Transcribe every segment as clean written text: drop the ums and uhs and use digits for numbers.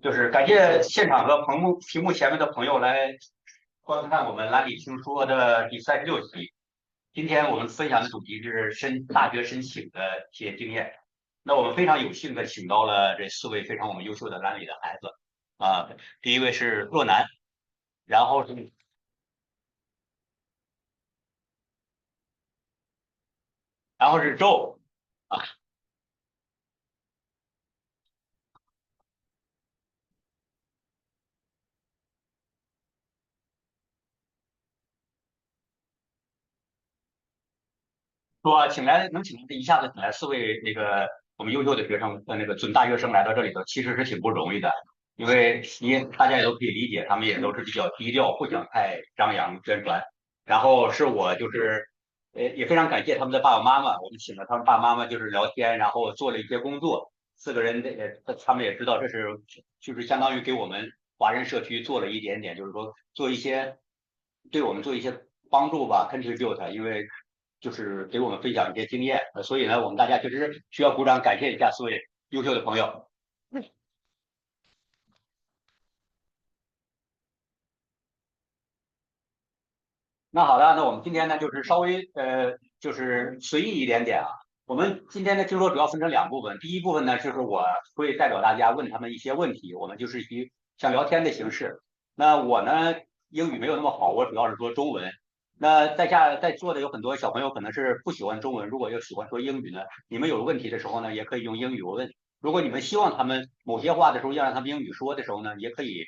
就是感谢现场和屏幕前面的朋友来观看我们蓝理听说的第36期。今天我们分享的主题是大学申请的一些经验。那我们非常有幸的请到了这4位非常我们优秀的蓝理的孩子啊，第一位是若楠，然后是周啊。说请来一下子请来4位我们优秀的学生那个准大学生来到这里头，其实是挺不容易的，因为大家也都可以理解，他们也都是比较低调，不想太张扬宣传。然后是我也非常感谢他们的爸爸妈妈，我们请了他们爸爸妈妈就是聊天，然后做了一些工作，4个人他们也知道这是就是相当于给我们华人社区做了一点点，就是说对我们做一些帮助吧 ，contribute， 因为就是给我们分享一些经验，所以呢，我们大家确实需要鼓掌，感谢一下4位优秀的朋友。那好的，那我们今天呢，就是稍微就是随意一点点啊。我们今天呢，听说主要分成2部分，第一部分呢，就是我会代表大家问他们一些问题，我们就是以像聊天的形式。那我呢，英语没有那么好，我主要是说中文。那在座的有很多小朋友可能是不喜欢中文，如果又喜欢说英语呢，你们有问题的时候呢，也可以用英语问。如果你们希望他们某些话的时候要让他们英语说的时候呢，也可以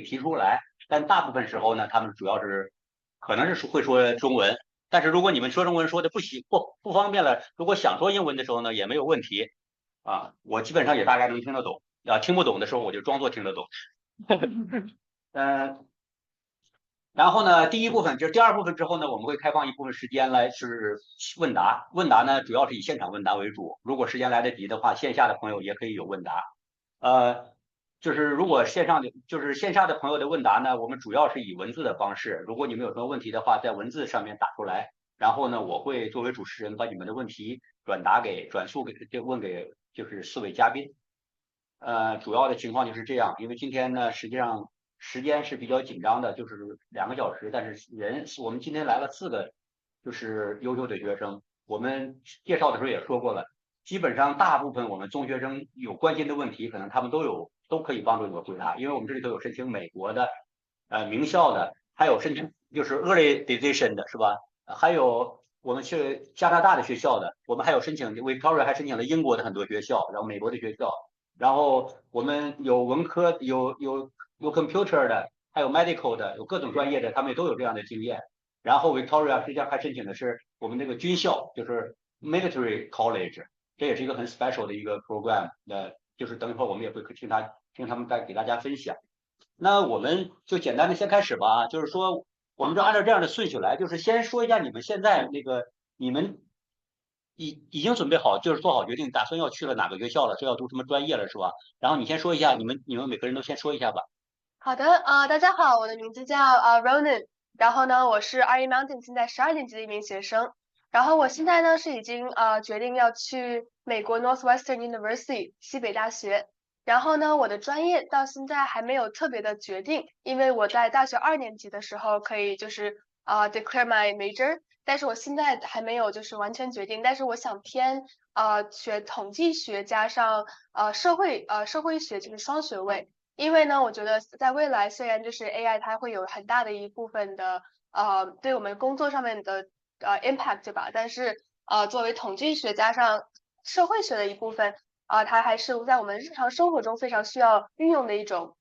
提出来。但大部分时候呢，他们主要是可能是会说中文。但是如果你们说中文说的不方便了，如果想说英文的时候呢，也没有问题啊。我基本上也大概能听得懂啊，听不懂的时候我就装作听得懂。然后呢，第一部分就是第2部分之后呢，我们会开放一部分时间来是问答。问答呢，主要是以现场问答为主。如果时间来得及的话，线下的朋友也可以有问答。就是如果线下的朋友的问答呢，我们主要是以文字的方式。如果你们有什么问题的话，在文字上面打出来，然后呢，我会作为主持人把你们的问题问给就是4位嘉宾。主要的情况就是这样，因为今天呢，实际上时间是比较紧张的，就是2个小时，但是我们今天来了4个，就是优秀的学生。我们介绍的时候也说过了，基本上大部分我们中学生有关心的问题，可能他们都可以帮助你们回答，因为我们这里头有申请美国的名校的，还有申请就是 early decision 的是吧？还有我们去加拿大的学校的，我们还有申请 Victoria 还申请了英国的很多学校，然后美国的学校。然后我们有文科，有 computer 的，还有 medical 的，有各种专业的，他们也都有这样的经验。然后 Victoria 实际上还申请的是我们那个军校，就是 military college，这也是一个很 special 的一个 program。就是等一会儿我们也会听他们再给大家分享。那我们就简单的先开始吧，就是说我们就按照这样的顺序来，就是先说一下你们现在你们已经准备好，就是做好决定，打算要去了哪个学校了，是要读什么专业了，是吧？然后你先说一下，你们每个人都先说一下吧。好的，大家好，我的名字叫Ronan，然后呢，我是2A Mountain 现在12年级的一名学生，然后我现在呢是已经决定要去美国 Northwestern University 西北大学，然后呢，我的专业到现在还没有特别的决定，因为我在大学2年级的时候可以就是declare my major，但是我现在还没有就是完全决定，但是我想偏学统计学加上社会学就是双学位。因为呢，我觉得在未来虽然就是 AI 它会有很大的一部分的对我们工作上面的impact 对吧？但是作为统计学加上社会学的一部分它还是在我们日常生活中非常需要运用的一种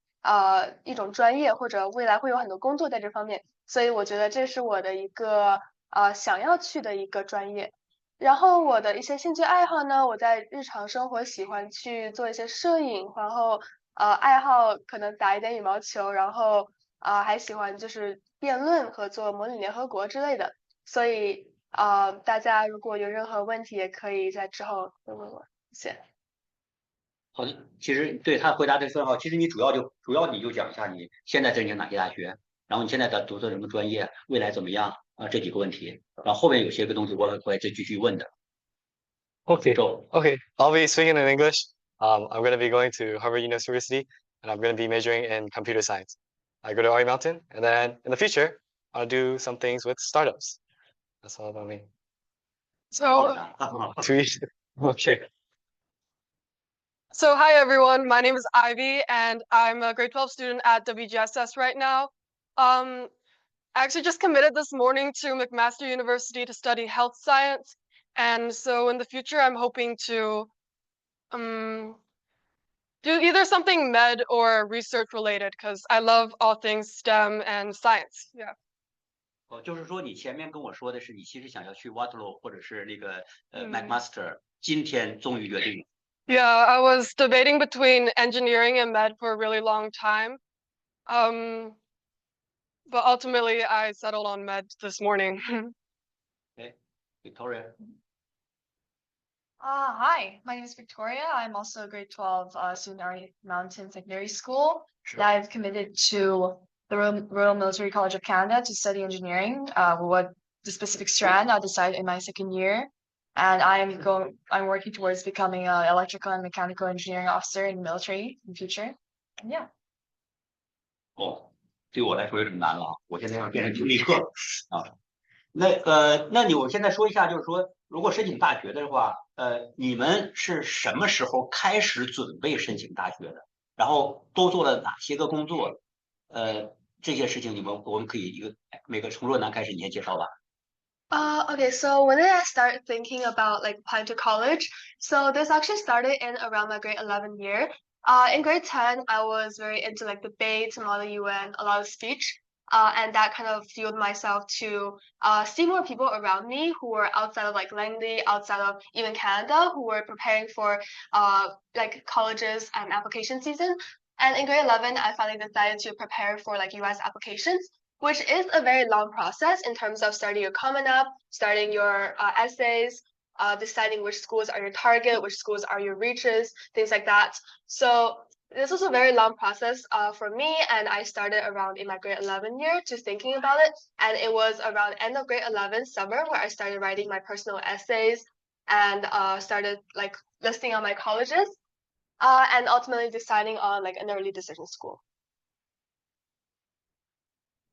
专业，或者未来会有很多工作在这方面，所以我觉得这是我的一个想要去的一个专业。然后我的一些兴趣爱好呢，我在日常生活喜欢去做一些摄影，然后爱好可能打一点羽毛球，然后还喜欢就是辩论和做模拟联合国之类的。所以大家如果有任何问题，也可以在之后问我。谢谢。好的，其实对他回答的非常好。其实你主要你就讲一下你现在申请哪些大学，然后你现在读的什么专业，未来怎么样这几个问题，然后后面有些个东西我会再继续问的。 Okay. So, Okay. I'll be speaking in English. I'm going to be going to Harvard University, and I'm going to be majoring in computer science. I go to RE Mountain, and then in the future, I'll do some things with startups. That's all about me. So, Okay. so hi everyone, my name is Ivy and I'm a grade 12 student at WGSS right now. I actually just committed this morning to McMaster University to study health science. And so in the future, I'm hoping to do either something med or research related because I love all things STEM and science. Yeah. 就是说你前面跟我说的是你其实想要去 Waterloo 或者是那个McMaster， 今天终于决定。Yeah, I was debating between engineering and med for a really long time. But ultimately I settled on med this morning. Okay, Victoria. Hi, my name is Victoria. I'm also a grade 12 student at RE Mountain Secondary School. Sure. I've committed to the Royal Military College of Canada to study engineering. What the specific strand I'll decide in my second year. And I'm working towards becoming an electrical and mechanical engineering officer in the military in the future. And yeah. 对我来说有点难了啊！我现在要变成听力课啊。那我现在说一下，就是说，如果申请大学的话，你们是什么时候开始准备申请大学的？然后都做了哪些个工作？这些事情我们可以每个从若男开始，你先介绍吧。Okay, so when did I start thinking about like applying to college? So this actually started in around my grade 11 year. In grade 10, I was very into like debates, model UN, a lot of speech. And that kind of fueled myself to see more people around me who were outside of like Langley, outside of even Canada, who were preparing for like colleges and application season. And in grade 11, I finally decided to prepare for like US applications, which is a very long process in terms of starting your Common App, starting your essays, deciding which schools are your target, which schools are your reaches, things like that. So this was a very long process for me, and I started around in my grade 11 year to thinking about it. And it was around end of grade 11 summer where I started writing my personal essays and started like listing out my colleges and ultimately deciding on like an early decision school.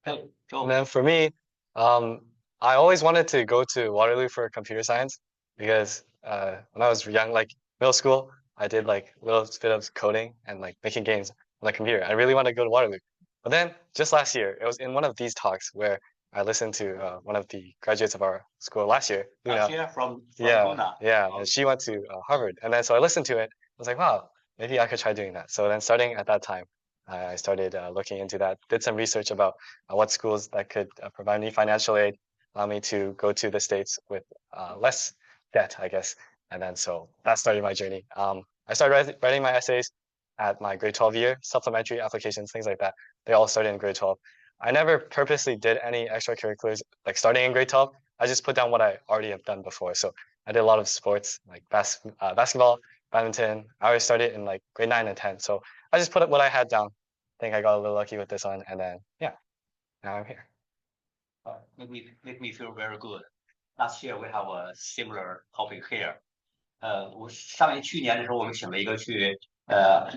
Hey, And then for me, I always wanted to go to Waterloo for computer science because when I was young, like middle school, I did like a little bit of coding and like making games on the computer. I really wanted to go to Waterloo. But then just last year, it was in one of these talks where I listened to one of the graduates of our school last year. last year from Yeah, Luna. yeah. Oh. And she went to Harvard. And then so I listened to it. I was like, wow, maybe I could try doing that. So then starting at that time, I started looking into that, did some research about what schools that could provide me financial aid, allow me to go to the States with less debt, I guess. And then so that started my journey. I started writing my essays at my grade 12 year, supplementary applications, things like that. They all started in grade 12. I never purposely did any extracurriculars like starting in grade 12. I just put down what I already have done before. So I did a lot of sports like basketball, badminton. I always started in like grade 9 and 10. So I just put up what I had down. I think I got a little lucky with this one. And then, yeah, now I'm here. Make me feel very good. Last year we have a similar topic here. 去年的时候，我们请了一个去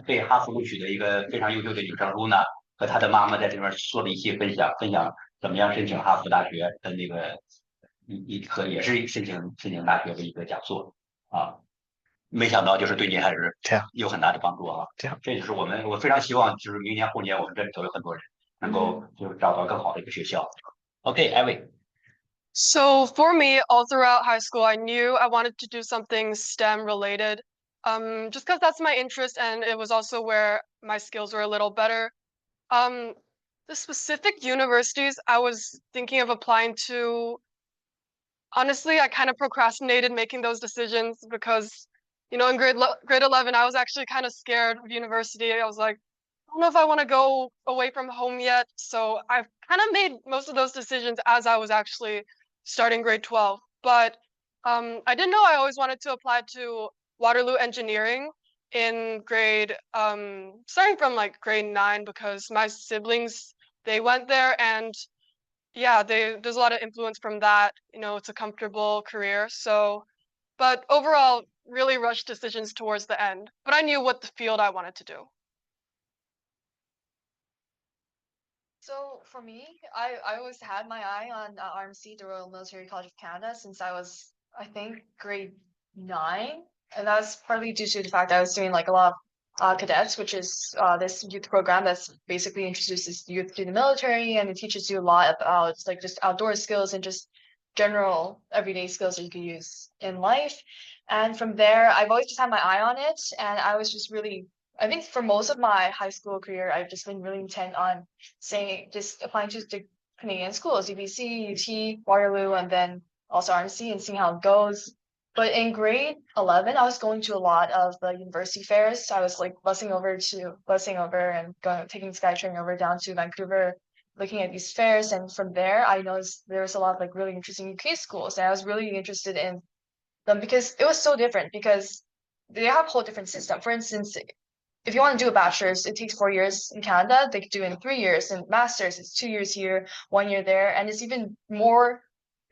被哈佛录取的一个非常优秀的女生 Luna 和她的妈妈在这边做了一些分享怎么样申请哈佛大学的那个和也是申请大学的一个讲座啊。没想到就是对您还是有很大的帮助啊。这就是我非常希望就是明年后年我们这里头有很多人能够就是找到更好的一个学校。Okay, Abby. So for me, all throughout high school, I knew I wanted to do something STEM related, just because that's my interest and it was also where my skills were a little better. The specific universities I was thinking of applying to, honestly, I kind of procrastinated making those decisions because, you know, in grade 11, I was actually kind of scared of university. I was like, I don't know if I want to go away from home yet. So I've kind of made most of those decisions as I was actually starting grade 12. But I did know I always wanted to apply to Waterloo Engineering in grade, starting from like grade 9 because my siblings, they went there and yeah, there's a lot of influence from that. It's a comfortable career. So, but overall, really rushed decisions towards the end. But I knew what the field I wanted to do. So for me, I always had my eye on RMC, the Royal Military College of Canada, since I was, I think, grade 9. And that was partly due to the fact that I was doing like a lot of cadets, which is this youth program that's basically introduces youth to the military, and it teaches you a lot about like just outdoor skills and just general everyday skills that you can use in life. And from there, I've always just had my eye on it, and I was just really, I think for most of my high school career, I've just been really intent on just applying to the Canadian schools, UBC, UT, Waterloo, and then also RMC, and seeing how it goes. But in grade 11, I was going to a lot of the university fairs. I was like busing over and taking SkyTrain over down to Vancouver, looking at these fairs. And from there, I noticed there was a lot of like really interesting UK schools, and I was really interested in them because it was so different, because they have a whole different system. For instance, if you want to do a bachelor's, it takes 4 years in Canada. They could do it in 3 years. And master's, it's 2 years here, 1 year there. And it's even more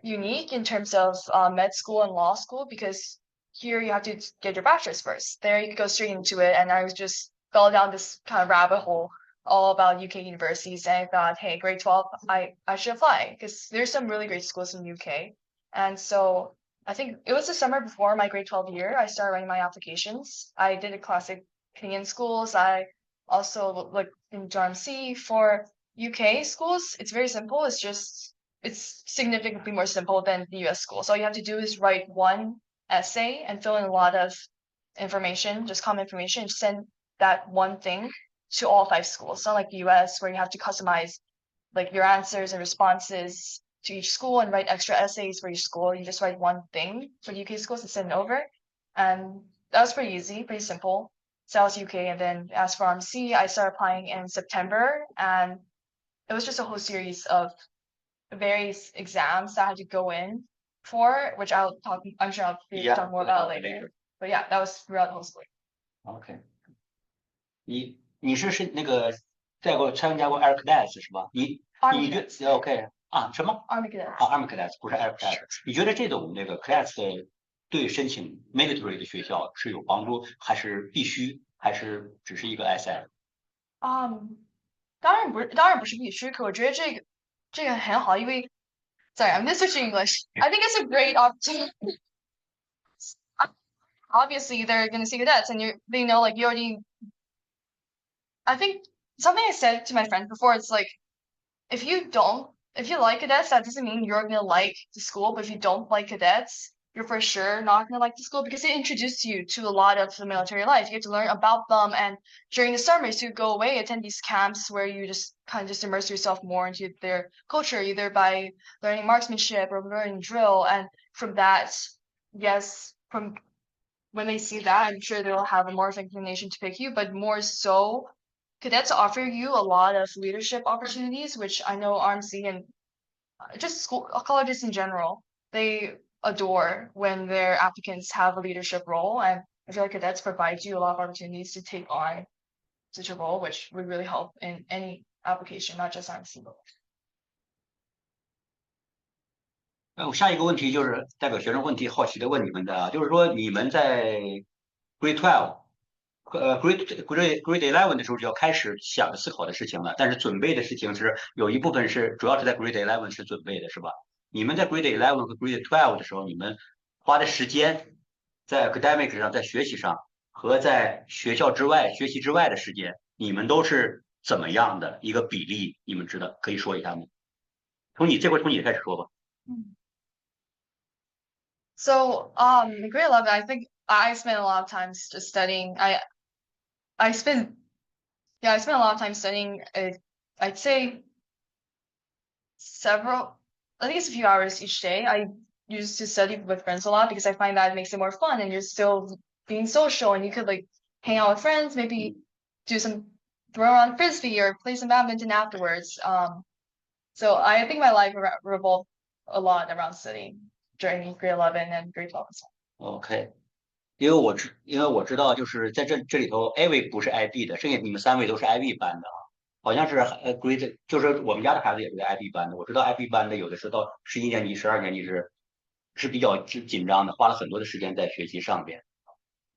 unique in terms of med school and law school, because here you have to get your bachelor's first. There you could go straight into it. And I was just fell down this kind of rabbit hole all about UK universities. And I thought, hey, grade 12, I should apply, because there's some really great schools in the UK. And so I think it was the summer before my grade 12 year, I started writing my applications. I did a classic Canadian schools. I also looked in RMC. For UK schools, it's very simple. It's significantly more simple than the US school. So all you have to do is write one essay and fill in a lot of information, just common information, and send that one thing to all 5 schools. It's not like the US where you have to customize like your answers and responses to each school and write extra essays for each school. You just write one thing for the UK schools and send it over. And that was pretty easy, pretty simple. So that was UK. And then as for RMC, I started applying in September, and it was just a whole series of various exams that I had to go in for, which I'm sure I'll be talking more about later. But yeah, that was throughout the whole school. OK，你是那个参加过 Air Cadets 是吧？你 Army 觉 OK 啊什么 Army Cadets 啊 Army Cadets 不是 Air Cadets？你觉得这种那个 Cadets 的对申请 military 的学校是有帮助，还是必须，还是只是一个 asset？当然不是必须，可我觉得这个很好，因为 sorry, I'm gonna switch to English. I think it's a great opportunity. Obviously, they're gonna see cadets, and they know like you already. I think something I said to my friends before, it's like if you like cadets, that doesn't mean you're gonna like the school. But if you don't like cadets, you're for sure not gonna like the school, because it introduces you to a lot of the military life. You get to learn about them, and during the summers you go away, attend these camps where you just kind of just immerse yourself more into their culture, either by learning marksmanship or learning drill. And from that, yes, from when they see that, I'm sure they'll have a more of inclination to pick you. But more so, cadets offer you a lot of leadership opportunities, which I know RMC and just colleges in general, they adore when their applicants have a leadership role. And I feel like cadets provide you a lot of opportunities to take on such a role, which would really help in any application, not just RMC. 我下一个问题就是代表学生问题好奇的问你们的啊，就是说你们在 Grade 12，Grade 11的时候就要开始想思考的事情了，但是准备的事情是有一部分是主要是在 Grade 11是准备的，是吧？你们在 Grade 11和 Grade 12的时候，你们花的时间在 academic 上，在学习上和在学校之外学习之外的时间，你们都是怎么样的一个比例？你们知道可以说一下吗？从你开始说吧。So, grade 11, I think I spent a lot of time just studying. I spent a lot of time studying. I'd say I think it's a few hours each day. I used to study with friends a lot because I find that it makes it more fun, and you're still being social, and you could like hang out with friends, maybe throw around frisbee or play some badminton afterwards. So I think my life revolved a lot around studying during grade 11 and grade 12. OK，因为我知道，就是在这里头 A 位不是 IB 的，剩下你们3位都是 IB 班的啊。好像是grade，就是我们家的孩子也是在 IB 班的。我知道 IB 班的有的时候到11年级、12年级是比较紧张的，花了很多的时间在学习上边。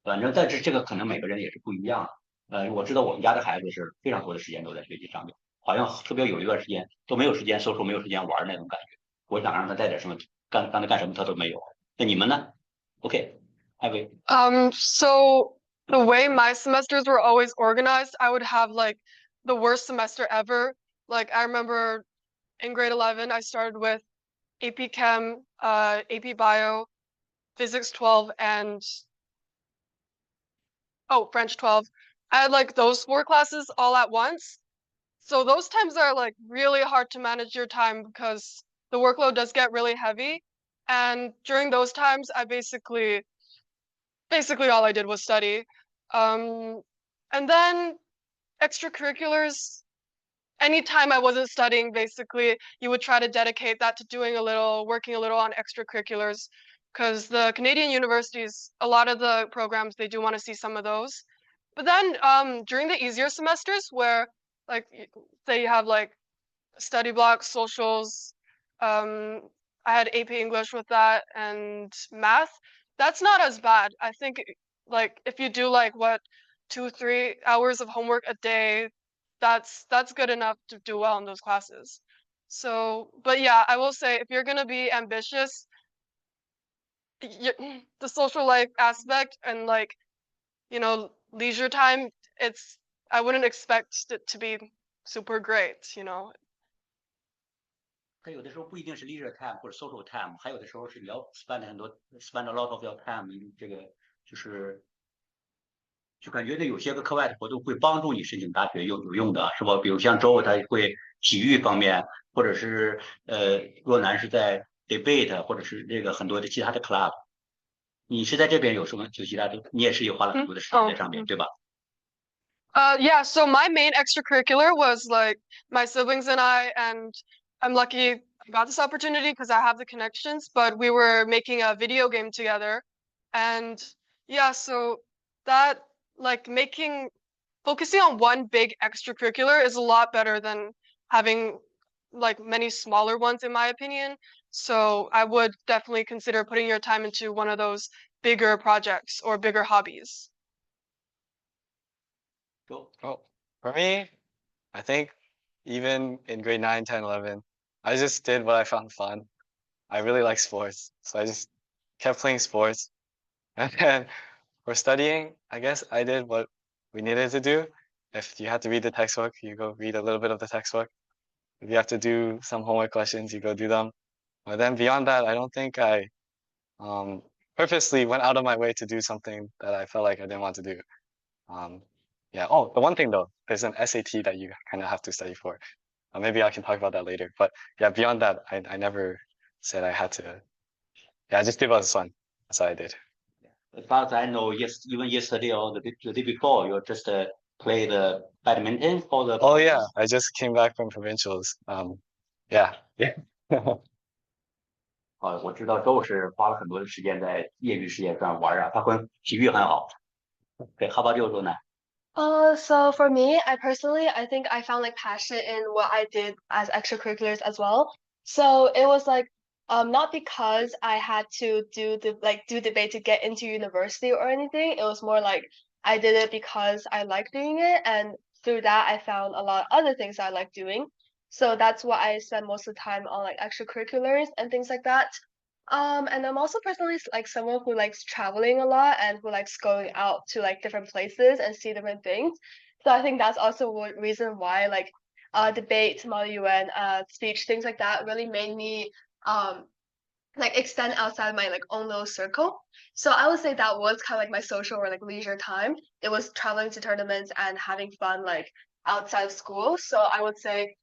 反正但是这个可能每个人也是不一样的。我知道我们家的孩子是非常多的时间都在学习上面，好像特别有一段时间都没有时间social，没有时间玩那种感觉。我想让他带点什么，让他干什么他都没有。那你们呢？OK，艾薇。So the way my semesters were always organized, I would have like the worst semester ever. Like I remember in grade 11, I started with AP Chem, AP Bio, Physics 12, and French 12. I had like those 4 classes all at once. So those times are like really hard to manage your time because the workload does get really heavy. And during those times, I basically all I did was study. And then extracurriculars, anytime I wasn't studying, basically, you would try to dedicate that to working a little on extracurriculars. Because the Canadian universities, a lot of the programs, they do want to see some of those. But then during the easier semesters where like say you have like study blocks, socials, I had AP English with that and math. That's not as bad. I think like if you do like 2-3 hours of homework a day, that's good enough to do well in those classes. So, but yeah, I will say if you're gonna be ambitious, the social life aspect and like leisure time, I wouldn't expect it to be super great. 它有的时候不一定是 leisure time 或者 social time，还有的时候是你要 spend a lot of your time，这个就感觉这有些个课外的活动会帮助你申请大学有用的，是吧？比如像周他会体育方面，或者是若男是在 debate，或者是这个很多的其他的 club。你是在这边有什么就其他的？你也是有花了很多的时间在上面，对吧？Yeah, so my main extracurricular was like my siblings and and I'm lucky I got this opportunity because I have the connections, but we were making a video game together. And yeah, so that like focusing on one big extracurricular is a lot better than having like many smaller ones, in my opinion. So I would definitely consider putting your time into one of those bigger projects or bigger hobbies. Cool. Oh, for me, I think even in grade 9, 10, 11, I just did what I found fun. I really like sports, so I just kept playing sports. And then for studying, I guess I did what we needed to do. If you had to read the textbook, you go read a little bit of the textbook. If you have to do some homework questions, you go do them. But then beyond that, I don't think I purposely went out of my way to do something that I felt like I didn't want to do. Yeah. Oh, the one thing though, there's an SAT that you kind of have to study for. Maybe I can talk about that later. But yeah, beyond that, I never said I had to. Yeah, I just did what was fun. That's what I did. As far as I know, yes, even yesterday or the day before, you just play the badminton or the. Oh yeah, I just came back from provincials. Yeah. 我知道周是花了很多的时间在业余时间上玩啊，他会体育很好。对，How about you, Rona? So for me, I think I found like passion in what I did as extracurriculars as well. So it was like not because I had to do debate to get into university or anything. It was more like I did it because I like doing it, and through that I found a lot of other things I like doing. So that's why I spend most of the time on like extracurriculars and things like that. And I'm also personally like someone who likes traveling a lot and who likes going out to like different places and see different things. So I think that's also one reason why like debate, Model UN, speech, things like that really made me like extend outside my like own little circle. So I would say that was kind of like my social or like leisure time. It was traveling to tournaments and having fun like outside of school. So I would say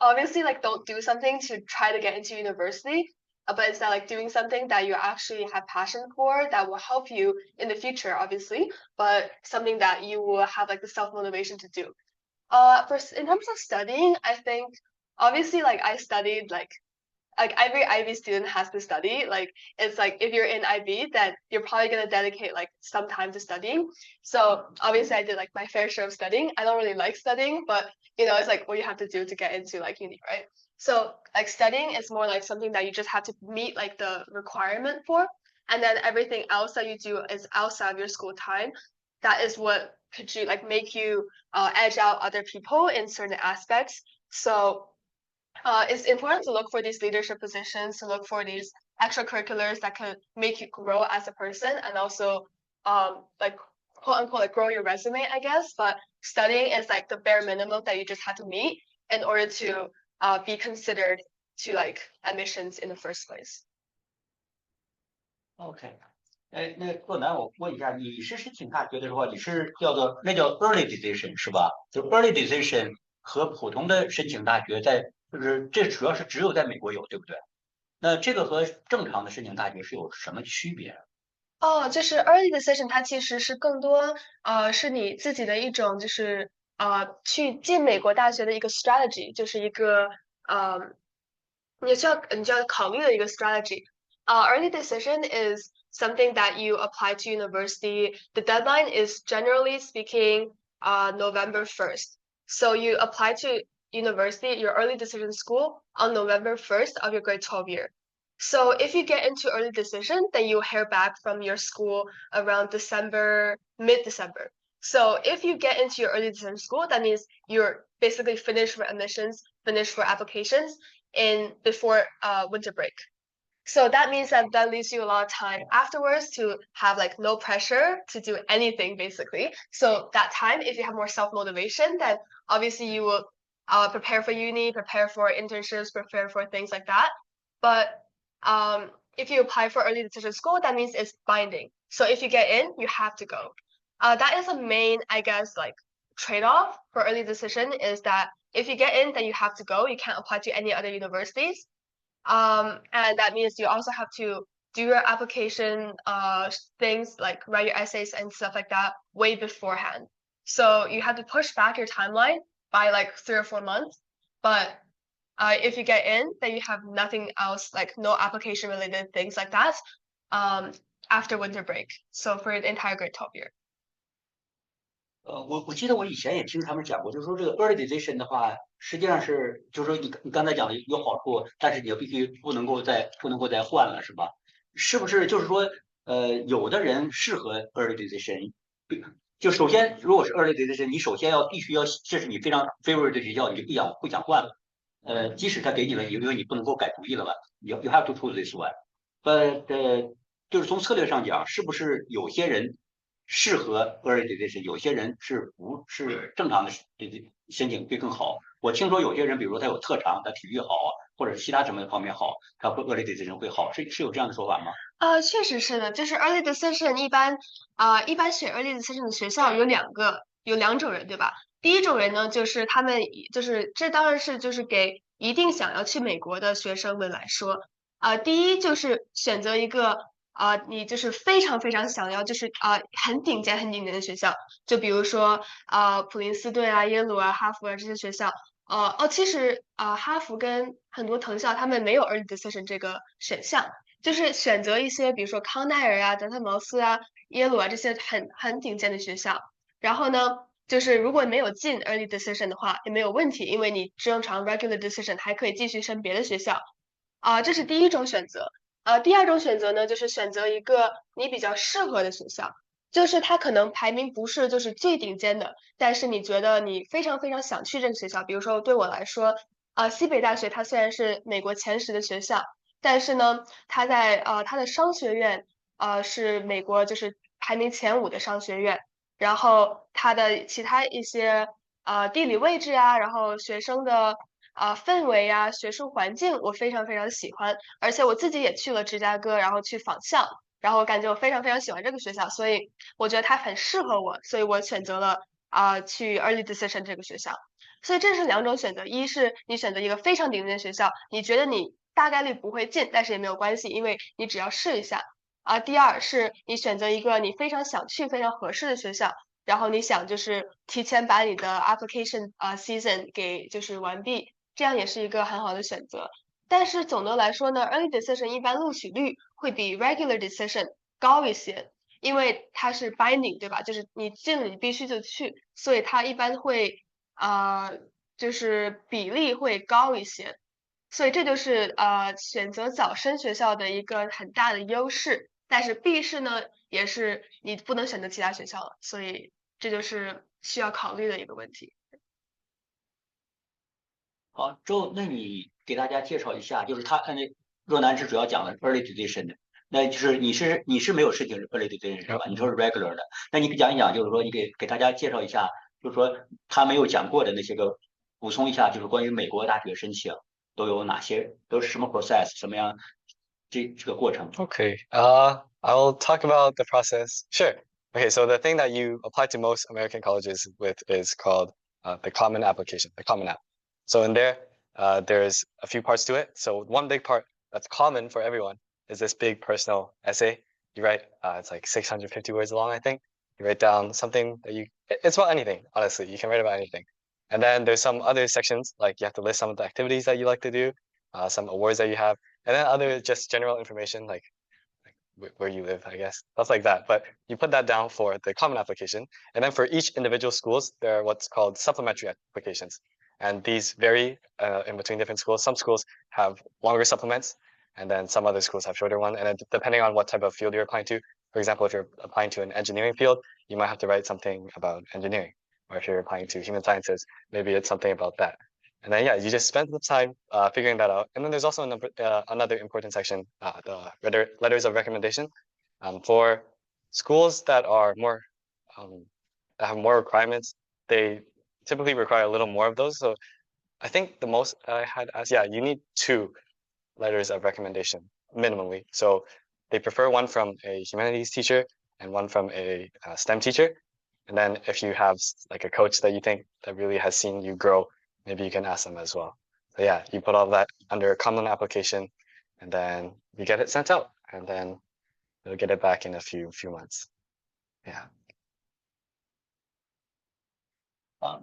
obviously like don't do something to try to get into university, but instead like doing something that you actually have passion for that will help you in the future, obviously, but something that you will have like the self-motivation to do. In terms of studying, I think obviously like I studied like like every IB student has to study. Like it's like if you're in IB, then you're probably gonna dedicate like some time to studying. So obviously I did like my fair share of studying. I don't really like studying, but you know, it's like what you have to do to get into like uni, right? So like studying is more like something that you just have to meet like the requirement for. And then everything else that you do is outside of your school time. That is what could you like make you edge out other people in certain aspects. So it's important to look for these leadership positions, to look for these extracurriculars that can make you grow as a person and also like quote unquote like grow your resume, I guess. But studying is like the bare minimum that you just have to meet in order to be considered to like admissions in the first place. OK，那洛南，我问一下，你是申请大学的时候，你是叫做那叫 early decision 是吧？就 early decision 和普通的申请大学就是这主要是只有在美国有，对不对？那这个和正常的申请大学是有什么区别？就是 early decision，它其实是更多是你自己的一种就是去进美国大学的一个 strategy，就是一个你就要考虑的一个 strategy。Early decision is something that you apply to university. The deadline is generally speaking November 1st. So you apply to university, your early decision school on November 1st of your grade 12 year. So if you get into early decision, then you hear back from your school around December, mid-December. So if you get into your early decision school, that means you're basically finished for admissions, finished for applications before winter break. So that means that leaves you a lot of time afterwards to have like no pressure to do anything basically. So that time, if you have more self-motivation, then obviously you will prepare for uni, prepare for internships, prepare for things like that. But if you apply for early decision school, that means it's binding. So if you get in, you have to go. That is a main, I guess, like trade-off for early decision is that if you get in, then you have to go. You can't apply to any other universities. And that means you also have to do your application things like write your essays and stuff like that way beforehand. So you have to push back your timeline by like 3 or 4 months. But if you get in, then you have nothing else, like no application related things like that after winter break. So for the entire grade 12 year. 我记得我以前也听他们讲过，就是说这个 early decision 的话，实际上是就是说你刚才讲的有好处，但是你必须不能够再换了，是吧？是不是就是说有的人适合 early decision， 就首先如果是 early decision， 你首先必须要这是你非常 favorite 的学校，你就不想换了。即使他给你了，因为你不能够改主意了吧？You have to choose this one。就是从策略上讲，是不是有些人适合 early decision， 有些人是不是正常的申请会更好？我听说有些人，比如他有特长，他体育好，或者是其他什么方面好，他会 early decision 会好，是有这样的说法吗？确实是的，就是 early decision 一般选 early decision 的学校有两种人，对吧？第一种人呢，就是他们就是这当然是就是给一定想要去美国的学生们来说，第一就是选择一个你就是非常非常想要就是很顶尖的学校，就比如说普林斯顿啊、耶鲁啊、哈佛啊这些学校。其实哈佛跟很多藤校他们没有 early decision 这个选项，就是选择一些比如说康奈尔啊、德特茅斯啊、耶鲁啊这些很顶尖的学校。然后呢，就是如果没有进 early decision 的话也没有问题，因为你正常 regular decision 还可以继续升别的学校。这是第一种选择。第二种选择呢，就是选择一个你比较适合的学校，就是它可能排名不是就是最顶尖的，但是你觉得你非常非常想去这个学校。比如说对我来说，西北大学它虽然是美国前10的学校，但是呢，它在它的商学院是美国就是排名前5的商学院，然后它的其他一些地理位置啊，然后学生的氛围啊，学术环境我非常非常喜欢，而且我自己也去了芝加哥，然后去访校，然后我感觉我非常非常喜欢这个学校，所以我觉得它很适合我，所以我选择了去 early decision 这个学校。所以这是2种选择，一是你选择一个非常顶尖的学校，你觉得你大概率不会进，但是也没有关系，因为你只要试一下。第二是你选择一个你非常想去、非常合适的学校，然后你想就是提前把你的 application season 给就是完毕，这样也是一个很好的选择。但是总的来说呢，early decision 一般录取率会比 regular decision 高一些，因为它是 binding，对吧？就是你进了你必须就去，所以它一般会就是比例会高一些。所以这就是选择早升学校的一个很大的优势，但是弊是呢，也是你不能选择其他学校了，所以这就是需要考虑的一个问题。好，周，那你给大家介绍一下，就是他那若男是主要讲的 early decision 的，那就是你是没有申请 early decision 是吧？你说是 regular 的，那你讲一讲，就是说你给大家介绍一下，就是说他没有讲过的那些个，补充一下，就是关于美国大学申请都有哪些，都是什么 process，什么样这个过程。Okay. I'll talk about the process. Sure. Okay. So the thing that you apply to most American colleges with is called the Common Application, the Common App. So in there, there's a few parts to it. So one big part that's common for everyone is this big personal essay. You write, it's like 650 words long, I think. You write down something that it's about anything, honestly. You can write about anything. And then there's some other sections, like you have to list some of the activities that you like to do, some awards that you have, and then other just general information like where you live, I guess, stuff like that. But you put that down for the common application. And then for each individual schools, there are what's called supplementary applications. And these vary in between different schools. Some schools have longer supplements, and then some other schools have shorter one. And then depending on what type of field you're applying to, for example, if you're applying to an engineering field, you might have to write something about engineering. Or if you're applying to human sciences, maybe it's something about that. And then, yeah, you just spend the time figuring that out. And then there's also another important section, the letters of recommendation. For schools that are more, that have more requirements, they typically require a little more of those. So I think the most I had asked, yeah, you need 2 letters of recommendation minimally. So they prefer one from a humanities teacher and one from a STEM teacher. And then if you have like a coach that you think that really has seen you grow, maybe you can ask them as well. So yeah, you put all that under a common application, and then you get it sent out, and then you'll get it back in a few months. Yeah.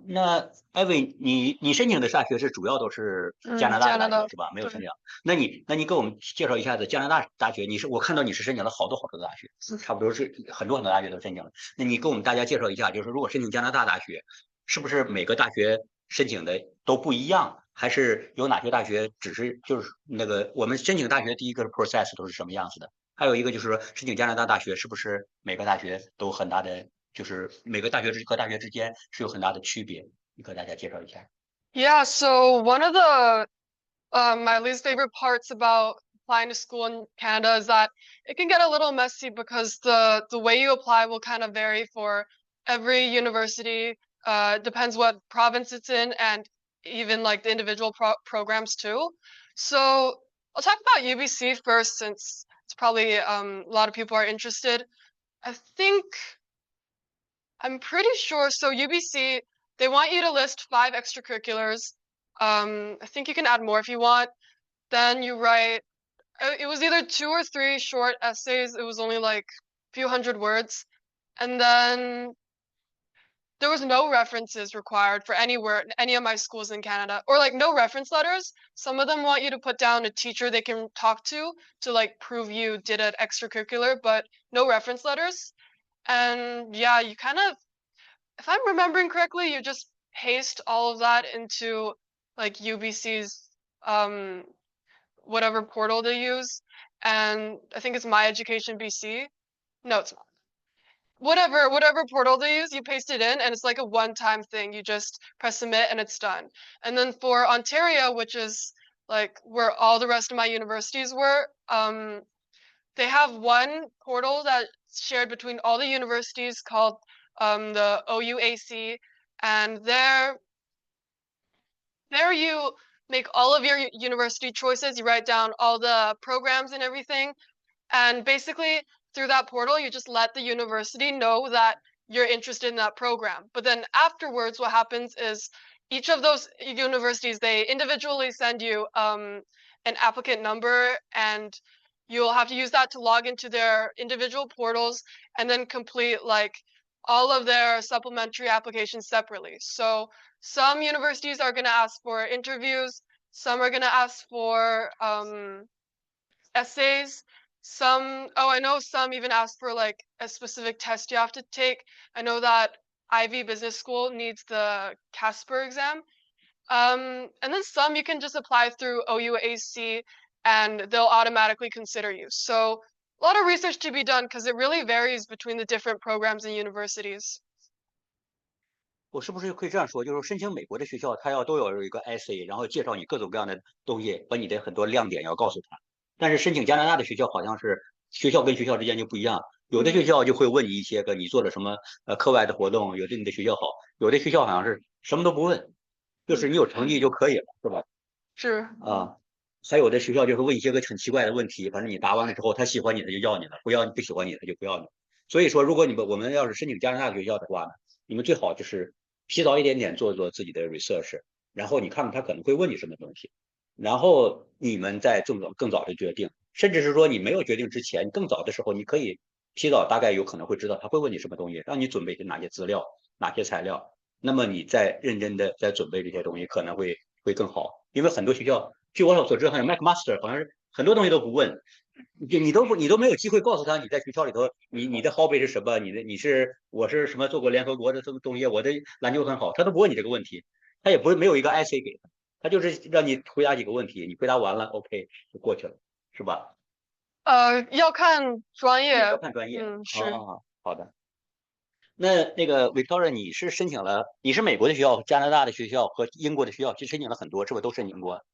那艾薇，你申请的大学是主要都是加拿大的大学是吧？没有申请。那你给我们介绍一下子加拿大大学，我看到你是申请了好多大学，差不多是很多大学都申请了。那你给我们大家介绍一下，就是如果申请加拿大大学，是不是每个大学申请的都不一样？还是有哪些大学就是那个我们申请大学第一个 process 都是什么样子的？还有一个就是说申请加拿大大学是不是每个大学都有很大的？就是每个大学和大学之间是有很大的区别，你给大家介绍一下。Yeah, so one of the my least favorite parts about applying to school in Canada is that it can get a little messy because the way you apply will kind of vary for every university. Depends what province it's in, and even like the individual programs too. So I'll talk about UBC first, since it's probably a lot of people are interested. I'm pretty sure. So UBC, they want you to list 5 extracurriculars. I think you can add more if you want. Then you write, it was either 2 or 3 short essays. It was only like a few hundred words. And then there was no references required for any of my schools in Canada, or like no reference letters. Some of them want you to put down a teacher they can talk to like prove you did an extracurricular, but no reference letters. And yeah, you kind of, if I'm remembering correctly, you just paste all of that into like UBC's whatever portal they use. And I think it's My Education BC. No, it's not. Whatever portal they use, you paste it in, and it's like a one-time thing. You just press submit and it's done. And then for Ontario, which is like where all the rest of my universities were, they have one portal that's shared between all the universities called the OUAC, and there you make all of your university choices. You write down all the programs and everything, and basically through that portal, you just let the university know that you're interested in that program. But then afterwards, what happens is each of those universities, they individually send you an applicant number, and you'll have to use that to log into their individual portals and then complete like all of their supplementary applications separately. So some universities are going to ask for interviews. Some are gonna ask for essays. I know some even ask for like a specific test you have to take. I know that Ivy Business School needs the Casper exam. And then some you can just apply through OUAC and they'll automatically consider you. So a lot of research to be done because it really varies between the different programs and universities. 我是不是可以这样说，就是说申请美国的学校，它都有一个 essay，然后介绍你各种各样的东西，把你的很多亮点要告诉他。但是申请加拿大的学校好像是学校跟学校之间就不一样，有的学校就会问你一些个你做了什么课外的活动，有的你的学校好，有的学校好像是什么都不问，就是你有成绩就可以了，是吧？是啊，还有的学校就是问一些个很奇怪的问题，反正你答完了之后，他喜欢你他就要你了，不喜欢你他就不要你。所以说，如果我们要是申请加拿大学校的话呢，你们最好就是提早一点点做自己的 research， 然后你看看他可能会问你什么东西，然后你们再更早的决定，甚至是说你没有决定之前，更早的时候你可以提早大概有可能会知道他会问你什么东西，让你准备哪些资料、哪些材料，那么你再认真的在准备这些东西可能会更好，因为很多学校，据我所知，好像 McMaster 好像是很多东西都不问。你都没有机会告诉他你在学校里头你的 hobby 是什么，我是什么做过联合国的这个东西，我的篮球很好，他都不问你这个问题，他也不会没有一个 essay 给他，他就是让你回答几个问题，你回答完了 OK 就过去了，是吧？要看专业。要看专业。是。好的。那个 Victoria， 你是美国的学校、加拿大的学校和英国的学校，其实申请了很多，是不是都申请过？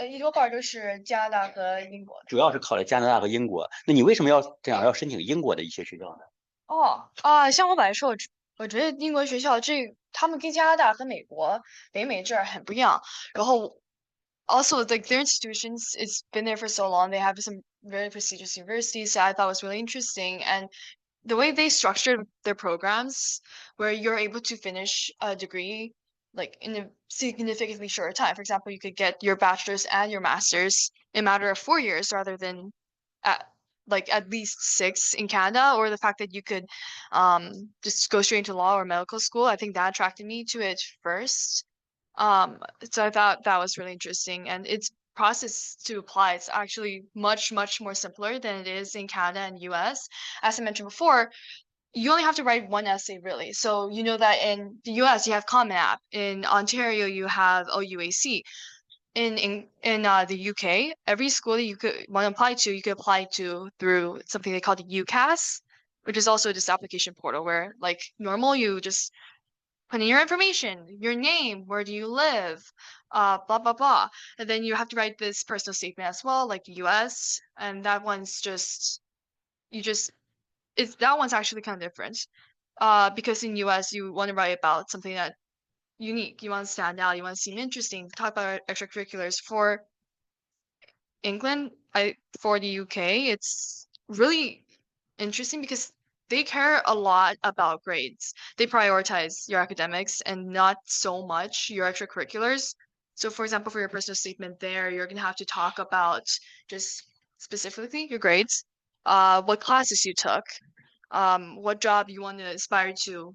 一多半都是加拿大和英国的。主要是考虑加拿大和英国。那你为什么要申请英国的一些学校呢？像我本来说，我觉得英国学校他们跟加拿大和美国、北美这儿很不一样。然后 also like their institutions, it's been there for so long. They have some very prestigious universities that I thought was really interesting, and the way they structured their programs, where you're able to finish a degree like in a significantly shorter time. For example, you could get your bachelor's and your master's in a matter of 4 years rather than at least 6 in Canada, or the fact that you could just go straight into law or medical school. I think that attracted me to it first. So I thought that was really interesting, and its process to apply is actually much more simpler than it is in Canada and US. As I mentioned before, you only have to write one essay really. So you know that in the US you have Common App, in Ontario you have OUAC. In the UK, every school that you could want to apply to, you could apply to through something they call the UCAS, which is also this application portal where, like normal, you just put in your information, your name, where do you live, blah blah blah, and then you have to write this personal statement as well, like the US, and that one's that one's actually kind of different, because in US you want to write about something that unique, you want to stand out, you want to seem interesting, talk about extracurriculars. For England, for the UK, it's really interesting because they care a lot about grades. They prioritize your academics and not so much your extracurriculars. So for example, for your personal statement there, you're going to have to talk about just specifically your grades, what classes you took, what job you want to aspire to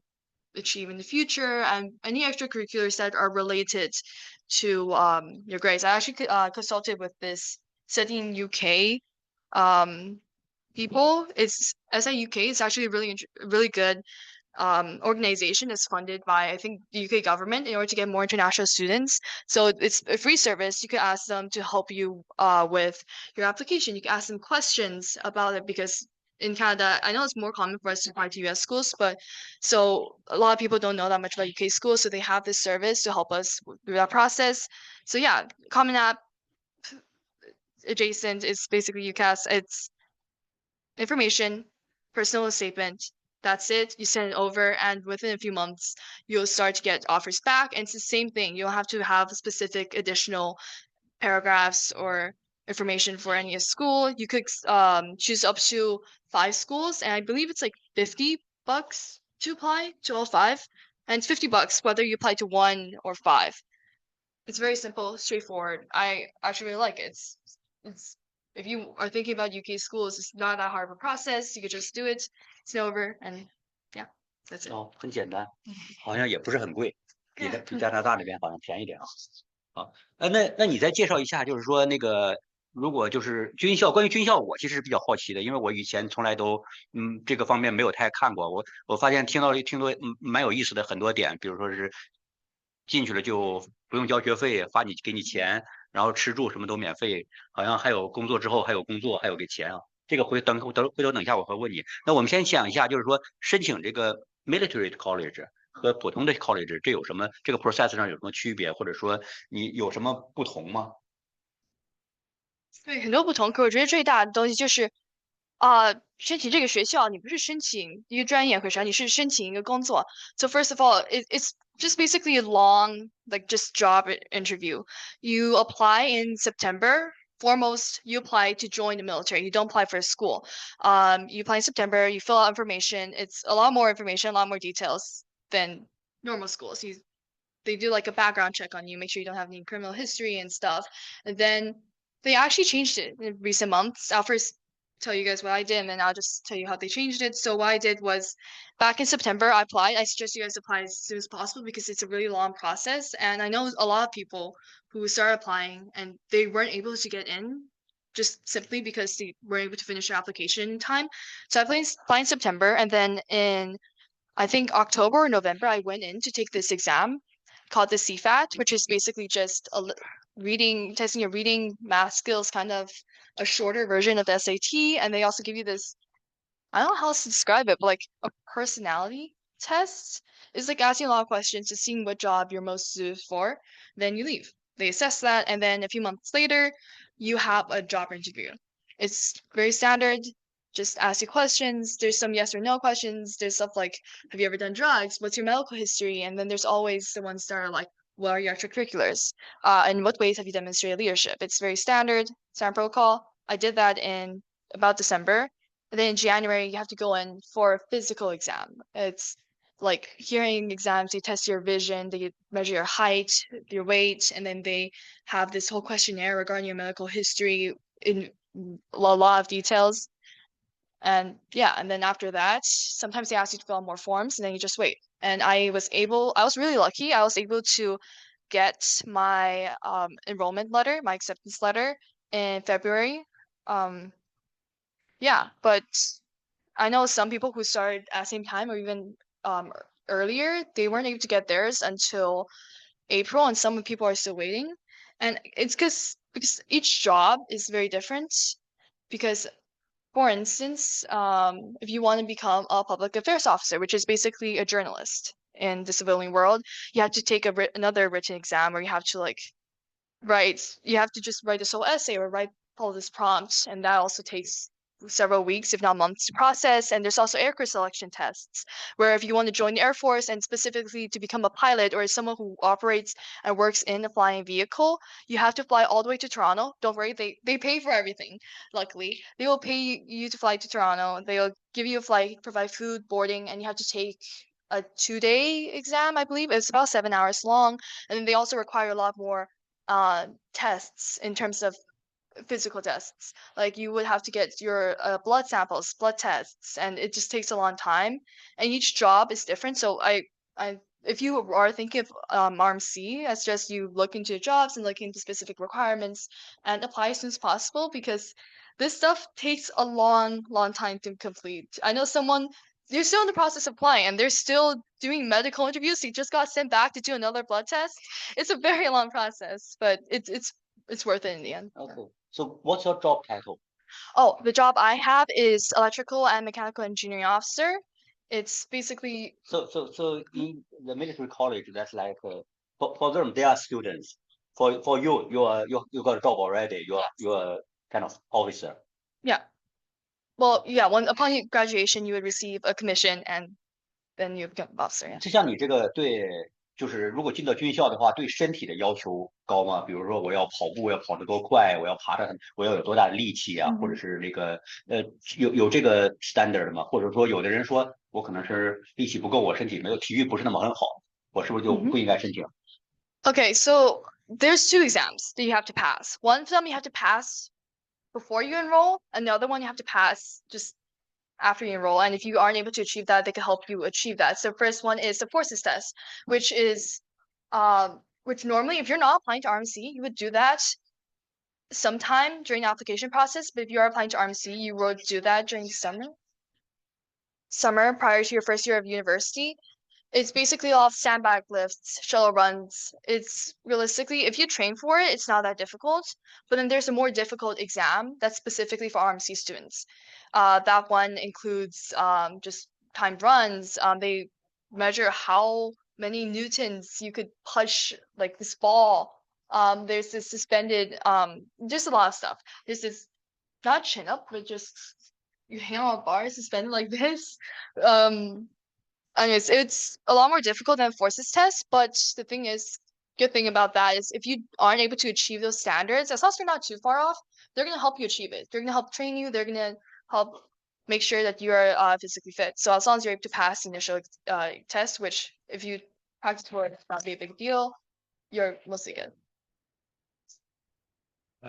achieve in the future, and any extracurriculars that are related to your grades. I actually consulted with this studying UK people. It's SIUK. It's actually a really good organization. It's funded by, I think, the UK government in order to get more international students. So it's a free service. You could ask them to help you with your application. You can ask them questions about it, because in Canada, I know it's more common for us to apply to US schools, but so a lot of people don't know that much about UK schools. So they have this service to help us through that process. So yeah, Common App adjacent is basically UCAS. It's information, personal statement. That's it. You send it over, and within a few months, you'll start to get offers back. And it's the same thing. You don't have to have specific additional paragraphs or information for any school. You could choose up to 5 schools, and I believe it's like $50 to apply to all 5, and it's $50 whether you apply to 1 or 5. It's very simple, straightforward. I actually really like it. It's if you are thinking about UK schools, it's not that hard of a process. You could just do it, send over, and yeah, that's it. 很简单，好像也不是很贵，比加拿大这边好像便宜点。那你再介绍一下，就是说那个如果就是军校，关于军校，我其实是比较好奇的，因为我以前从来都这个方面没有太看过。我发现听说蛮有意思的很多点，比如说是进去了就不用交学费，给你钱，然后吃住什么都免费，好像还有工作之后还有工作还有给钱啊。这个回头等一下我会问你。那我们先想一下，就是说申请这个 military college 和普通的 college 这个 process 上有什么区别，或者说你有什么不同吗？对，很多不同，可我觉得最大的东西就是，申请这个学校，你不是申请一个专业或啥，你是申请一个工作。So first of all, it's just basically a long, like just job interview. You apply in September. Foremost, you apply to join the military. You don't apply for a school. You apply in September. You fill out information. It's a lot more information, a lot more details than normal schools. They do like a background check on you, make sure you don't have any criminal history and stuff. And then they actually changed it in recent months. I'll first tell you guys what I did, and then I'll just tell you how they changed it. So what I did was back in September, I applied. I suggest you guys apply as soon as possible because it's a really long process. And I know a lot of people who started applying and they weren't able to get in just simply because they weren't able to finish their application in time. So I applied in September, and then in I think October or November, I went in to take this exam called the CFAT, which is basically just testing your reading, math skills, kind of a shorter version of the SAT. And they also give you this, I don't know how else to describe it, but like a personality test. It's like asking a lot of questions to seeing what job you're most suited for. Then you leave. They assess that, and then a few months later, you have a job interview. It's very standard. Just ask you questions. There's some yes or no questions. There's stuff like, have you ever done drugs? What's your medical history? And then there's always the ones that are like, what are your extracurriculars? In what ways have you demonstrated leadership? It's very standard protocol. I did that in about December. And then in January, you have to go in for a physical exam. It's like hearing exams. They test your vision. They measure your height, your weight, and then they have this whole questionnaire regarding your medical history in a lot of details. And yeah, and then after that, sometimes they ask you to fill out more forms, and then you just wait. And I was really lucky. I was able to get my enrollment letter, my acceptance letter in February. Yeah, but I know some people who started at the same time or even earlier, they weren't able to get theirs until April, and some people are still waiting. And it's because each job is very different. Because for instance, if you want to become a public affairs officer, which is basically a journalist in the civilian world, you have to take another written exam where you have to just write this whole essay or follow this prompt, and that also takes several weeks, if not months, to process. And there's also aircrew selection tests, where if you want to join the Air Force and specifically to become a pilot or someone who operates and works in a flying vehicle, you have to fly all the way to Toronto. Don't worry, they pay for everything. Luckily, they will pay you to fly to Toronto. They'll give you a flight, provide food, boarding, and you have to take a 2-day exam, I believe. It's about 7 hours long. And then they also require a lot more tests in terms of physical tests. Like you would have to get your blood samples, blood tests, and it just takes a long time. And each job is different. So if you are thinking of RMC, it's just you look into jobs and look into specific requirements and apply as soon as possible, because this stuff takes a long time to complete. I know they're still in the process of applying and they're still doing medical interviews. They just got sent back to do another blood test. It's a very long process, but it's worth it in the end. Okay. So what's your job title? Oh, the job I have is electrical and mechanical engineering officer. It's basically So in the military college, that's like for them they are students. For you, you got a job already. You're kind of officer. yeah. Well, yeah. Upon your graduation, you would receive a commission, and then you become an officer. Yeah. 就像你这个就是如果进到军校的话，对身体的要求高吗？比如说我要跑步，要跑得多快，我要有多大的力气啊，或者是那个有这个 standard 吗？或者说有的人说我可能是力气不够，我身体没有体育不是那么很好，我是不是就不应该申请？ Okay, so there's 2 exams that you have to pass. One of them you have to pass before you enroll, and the other one you have to pass just after you enroll. And if you aren't able to achieve that, they can help you achieve that. So first one is the forces test, which is which normally, if you're not applying to RMC, you would do that sometime during the application process. But if you are applying to RMC, you would do that during summer prior to your first year of university. It's basically all sandbag lifts, shuttle runs. It's realistically, if you train for it, it's not that difficult. But then there's a more difficult exam that's specifically for RMC students. That one includes just timed runs. They measure how many newtons you could push like this ball. There's this suspended, just a lot of stuff. There's this, not chin up, but just you hang on a bar suspended like this. Anyways, it's a lot more difficult than a forces test, but the thing is, good thing about that is if you aren't able to achieve those standards, as long as you're not too far off, they're gonna help you achieve it. They're gonna help train you. They're gonna help make sure that you are physically fit. So as long as you're able to pass the initial test, which if you practice for it, it's not be a big deal, you're mostly good.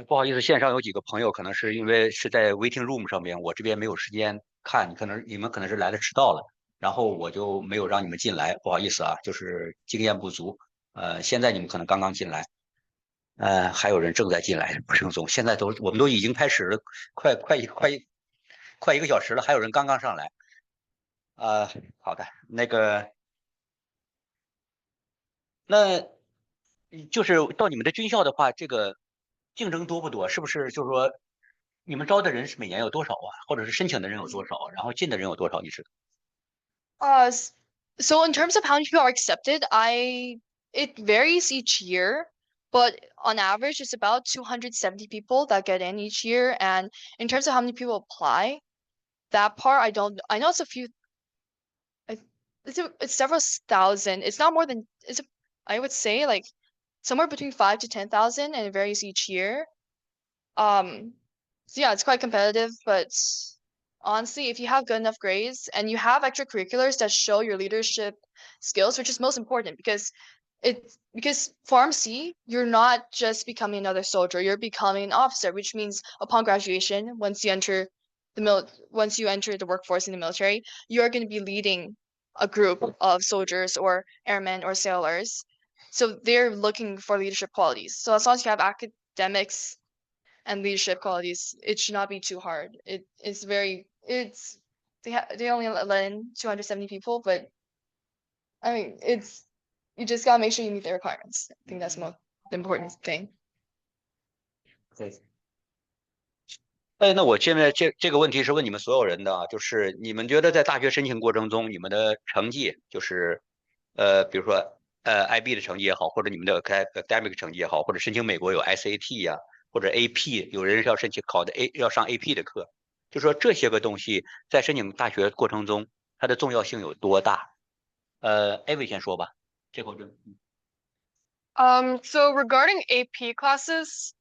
不好意思，线上有几个朋友可能是因为是在 waiting room 上面，我这边没有时间看，你们可能是来的迟到了，然后我就没有让你们进来，不好意思啊，就是经验不足。现在你们可能刚刚进来，还有人正在进来，不是总，现在我们都已经开始了，快一个小时了，还有人刚刚上来。好的，那就是到你们的军校的话，这个竞争多不多？是不是就是说你们招的人是每年有多少啊？或者是申请的人有多少？然后进的人有多少？你知道？ So in terms of how many people are accepted, it varies each year, but on average, it's about 270 people that get in each year. And in terms of how many people apply, that part I know it's a few. It's several thousand. It's not more than I would say like somewhere between 5 to 10,000, and it varies each year. So yeah, it's quite competitive, but honestly, if you have good enough grades and you have extracurriculars that show your leadership skills, which is most important because for RMC, you're not just becoming another soldier, you're becoming an officer, which means upon graduation, once you enter the workforce in the military, you're going to be leading a group of soldiers or airmen or sailors. So they're looking for leadership qualities. So as long as you have academics and leadership qualities, it should not be too hard. They only let in 270 people, but I mean, you just gotta make sure you meet the requirements. I think that's the important thing. 那我现在这个问题是问你们所有人的，就是你们觉得在大学申请过程中，你们的成绩就是比如说IB 的成绩也好，或者你们的 academic 成绩也好，或者申请美国有 SAT 呀、或者 AP， 有人是要申请考的要上 AP 的课，就说这些个东西在申请大学过程中，它的重要性有多大？Avery 先说吧，这口就。So regarding AP classes,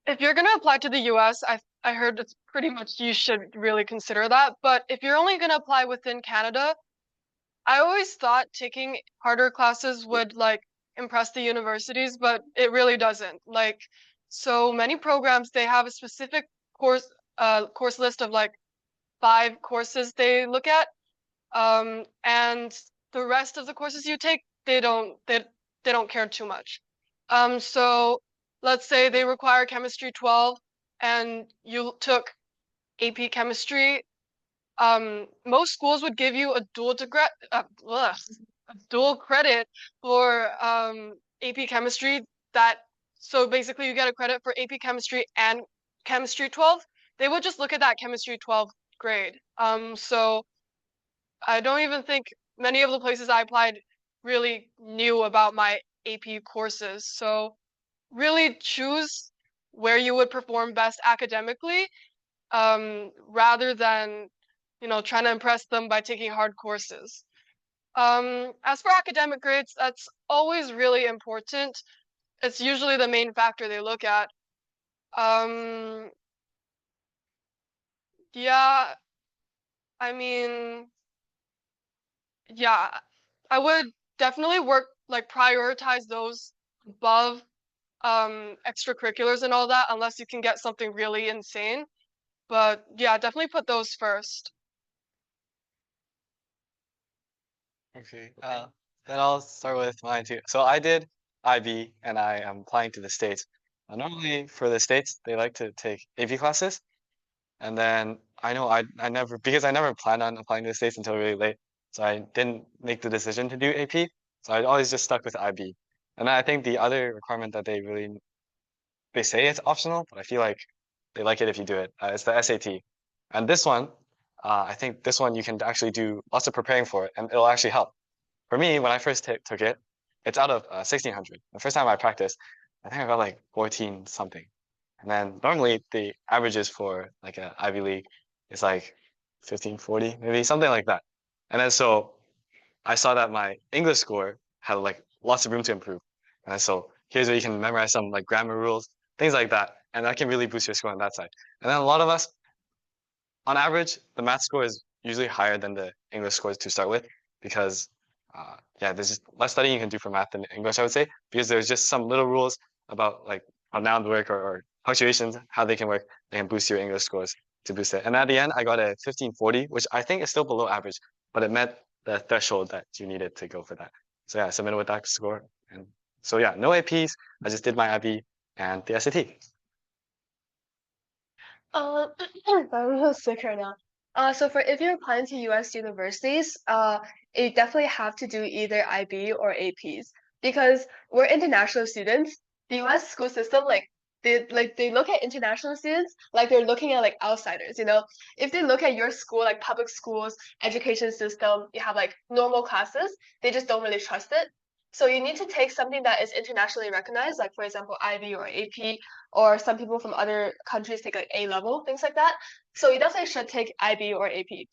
if you're gonna apply to the US, I heard it's pretty much you should really consider that. But if you're only gonna apply within Canada, I always thought taking harder classes would like impress the universities, but it really doesn't. Like so many programs, they have a specific course list of like 5 courses they look at. And the rest of the courses you take, they don't care too much. So let's say they require chemistry 12 and you took AP chemistry. Most schools would give you a dual credit for AP chemistry. So basically you get a credit for AP chemistry and chemistry 12. They would just look at that chemistry 12 grade. So I don't even think many of the places I applied really knew about my AP courses. So really choose where you would perform best academically, rather than, trying to impress them by taking hard courses. As for academic grades, that's always really important. It's usually the main factor they look at. Yeah, I mean, yeah, I would definitely prioritize those above extracurriculars and all that, unless you can get something really insane. But yeah, definitely put those first. Okay, then I'll start with mine too. So I did IB and I am applying to the States. Normally for the States, they like to take AP classes. And then I know I never, because I never planned on applying to the States until really late. So I didn't make the decision to do AP. So I always just stuck with IB. And I think the other requirement that they say it's optional, but I feel like they like it if you do it. It's the SAT. And this one, I think this one you can actually do lots of preparing for it and it'll actually help. For me, when I first took it, it's out of 1600. The first time I practiced, I think I got like 14 something. And then normally the averages for like an Ivy League is like 1540, maybe something like that. And then so I saw that my English score had like lots of room to improve. And then so here's where you can memorize some like grammar rules, things like that. And that can really boost your score on that side. And then a lot of us, on average, the math score is usually higher than the English scores to start with because yeah, there's just less studying you can do for math than English, I would say, because there's just some little rules about like how nouns work or punctuations, how they can work. They can boost your English scores to boost it. And at the end, I got a 1540, which I think is still below average, but it met the threshold that you needed to go for that. So yeah, I submitted with that score. And so yeah, no APs. I just did my IB and the SAT. I'm a little sick right now. So for if you're applying to US universities, you definitely have to do either IB or APs because we're international students. The US school system, they look at international students like they're looking at like outsiders, you know. If they look at your school, like public schools, education system, you have like normal classes, they just don't really trust it. So you need to take something that is internationally recognized, like for example, IB or AP, or some people from other countries take like A level, things like that. So you definitely should take IB or AP.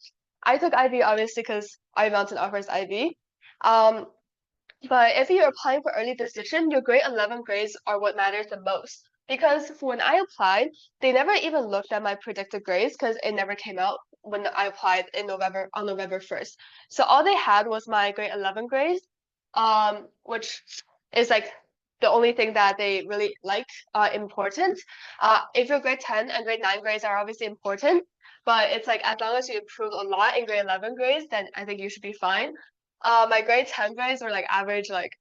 I took IB obviously because Iron Mountain offers IB. But if you're applying for early decision, your grade 11 grades are what matters the most. Because when I applied, they never even looked at my predicted grades because it never came out when I applied in November on November 1st. So all they had was my grade 11 grades, which is like the only thing that they really like important. If your grade 10 and grade 9 grades are obviously important, but it's like as long as you improve a lot in grade 11 grades, then I think you should be fine. My grade 10 grades were like average, like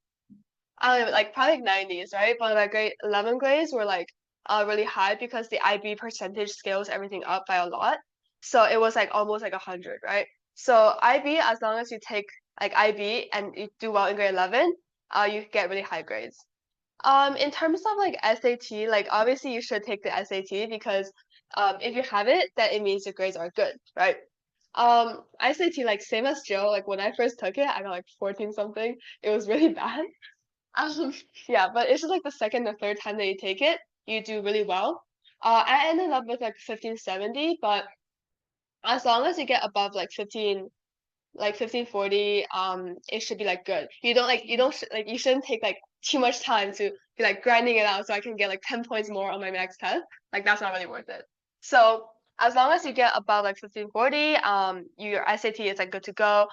I don't know, like probably like 90s, right? But my grade 11 grades were like really high because the IB percentage scales everything up by a lot. So it was like almost like 100, right? So IB, as long as you take like IB and you do well in grade 11, you get really high grades. In terms of like SAT, like obviously you should take the SAT because if you have it, then it means your grades are good, right? SAT, like same as Joe, like when I first took it, I got like 14 something. It was really bad. Yeah, but it's just like the second or third time that you take it, you do really well. I ended up with like 1570, but as long as you get above like 1540, it should be like good. You shouldn't take like too much time to be like grinding it out so I can get like 10 points more on my next test. Like that's not really worth it. So as long as you get above like 1540, your SAT is like good to go.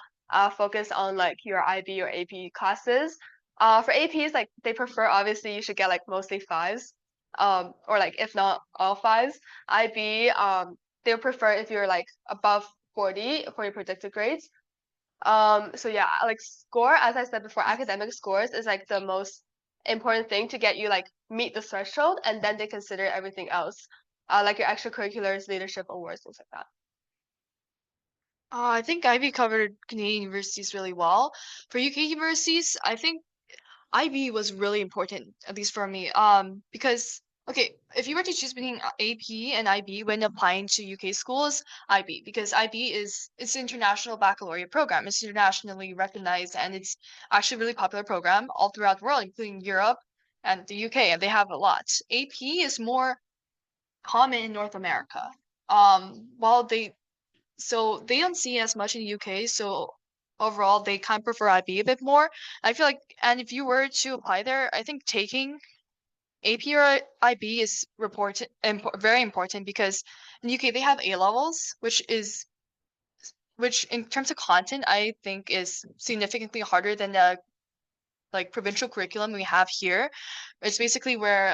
Focus on like your IB or AP classes. For APs, like they prefer obviously you should get like mostly fives, or like if not all fives. IB, they'll prefer if you're like above 40 for your predicted grades. So yeah, like score, as I said before, academic scores is like the most important thing to get you like meet the threshold, and then they consider everything else, like your extracurriculars, leadership awards, things like that. I think IB covered Canadian universities really well. For UK universities, I think IB was really important, at least for me. Because okay, if you were to choose between AP and IB when applying to UK schools, IB, because IB it's an international baccalaureate program. It's internationally recognized and it's actually a really popular program all throughout the world, including Europe and the UK, and they have a lot. AP is more common in North America. While they don't see as much in the UK, so overall they kind of prefer IB a bit more. I feel like, and if you were to apply there, I think taking AP or IB is very important because in the UK they have A levels, which in terms of content I think is significantly harder than the like provincial curriculum we have here. It's basically where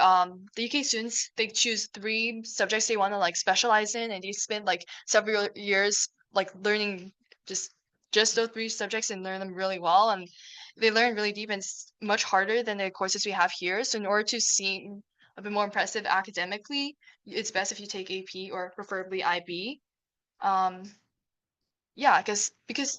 the UK students, they choose 3 subjects they want to like specialize in, and they spend like several years like learning just those 3 subjects and learn them really well. And they learn really deep and much harder than the courses we have here. So in order to seem a bit more impressive academically, it's best if you take AP or preferably IB. Yeah, because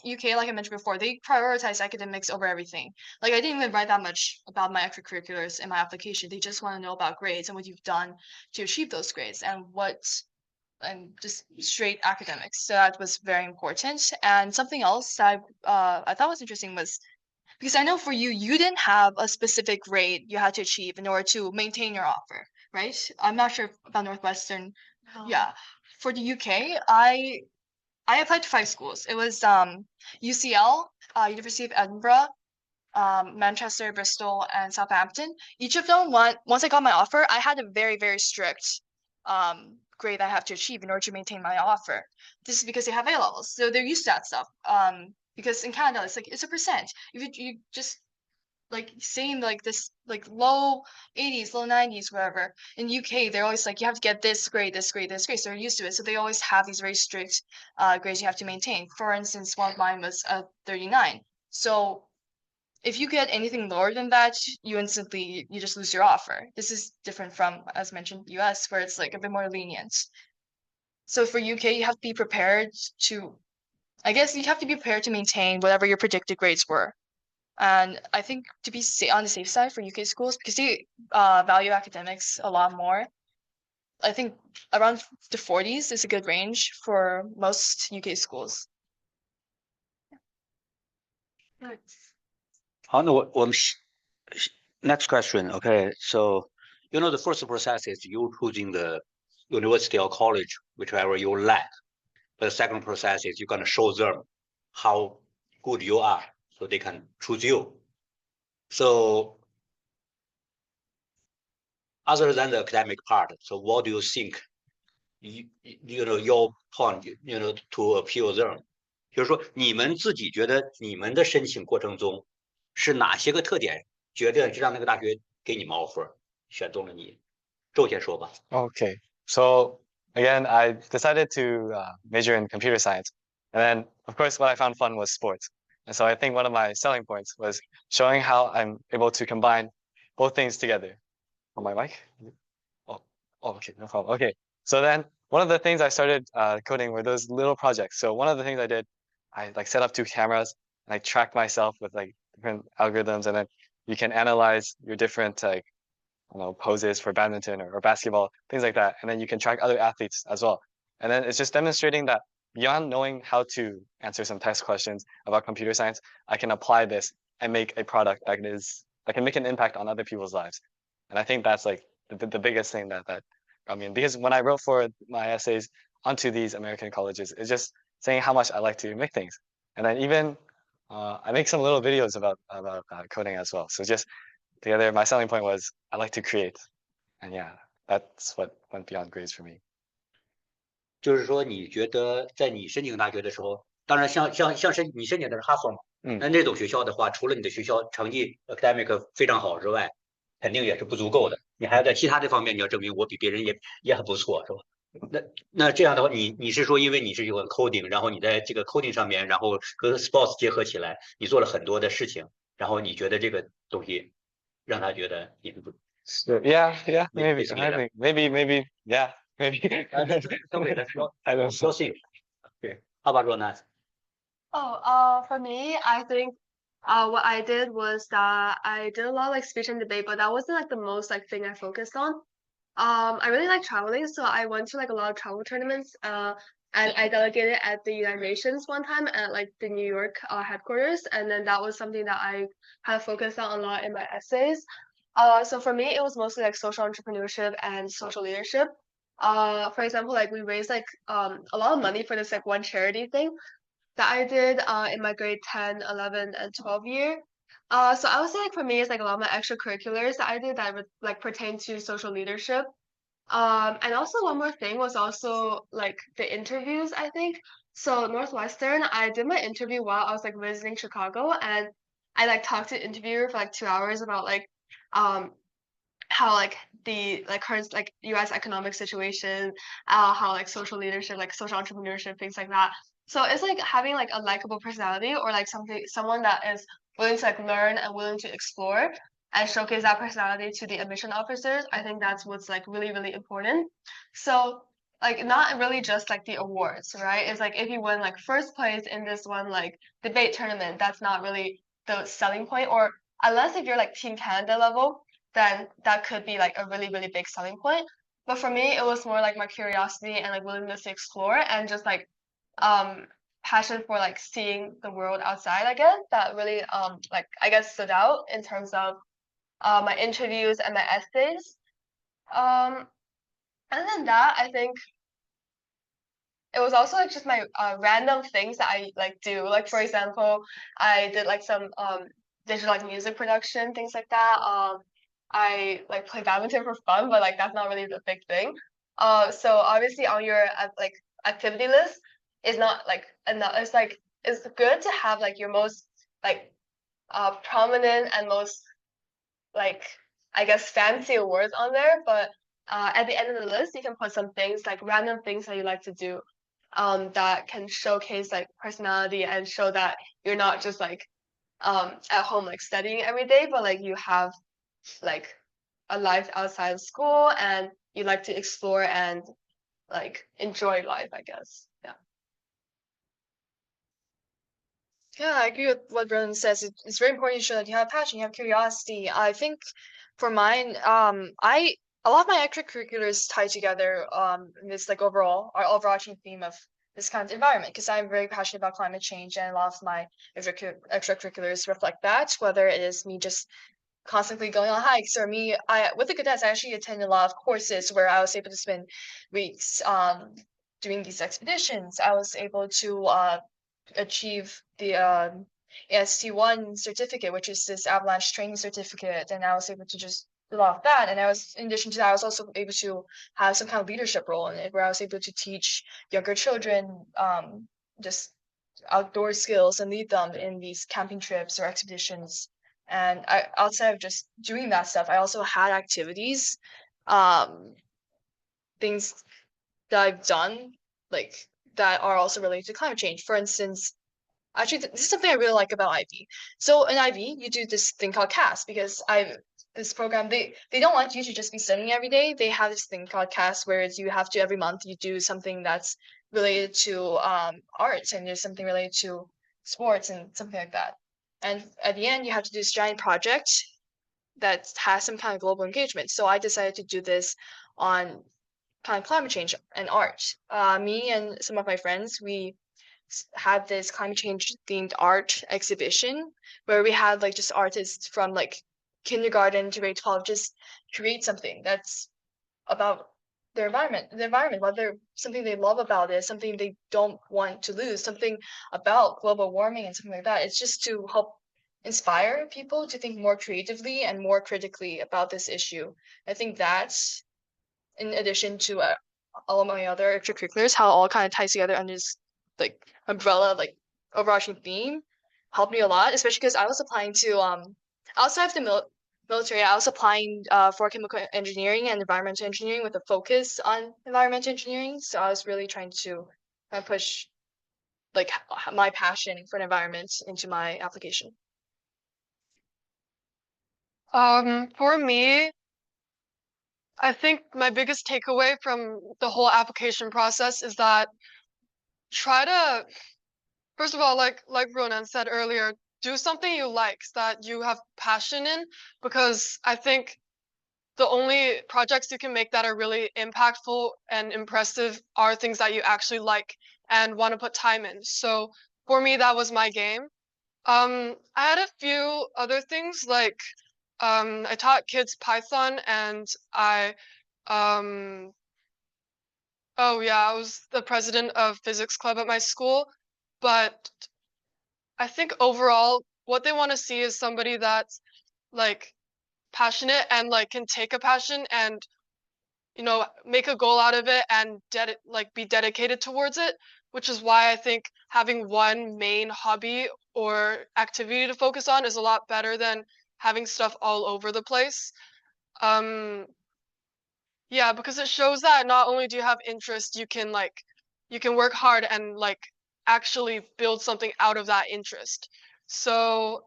UK, like I mentioned before, they prioritize academics over everything. Like I didn't even write that much about my extracurriculars in my application. They just want to know about grades and what you've done to achieve those grades and just straight academics. So that was very important. And something else that I thought was interesting was because I know for you, you didn't have a specific grade you had to achieve in order to maintain your offer, right? I'm not sure about Northwestern. Yeah. For the UK, I applied to 5 schools. It was UCL, University of Edinburgh, Manchester, Bristol, and Southampton. Each of them, once I got my offer, I had a very, very strict grade I have to achieve in order to maintain my offer. This is because they have A levels, so they're used to that stuff. Because in Canada, it's a percent. If you just like saying like this like low 80s, low 90s, whatever. In UK, they're always like you have to get this grade, this grade, this grade. So they're used to it. So they always have these very strict grades you have to maintain. For instance, one of mine was a 39. So if you get anything lower than that, you just lose your offer. This is different from, as mentioned, US, where it's like a bit more lenient. So for UK, you have to be prepared to, I guess you have to be prepared to maintain whatever your predicted grades were. And I think to be on the safe side for UK schools, because they value academics a lot more, I think around the 40s is a good range for most UK schools. 好，那我们 next question. Okay, so the first process is you choosing the university or college, whichever you like. But the second process is you're gonna show them how good you are, so they can choose you. So other than the academic part, so what do you think? Your point, to appeal them. 就是说，你们自己觉得你们的申请过程中是哪些个特点决定让那个大学给你们 offer 选中了你？周先说吧。Okay, so again, I decided to major in computer science, and then of course what I found fun was sports. And so I think one of my selling points was showing how I'm able to combine both things together. On my mic? Oh, okay, no problem. Okay, so then one of the things I started coding were those little projects. So one of the things I did, I like set up 2 cameras and I tracked myself with like different algorithms, and then you can analyze your different like poses for badminton or basketball, things like that. And then you can track other athletes as well. And then it's just demonstrating that beyond knowing how to answer some test questions about computer science, I can apply this and make a product that can make an impact on other people's lives. And I think that's like the biggest thing that I mean, because when I wrote for my essays onto these American colleges, it's just saying how much I like to make things. And then even I make some little videos about coding as well. So just together, my selling point was I like to create. And yeah, that's what went beyond grades for me. 就是说，你觉得在你申请大学的时候，当然像你申请的是哈佛嘛，那这种学校的话，除了你的学校成绩 academic 非常好之外，肯定也是不足够的。你还要在其他这方面，你要证明我比别人也很不错，是吧？那这样的话，你是说，因为你是喜欢 coding， 然后你在这个 coding 上面，然后和 sports 结合起来，你做了很多的事情，然后你觉得这个东西让他觉得你不 Yeah, maybe, yeah, maybe. I don't think. Okay. How about Ronald? For me, I think what I did was that I did a lot of like speech and debate, but that wasn't like the most like thing I focused on. I really like traveling, so I went to like a lot of travel tournaments. And I delegated at the United Nations one time at like the New York headquarters, and then that was something that I had focused on a lot in my essays. So for me, it was mostly like social entrepreneurship and social leadership. For example, like we raised like a lot of money for this like one charity thing that I did in my grade 10, 11, and 12 year. So I would say like for me, it's like a lot of my extracurriculars that I did that would like pertain to social leadership. And also one more thing was also like the interviews, I think. So Northwestern, I did my interview while I was like visiting Chicago, and I like talked to the interviewer for like 2 hours about like how like the like current like US economic situation, how like social leadership, like social entrepreneurship, things like that. So it's like having like a likable personality or like someone that is willing to like learn and willing to explore and showcase that personality to the admission officers. I think that's what's like really, really important. So like not really just like the awards, right? It's like if you win like first place in this one like debate tournament, that's not really the selling point. Or unless if you're like Team Canada level, then that could be like a really, really big selling point. But for me, it was more like my curiosity and like willingness to explore and just like passion for like seeing the world outside, I guess, that really like I guess stood out in terms of my interviews and my essays. Other than that, I think it was also like just my random things that I like do. Like for example, I did like some digital like music production, things like that. I like play badminton for fun, but like that's not really the big thing. So obviously on your like activity list is not like enough. It's like it's good to have like your most like prominent and most like I guess fancy awards on there, but at the end of the list you can put some things like random things that you like to do that can showcase like personality and show that you're not just like at home like studying every day, but like you have like a life outside of school and you like to explore and like enjoy life, I guess. Yeah. Yeah, I agree with what Ronan says. It's very important to show that you have passion, you have curiosity. I think for mine, a lot of my extracurriculars tie together in this like overall or overarching theme of this kind of environment because I'm very passionate about climate change and a lot of my extracurriculars reflect that, whether it is me just constantly going on hikes or me with the cadets I actually attend a lot of courses where I was able to spend weeks doing these expeditions. I was able to achieve the AST1 certificate, which is this avalanche training certificate, and I was able to just do a lot of that. And I was, in addition to that, I was also able to have some kind of leadership role in it, where I was able to teach younger children just outdoor skills and lead them in these camping trips or expeditions. And outside of just doing that stuff, I also had activities, things that I've done, like that are also related to climate change. For instance, actually, this is something I really like about IB. So in IB, you do this thing called CAS because this program, they don't want you to just be studying every day. They have this thing called CAS where you have to every month you do something that's related to arts and there's something related to sports and something like that. And at the end, you have to do this giant project that has some kind of global engagement. So I decided to do this on kind of climate change and art. Me and some of my friends, we had this climate change themed art exhibition where we had like just artists from like kindergarten to grade 12 just create something that's about their environment, whether something they love about it, something they don't want to lose, something about global warming and something like that. It's just to help inspire people to think more creatively and more critically about this issue. I think that's, in addition to all of my other extracurriculars, how it all kind of ties together under this like umbrella, like overarching theme, helped me a lot, especially because I was applying to outside of the military, I was applying for chemical engineering and environmental engineering with a focus on environmental engineering. So I was really trying to push like my passion for the environment into my application. For me, I think my biggest takeaway from the whole application process is that try to, first of all, like Ronan said earlier, do something you like that you have passion in, because I think the only projects you can make that are really impactful and impressive are things that you actually like and want to put time in. So for me, that was my game. I had a few other things like I taught kids Python and I was the president of physics club at my school, but I think overall what they want to see is somebody that's like passionate and like can take a passion and make a goal out of it and be dedicated towards it, which is why I think having one main hobby or activity to focus on is a lot better than having stuff all over the place. Yeah, because it shows that not only do you have interest, you can work hard and like actually build something out of that interest. So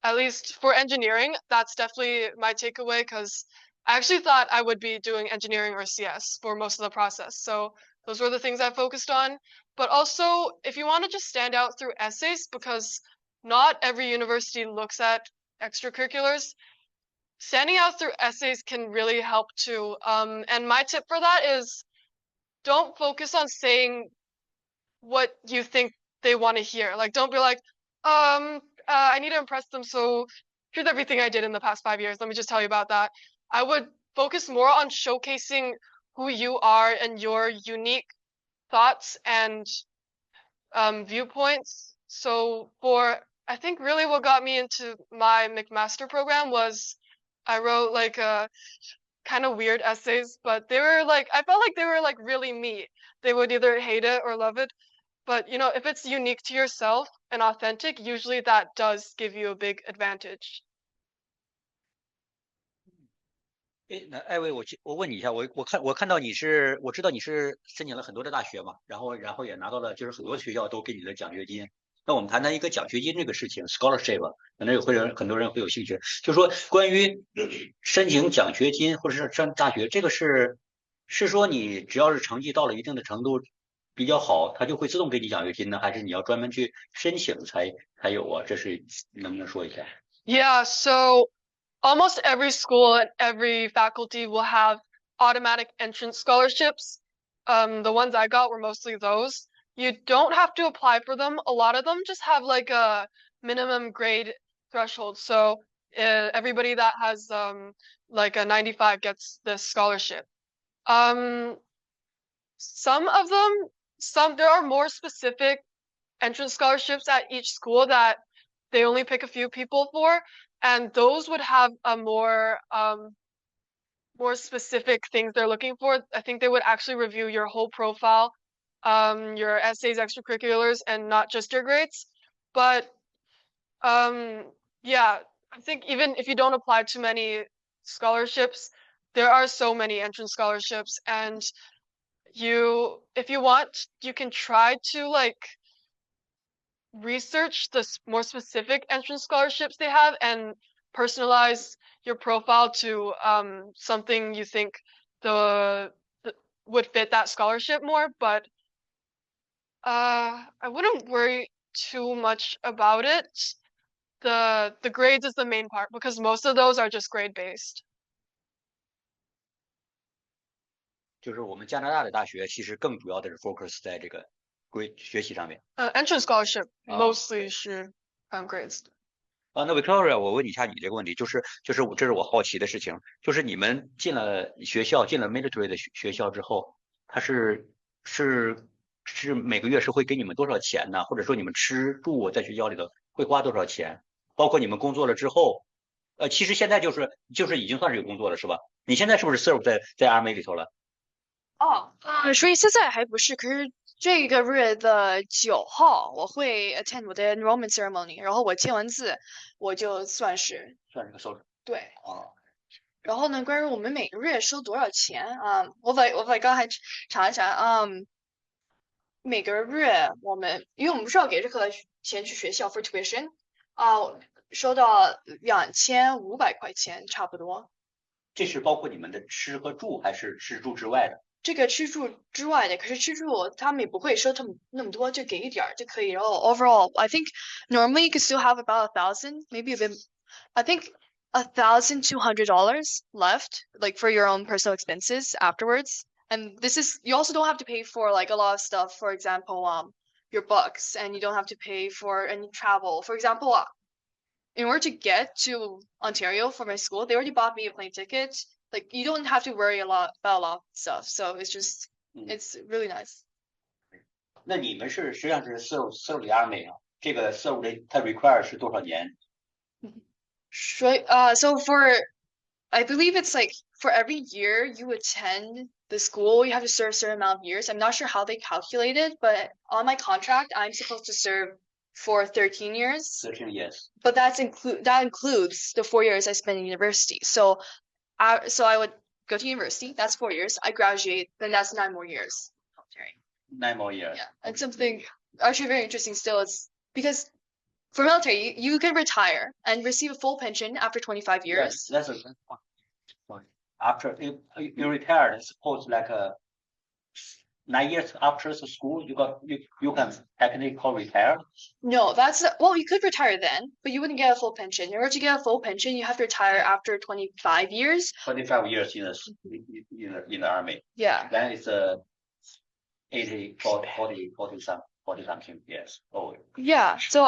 at least for engineering, that's definitely my takeaway because I actually thought I would be doing engineering or CS for most of the process. So those were the things I focused on. But also, if you want to just stand out through essays, because not every university looks at extracurriculars, standing out through essays can really help too. And my tip for that is don't focus on saying what you think they want to hear. Like, don't be like, I need to impress them, so here's everything I did in the past 5 years. Let me just tell you about that. I would focus more on showcasing who you are and your unique thoughts and viewpoints. So I think really what got me into my McMaster program was I wrote like a kind of weird essays, but they were like, I felt like they were like really me. They would either hate it or love it. But you know, if it's unique to yourself and authentic, usually that does give you a big advantage. 那艾薇，我问你一下，我看到我知道你是申请了很多的大学嘛，然后也拿到了，就是很多学校都给你的奖学金。那我们谈谈一个奖学金这个事情 ，scholarship， 可能很多人会有兴趣，就是说关于申请奖学金或者是上大学，这个是说你只要是成绩到了一定的程度比较好，他就会自动给你奖学金呢，还是你要专门去申请才有啊？这是能不能说一下 Yeah, so almost every school and every faculty will have automatic entrance scholarships. The ones I got were mostly those. You don't have to apply for them. A lot of them just have like a minimum grade threshold. So everybody that has like a 95 gets this scholarship. Some of them, there are more specific entrance scholarships at each school that they only pick a few people for, and those would have a more specific things they're looking for. I think they would actually review your whole profile, your essays, extracurriculars, and not just your grades. But yeah, I think even if you don't apply to many scholarships, there are so many entrance scholarships, and if you want, you can try to like research the more specific entrance scholarships they have and personalize your profile to something you think would fit that scholarship more. But I wouldn't worry too much about it. The grades is the main part because most of those are just grade based. 就是我们加拿大的大学其实更主要的是 focus 在这个学习上面。Entrance scholarship mostly 是看 grades 的。那 Victoria， 我问你一下你这个问题，这是我好奇的事情，就是你们进了 military 的学校之后，它是每个月是会给你们多少钱呢？或者说你们吃住在学校里头会花多少钱？包括你们工作了之后，其实现在就是已经算是有工作了，是吧？你现在是不是 serve 在 Army 里头了？所以现在还不是，可是这个月的9号我会 attend 我的 enrollment ceremony， 然后我签完字，我就算是个 soldier。对。然后呢，关于我们每个月收多少钱啊？我把刚才查一查每个月因为我们不是要给任何钱去学校 for tuition 收到2500块钱差不多。这是包括你们的吃和住，还是吃住之外的？这个吃住之外的，可是吃住他们也不会收那么多，就给一点就可以。然后 overall, I think normally you can still have about 1,000, maybe a bit. I think $1,200 left, like for your own personal expenses afterwards. And you also don't have to pay for like a lot of stuff. For example, your books, and you don't have to pay for any travel. For example, in order to get to Ontario for my school, they already bought me a plane ticket. Like you don't have to worry about a lot of stuff. So it's just, it's really nice. 那你们实际上是 serve the army 啊？这个 serve 的它 require 是多少年？ So I believe it's like for every year you attend the school, you have to serve a certain amount of years. I'm not sure how they calculate it, but on my contract, I'm supposed to serve for 13 years. 13 years. But that includes the 4 years I spent in university. So I would go to university. That's 4 years. I graduate. Then that's 9 more years. 9 more years. Yeah, and something actually very interesting still is because For military, you can retire and receive a full pension after 25 years. Yes, that's a good point. After you retired, suppose like 9 years after the school, you can technically call retired. No, well, you could retire then, but you wouldn't get a full pension. In order to get a full pension, you have to retire after 25 years. 25 years in the army. Yeah. Then it's 80, 40 something years old. Yeah. So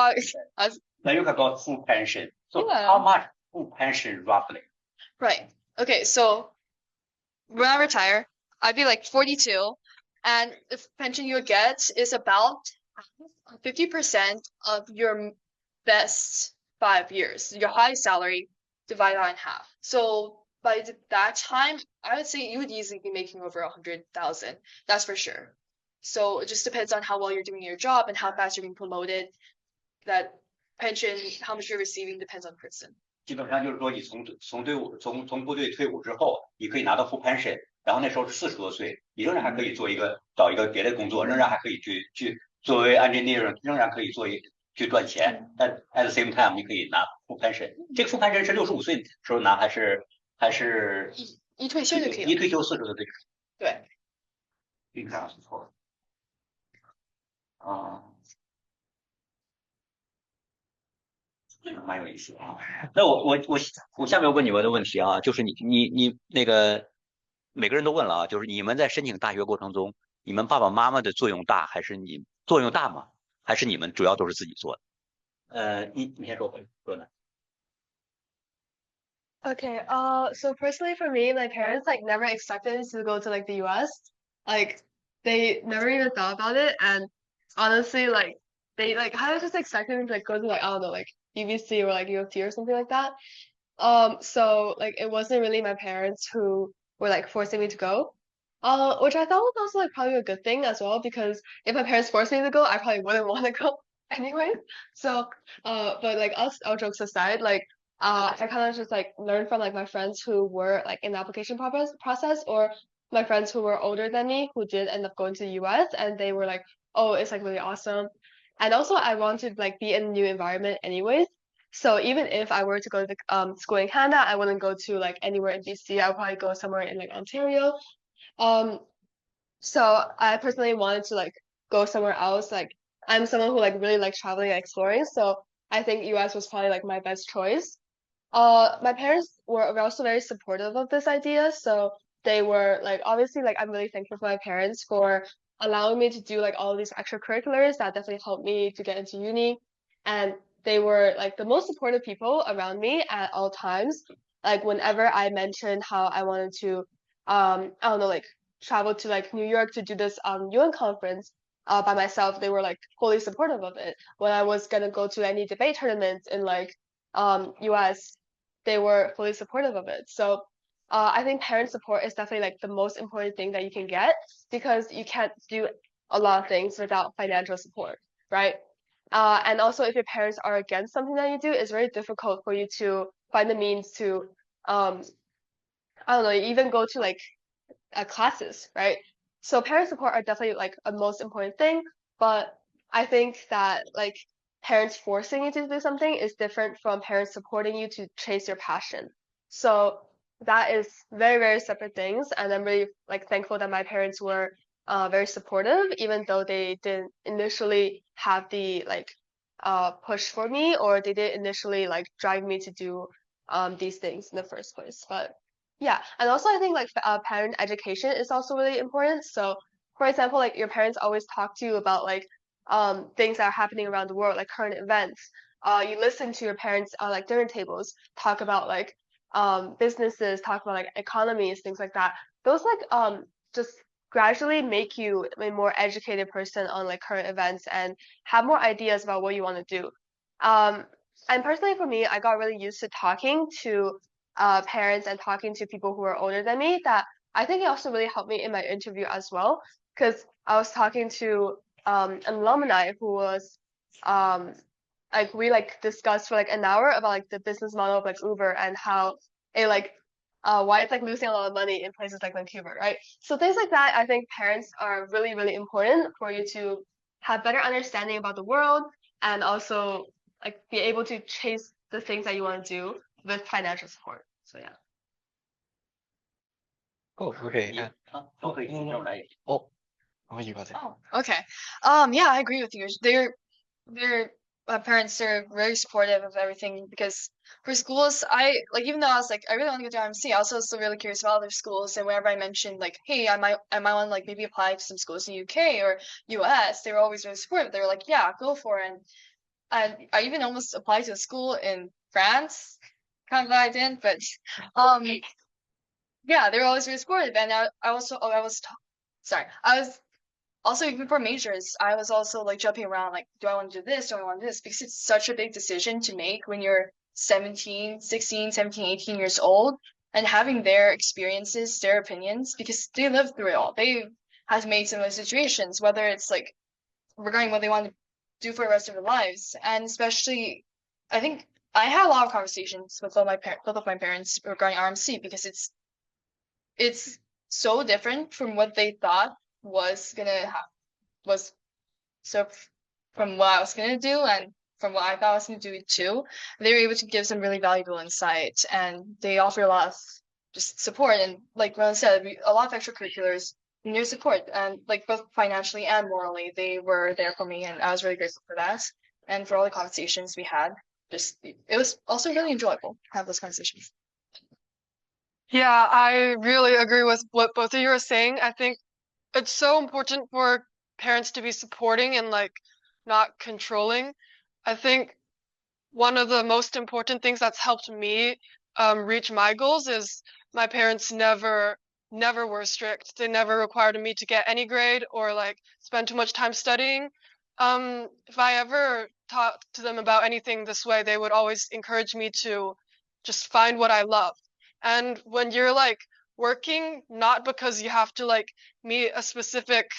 Then you can got full pension. So Yeah. how much full pension roughly? right. Okay, so when I retire, I'd be like 42, and the pension you would get is about 50% of your best 5 years, your highest salary divided on half. So by that time, I would say you would easily be making over 100,000. That's for sure. So it just depends on how well you're doing your job and how fast you're being promoted. That pension, how much you're receiving, depends on person. 基本上就是说，你从部队退伍之后，你可以拿到 full pension，然后那时候是40多岁，你仍然还可以找一个别的工作，仍然还可以去作为 engineer， 仍然可以去赚钱，但 at the same time 你可以拿 full pension。这个 full pension 是65岁时候拿，还是一退休就可以了。一退休40的这个？对，应该是错的。啊。蛮有意思啊。那我下面问你们的问题啊，就是你那个每个人都问了啊，就是你们在申请大学过程中，你们爸爸妈妈的作用大，还是你作用大吗？还是你们主要都是自己做的？你先说呢。Okay, so personally for me, my parents like never expected to go to like the US. Like they never even thought about it, and honestly, like they like kind of just expected me to like go to like I don't know like UBC or like U of T or something like that. So like it wasn't really my parents who were like forcing me to go. Which I thought was also like probably a good thing as well, because if my parents forced me to go, I probably wouldn't want to go anyway. So but like all jokes aside, like I kind of just like learned from like my friends who were like in the application process, or my friends who were older than me who did end up going to the US, and they were like, oh, it's like really awesome. And also I wanted to like be in a new environment anyways. So even if I were to go to the school in Canada, I wouldn't go to like anywhere in BC. I would probably go somewhere in like Ontario. So I personally wanted to like go somewhere else. Like I'm someone who like really likes traveling and exploring. So I think US was probably like my best choice. My parents were also very supportive of this idea. So they were like, obviously, like I'm really thankful for my parents for allowing me to do like all of these extracurriculars that definitely helped me to get into uni. And they were like the most supportive people around me at all times. Like whenever I mentioned how I wanted to, I don't know, like travel to like New York to do this UN conference by myself, they were like fully supportive of it. When I was gonna go to any debate tournaments in like US, they were fully supportive of it. So I think parent support is definitely like the most important thing that you can get, because you can't do a lot of things without financial support, right? And also if your parents are against something that you do, it's very difficult for you to find the means to, I don't know, even go to like classes, right? So parent support are definitely like a most important thing, but I think that like parents forcing you to do something is different from parents supporting you to chase your passion. So that is very, very separate things. And I'm really like thankful that my parents were very supportive, even though they didn't initially have the like push for me, or they didn't initially like drive me to do these things in the first place. But yeah, and also I think like parent education is also really important. So for example, like your parents always talk to you about like things that are happening around the world, like current events. You listen to your parents like dinner tables talk about like businesses, talk about like economies, things like that. Those like just gradually make you a more educated person on like current events and have more ideas about what you want to do. And personally for me, I got really used to talking to parents and talking to people who are older than me, that I think it also really helped me in my interview as well, because I was talking to an alumni who was like we like discussed for like an hour about like the business model of like Uber and how it like why it's like losing a lot of money in places like Vancouver, right? So things like that, I think parents are really, really important for you to have better understanding about the world, and also like be able to chase the things that you want to do with financial support. So yeah. Oh, okay. Yeah. 都可以请教来。 Oh, you got it. Oh, okay. Yeah, I agree with you. They're parents are very supportive of everything because for schools, I like even though I was like I really want to go to RMC, I also still really curious about other schools. And whenever I mentioned like, hey, I might want to like maybe apply to some schools in the UK or US, they were always really supportive. They were like, yeah, go for it. And I even almost applied to a school in France. Kind of glad I didn't, but yeah, they were always really supportive. And I was also even for majors, I was also like jumping around like, do I want to do this? Do I want to do this? Because it's such a big decision to make when you're 16, 17, 18 years old, and having their experiences, their opinions, because they lived through it all. They had to make some of those situations, whether it's like regarding what they want to do for the rest of their lives. And especially, I think I had a lot of conversations with both of my parents regarding RMC because it's so different from what they thought was so from what I was gonna do and from what I thought I was gonna do it too. They were able to give some really valuable insight, and they offer a lot of just support. And like Ron said, a lot of extracurriculars and their support, and like both financially and morally, they were there for me, and I was really grateful for that and for all the conversations we had. Just it was also really enjoyable to have those conversations. Yeah, I really agree with what both of you are saying. I think it's so important for parents to be supporting and like not controlling. I think one of the most important things that's helped me reach my goals is my parents never were strict. They never required me to get any grade or like spend too much time studying. If I ever talked to them about anything this way, they would always encourage me to just find what I love. And when you're like working, not because you have to like meet a specific,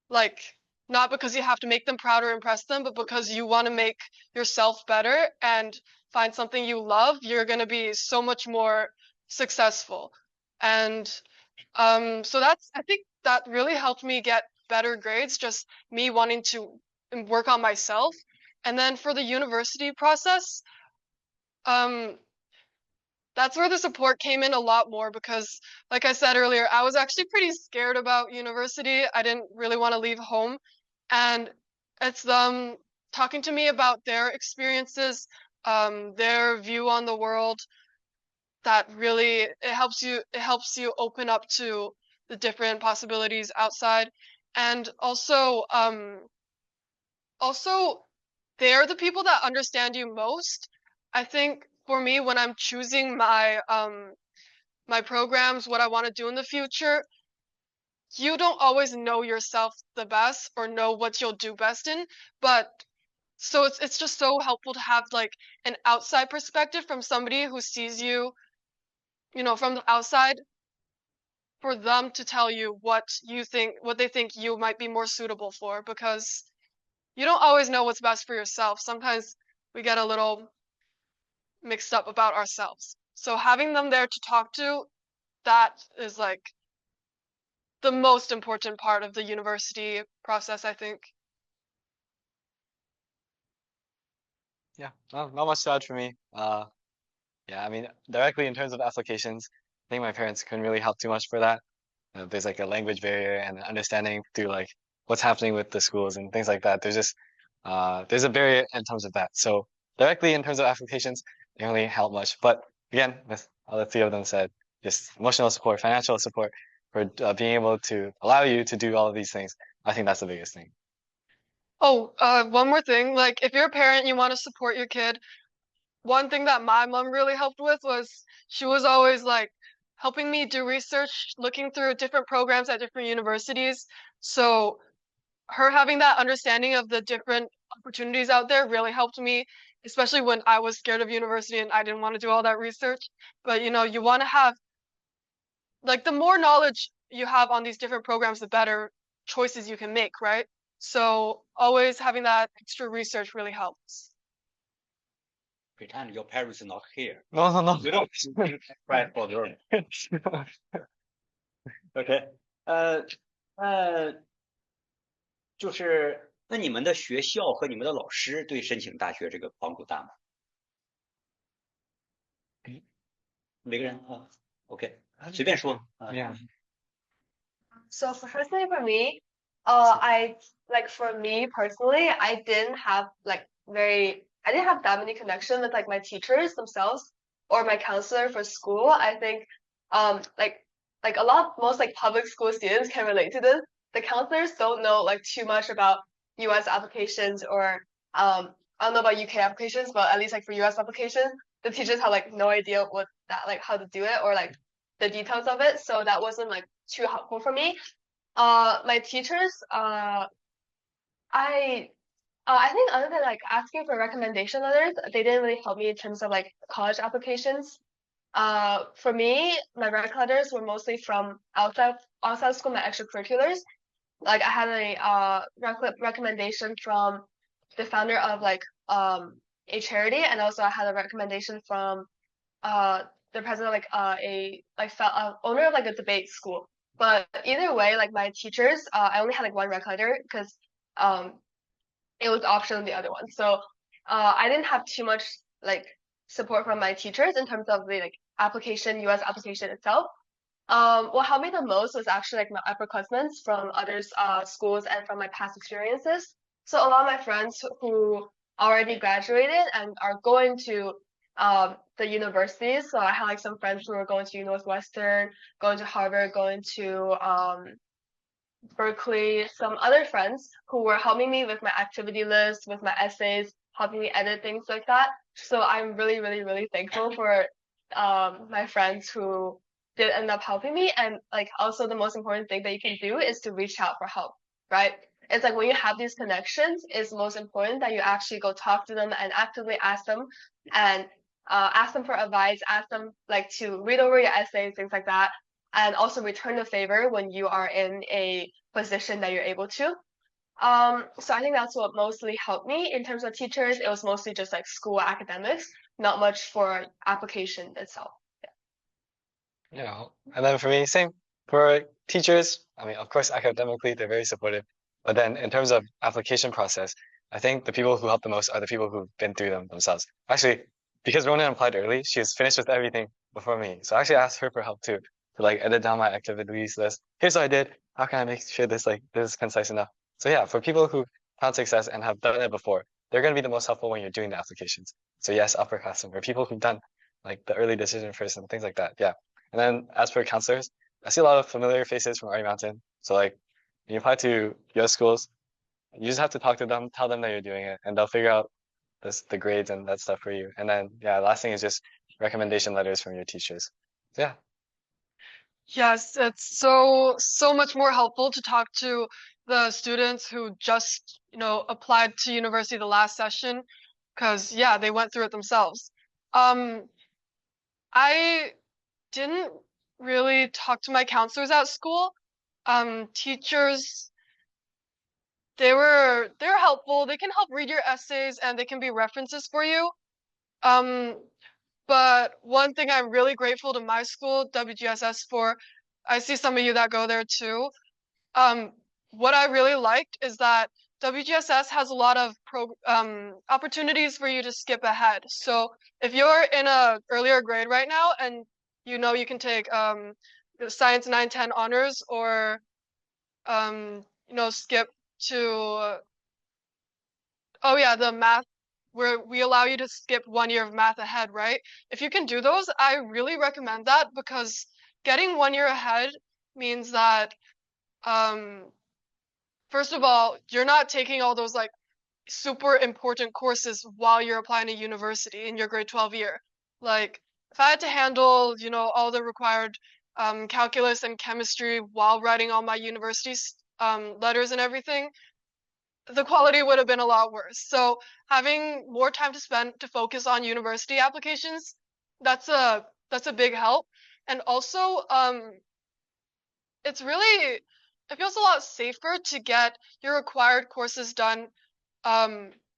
like not because you have to make them proud or impress them, but because you want to make yourself better and find something you love, you're going to be so much more successful. And so I think that really helped me get better grades, just me wanting to work on myself. And then for the university process, that's where the support came in a lot more because, like I said earlier, I was actually pretty scared about university. I didn't really want to leave home. And it's them talking to me about their experiences, their view on the world, that really it helps you open up to the different possibilities outside. And also they're the people that understand you most. I think for me, when I'm choosing my my programs, what I want to do in the future, you don't always know yourself the best or know what you'll do best in, but so it's just so helpful to have like an outside perspective from somebody who sees you, you know, from the outside, for them to tell you what they think you might be more suitable for, because you don't always know what's best for yourself. Sometimes we get a little mixed up about ourselves. So having them there to talk to, that is like the most important part of the university process, I think. Yeah, not much to add for me. Yeah, I mean, directly in terms of applications, I think my parents couldn't really help too much for that. There's like a language barrier and understanding through like what's happening with the schools and things like that. There's just there's a barrier in terms of that. So directly in terms of applications, they don't really help much. But again, as all the three of them said, just emotional support, financial support for being able to allow you to do all of these things. I think that's the biggest thing. Oh, one more thing. Like, if you're a parent, you want to support your kid. One thing that my mom really helped with was she was always like helping me do research, looking through different programs at different universities. So her having that understanding of the different opportunities out there really helped me, especially when I was scared of university and I didn't want to do all that research. But you know, you want to have like the more knowledge you have on these different programs, the better choices you can make, right? So always having that extra research really helps. Pretend your parents are not here. No. You don't right for them. Okay. 就是那你们的学校和你们的老师对申请大学这个帮助大吗？每个人啊 ，OK，随便说啊。Yeah. So personally for me, for me personally, I didn't have that many connections with like my teachers themselves or my counselor for school. I think most like public school students can relate to this. The counselors don't know like too much about US applications or I don't know about UK applications, but at least like for US applications, the teachers have like no idea what that like how to do it or like the details of it. So that wasn't like too helpful for me. My teachers, I think other than like asking for recommendation letters, they didn't really help me in terms of like college applications. For me, my rec letters were mostly from outside school, my extracurriculars. Like I had a recommendation from the founder of like a charity, and also I had a recommendation from the president of like owner of like a debate school. But either way, like my teachers, I only had like one rec letter because it was optional in the other one. So I didn't have too much like support from my teachers in terms of the like US application itself. What helped me the most was actually like my upperclassmen from other schools and from my past experiences. So a lot of my friends who already graduated and are going to the universities. So I had like some friends who were going to Northwestern, going to Harvard, going to Berkeley, some other friends who were helping me with my activity list, with my essays, helping me edit things like that. So I'm really, really, really thankful for my friends who did end up helping me. And like also the most important thing that you can do is to reach out for help, right? It's like when you have these connections, it's most important that you actually go talk to them and actively ask them and ask them for advice, ask them like to read over your essays, things like that, and also return the favor when you are in a position that you're able to. So I think that's what mostly helped me in terms of teachers. It was mostly just like school academics, not much for application itself. Yeah, and then for me, same. For teachers, I mean, of course, academically, they're very supportive. But then in terms of application process, I think the people who help the most are the people who've been through them themselves. Actually, because Ronan applied early, she was finished with everything before me. So I actually asked her for help too, to like edit down my activities list. Here's what I did. How can I make sure this is concise enough? So yeah, for people who found success and have done it before, they're going to be the most helpful when you're doing the applications. So yes, upperclassmen, for people who've done like the early decision first and things like that. Yeah. And then as for counselors, I see a lot of familiar faces from RE Mountain. So like when you apply to your schools, you just have to talk to them, tell them that you're doing it, and they'll figure out the grades and that stuff for you. And then yeah, last thing is just recommendation letters from your teachers. So, yeah. Yes, it's so much more helpful to talk to the students who just, applied to university the last session, because yeah, they went through it themselves. I didn't really talk to my counselors at school. Teachers, they're helpful. They can help read your essays and they can be references for you. But one thing I'm really grateful to my school, WGSS, for, I see some of you that go there too. What I really liked is that WGSS has a lot of opportunities for you to skip ahead. So if you're in a earlier grade right now and you can take the Science 9-10 honors or skip to the math, where we allow you to skip 1 year of math ahead, right? If you can do those, I really recommend that, because getting 1 year ahead means that first of all, you're not taking all those like super important courses while you're applying to university in your grade 12 year. Like if I had to handle, all the required calculus and chemistry while writing all my university letters and everything, the quality would have been a lot worse. So having more time to spend to focus on university applications, that's a big help. And also, it feels a lot safer to get your required courses done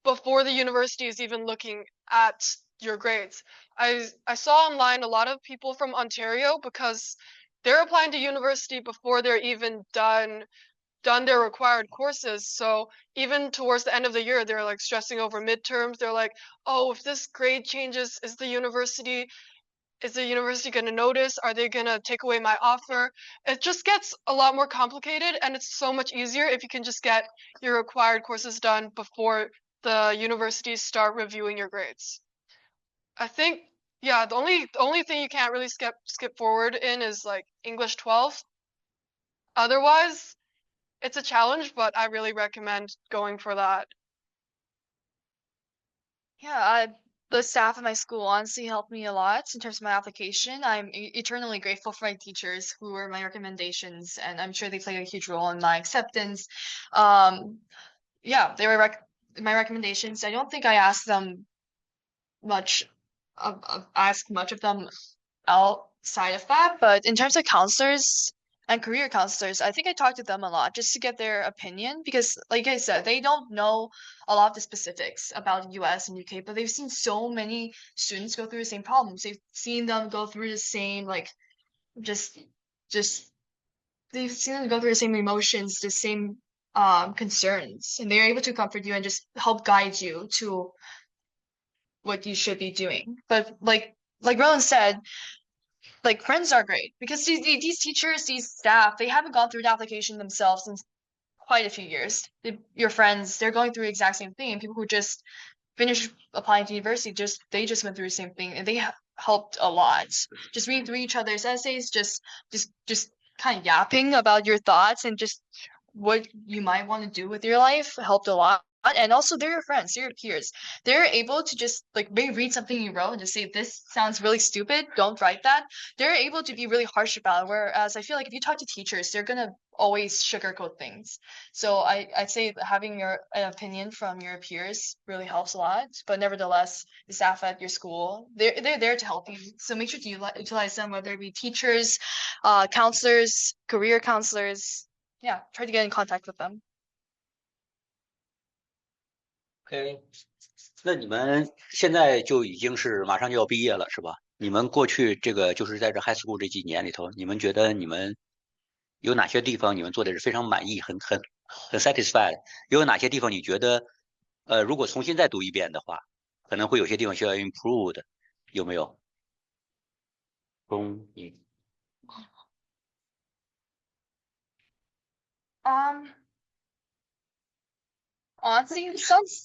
before the university is even looking at your grades. I saw online a lot of people from Ontario, because they're applying to university before they're even done done their required courses. So even towards the end of the year, they're like stressing over midterms. They're like, oh, if this grade changes, is the university going to notice? Are they going to take away my offer? It just gets a lot more complicated, and it's so much easier if you can just get your required courses done before the universities start reviewing your grades. I think, yeah, the only thing you can't really skip forward in is like English 12. Otherwise, it's a challenge, but I really recommend going for that. Yeah, the staff at my school honestly helped me a lot in terms of my application. I'm eternally grateful for my teachers who were my recommendations, and I'm sure they played a huge role in my acceptance. Yeah, they were my recommendations. I don't think I asked them much of them outside of that, but in terms of counselors and career counselors, I think I talked to them a lot just to get their opinion because, like I said, they don't know a lot of the specifics about US and UK, but they've seen so many students go through the same problems. They've seen them go through the same, like, just they've seen them go through the same emotions, the same concerns, and they're able to comfort you and just help guide you to what you should be doing. But like Rowan said, like friends are great because these teachers, these staff, they haven't gone through the application themselves in quite a few years. Your friends, they're going through the exact same thing. And people who just finished applying to university, they just went through the same thing, and they helped a lot. Just reading through each other's essays, just kind of yapping about your thoughts and just what you might want to do with your life helped a lot. And also they're your friends, they're your peers. They're able to just like maybe read something you wrote and just say, this sounds really stupid, don't write that. They're able to be really harsh about it. Whereas I feel like if you talk to teachers, they're gonna always sugarcoat things. So I'd say having an opinion from your peers really helps a lot. But nevertheless, the staff at your school, they're there to help you. So make sure to utilize them, whether it be teachers, counselors, career counselors. Yeah, try to get in contact with them. OK，那你们现在就已经是马上就要毕业了，是吧？你们过去这个就是在这 high school 这几年里头，你们觉得你们有哪些地方你们做的是非常满意、很 satisfied？有哪些地方你觉得，如果重新再读一遍的话，可能会有些地方需要 improve 的，有没有？Honestly,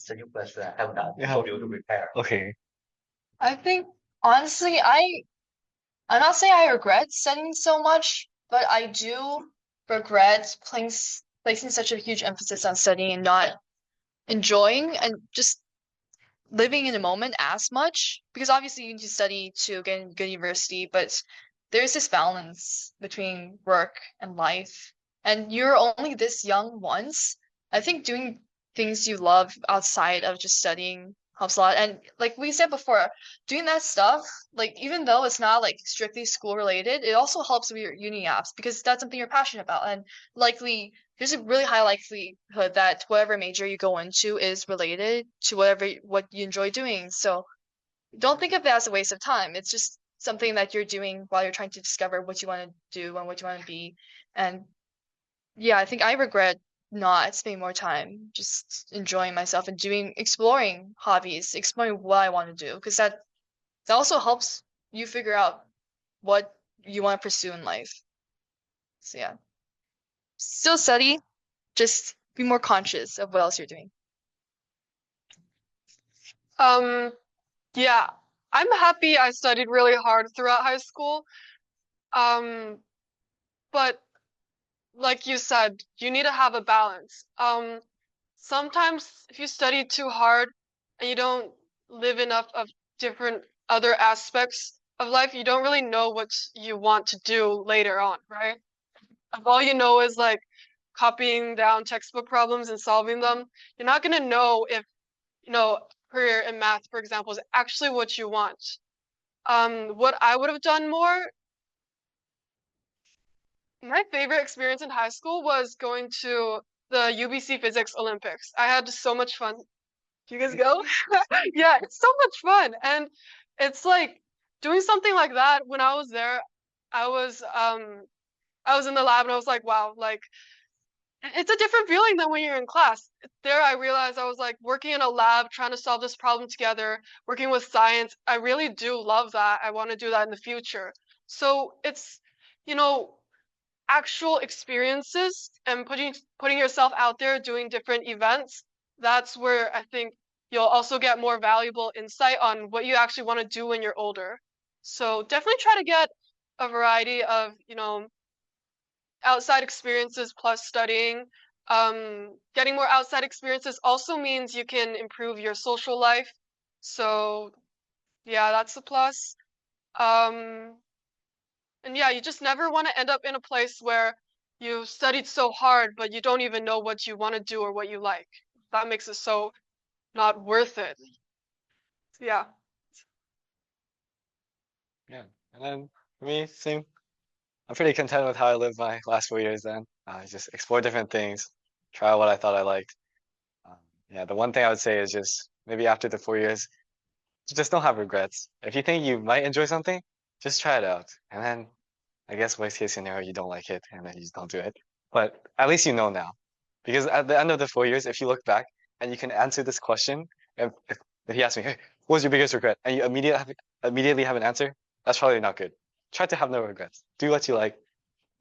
The new question I have not told you to prepare. Okay. I think honestly, I'm not saying I regret studying so much, but I do regret placing such a huge emphasis on studying and not enjoying and just living in the moment as much. Because obviously you need to study to get in good university, but there's this balance between work and life. And you're only this young once. I think doing things you love outside of just studying helps a lot. And like we said before, doing that stuff, like even though it's not like strictly school related, it also helps with your uni apps because that's something you're passionate about. And likely there's a really high likelihood that whatever major you go into is related to what you enjoy doing. So don't think of it as a waste of time. It's just something that you're doing while you're trying to discover what you want to do and what you want to be. And yeah, I think I regret not spending more time just enjoying myself and exploring hobbies, exploring what I want to do, because that also helps you figure out what you want to pursue in life. So yeah, still study, just be more conscious of what else you're doing. Yeah, I'm happy I studied really hard throughout high school. But like you said, you need to have a balance. Sometimes if you study too hard and you don't live enough of different other aspects of life, you don't really know what you want to do later on, right? If all you know is like copying down textbook problems and solving them, you're not going to know if, career in math, for example, is actually what you want. What I would have done more, my favorite experience in high school was going to the UBC Physics Olympics. I had so much fun. Do you guys go? Yeah, it's so much fun. And it's like doing something like that when I was there, I was in the lab and I was like, wow, like It's a different feeling than when you're in class. There, I realized I was like working in a lab, trying to solve this problem together, working with science. I really do love that. I want to do that in the future. So it's, you know, actual experiences and putting yourself out there, doing different events. That's where I think you'll also get more valuable insight on what you actually want to do when you're older. So definitely try to get a variety of, outside experiences plus studying. Getting more outside experiences also means you can improve your social life. So yeah, that's a plus. And yeah, you just never want to end up in a place where you studied so hard, but you don't even know what you want to do or what you like. That makes it so not worth it. Yeah. Yeah. And then for me, same. I'm pretty content with how I lived my last 4 years then. Just explore different things, try what I thought I liked. Yeah, the one thing I would say is just maybe after the 4 years, just don't have regrets. If you think you might enjoy something, just try it out. And then I guess worst case scenario, you don't like it and then you just don't do it. But at least you know now. Because at the end of the 4 years, if you look back and you can answer this question, and if he asks me, hey, what was your biggest regret? And you immediately have an answer, that's probably not good. Try to have no regrets. Do what you like.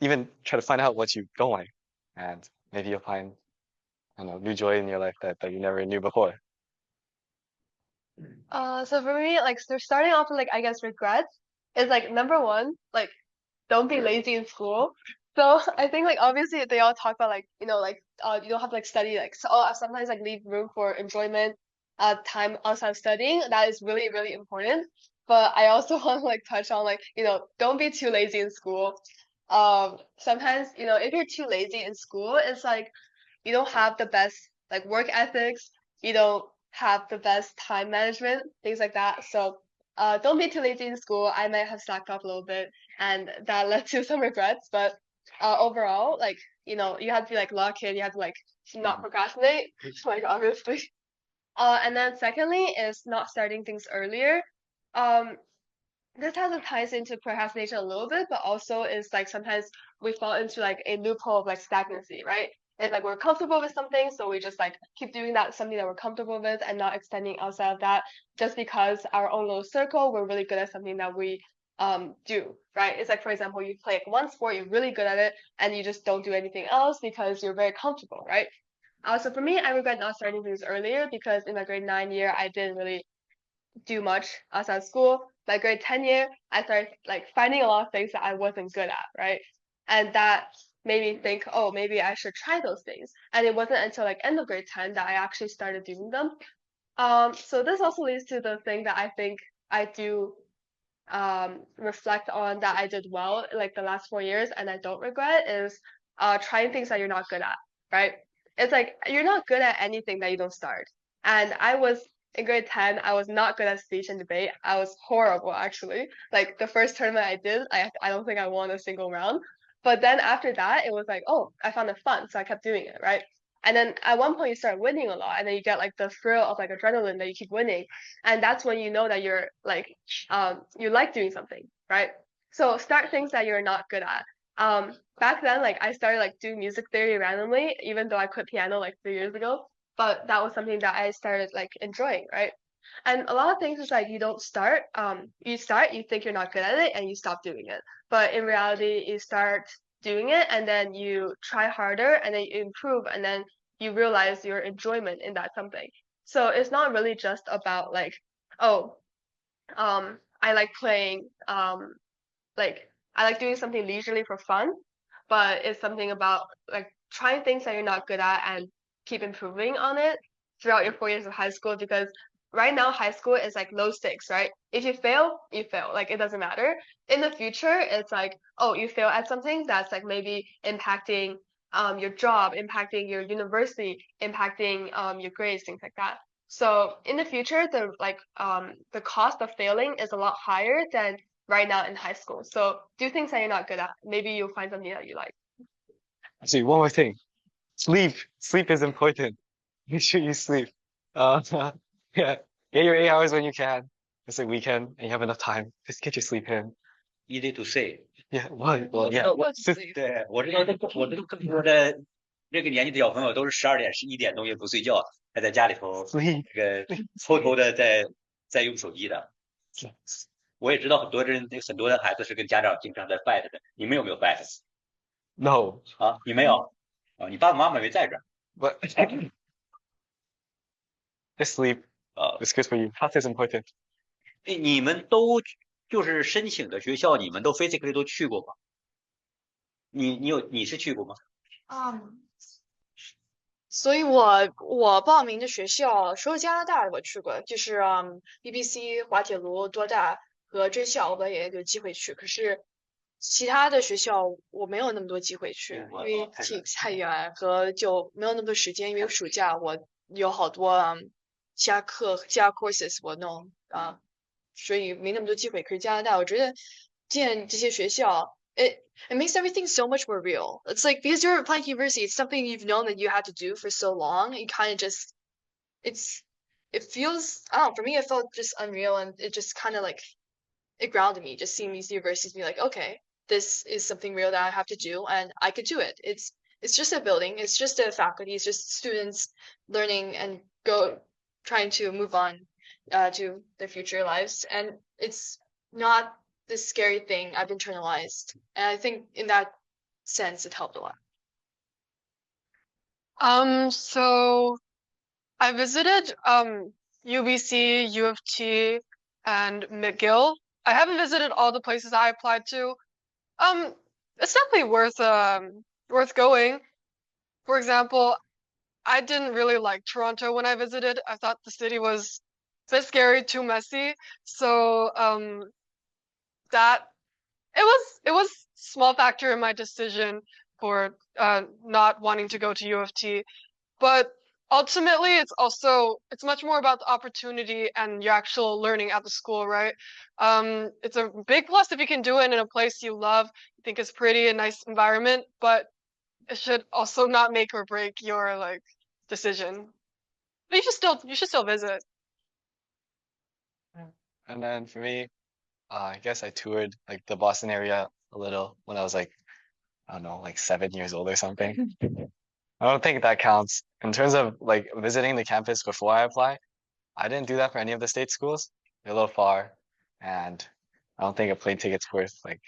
Even try to find out what you don't like. And maybe you'll find, I don't know, new joy in your life that you never knew before. So for me, like, so starting off with, like, I guess regrets is, like, number one, like, don't be lazy in school. So I think, like, obviously they all talk about, like, you don't have to, like, study, like, so sometimes, like, leave room for enjoyment, time outside of studying. That is really, really important. But I also want to, like, touch on, like, don't be too lazy in school. Sometimes, if you're too lazy in school, it's like you don't have the best, like, work ethics. You don't have the best time management, things like that. So don't be too lazy in school. I might have slacked off a little bit, and that led to some regrets. But overall, like, you have to be, like, lucky, and you have to, like, not procrastinate, like, obviously. And then secondly is not starting things earlier. This kind of ties into procrastination a little bit, but also is, like, sometimes we fall into, like, a loophole of, like, stagnancy, right? It's like we're comfortable with something, so we just, like, keep doing something that we're comfortable with and not extending outside of that just because our own little circle, we're really good at something that we do, right? It's like, for example, you play, like, one sport, you're really good at it, and you just don't do anything else because you're very comfortable, right? So for me, I regret not starting things earlier because in my grade 9 year, I didn't really do much outside school. My grade 10 year, I started, like, finding a lot of things that I wasn't good at, right? And that made me think, oh, maybe I should try those things. And it wasn't until, like, end of grade 10 that I actually started doing them. So this also leads to the thing that I think I do reflect on that I did well, like, the last 4 years, and I don't regret is trying things that you're not good at, right? It's like you're not good at anything that you don't start. And I was in grade 10, I was not good at speech and debate. I was horrible, actually. Like, the first tournament I did, I don't think I won a single round. But then after that, it was like, oh, I found it fun, so I kept doing it, right? And then at one point you start winning a lot, and then you get, like, the thrill of, like, adrenaline that you keep winning, and that's when you know that you're, like, you like doing something, right? So start things that you're not good at. Back then, like, I started, like, doing music theory randomly, even though I quit piano, like, 3 years ago. But that was something that I started, like, enjoying, right? And a lot of things is, like, you don't start. You start, you think you're not good at it, and you stop doing it. But in reality, you start doing it, and then you try harder, and then you improve, and then you realize your enjoyment in that something. So it's not really just about, like, oh, I like playing, like, I like doing something leisurely for fun, but it's something about, like, trying things that you're not good at and keep improving on it throughout your 4 years of high school, because right now high school is, like, low stakes, right? If you fail, you fail. Like, it doesn't matter. In the future, it's like, oh, you fail at something that's, like, maybe impacting your job, impacting your university, impacting your grades, things like that. So in the future, the cost of failing is a lot higher than right now in high school. So do things that you're not good at. Maybe you'll find something that you like. Actually, one more thing. Sleep. Sleep is important. Make sure you sleep. Uh, yeah, get your 8 hours when you can. It's a weekend and you have enough time. Just get your sleep in. Easy to say。Yeah, well, yeah. 我自己对，我知道这个，我这个课里边的这个年纪的小朋友都是12点、11点钟也不睡觉，还在家里头这个偷偷的在用手机的。我也知道很多的孩子是跟家长经常在 fight 的，你们有没有 fight？ No. 啊，你没有啊？你爸爸妈妈没在这儿。But just sleep. It's good for you. Health is important. 你们都就是申请的学校，你们都 physically 都去过吗？你是去过吗？所以我报名的学校，除了加拿大我去过，就是UBC 滑铁卢、多大和真校我也有机会去，可是其他的学校我没有那么多机会去，因为太远和就没有那么多时间，因为暑假我有好多其他 courses 我弄所以没那么多机会。可是加拿大，我觉得见这些学校，it makes everything so much more real. It's like because you're applying to university, it's something you've known that you had to do for so long. You kind of just, it feels, I don't know, for me, it felt just unreal, and it just kind of like it grounded me. Just seeing these universities be like, okay, this is something real that I have to do, and I could do it. It's just a building. It's just a faculty. It's just students learning and trying to move on to their future lives, and it's not this scary thing I've internalized, and I think in that sense it helped a lot. So I visited UBC, U of T, and McGill. I haven't visited all the places I applied to. It's definitely worth going. For example, I didn't really like Toronto when I visited. I thought the city was a bit scary, too messy. So that it was small factor in my decision for not wanting to go to U of T, but ultimately it's much more about the opportunity and your actual learning at the school, right? It's a big plus if you can do it in a place you love, you think is pretty, a nice environment, but it should also not make or break your like decision. But you should still visit. And then for me, I guess I toured like the Boston area a little when I was like, I don't know, like 7 years old or something. I don't think that counts. In terms of like visiting the campus before I apply, I didn't do that for any of the state schools. They're a little far, and I don't think a plane ticket's worth like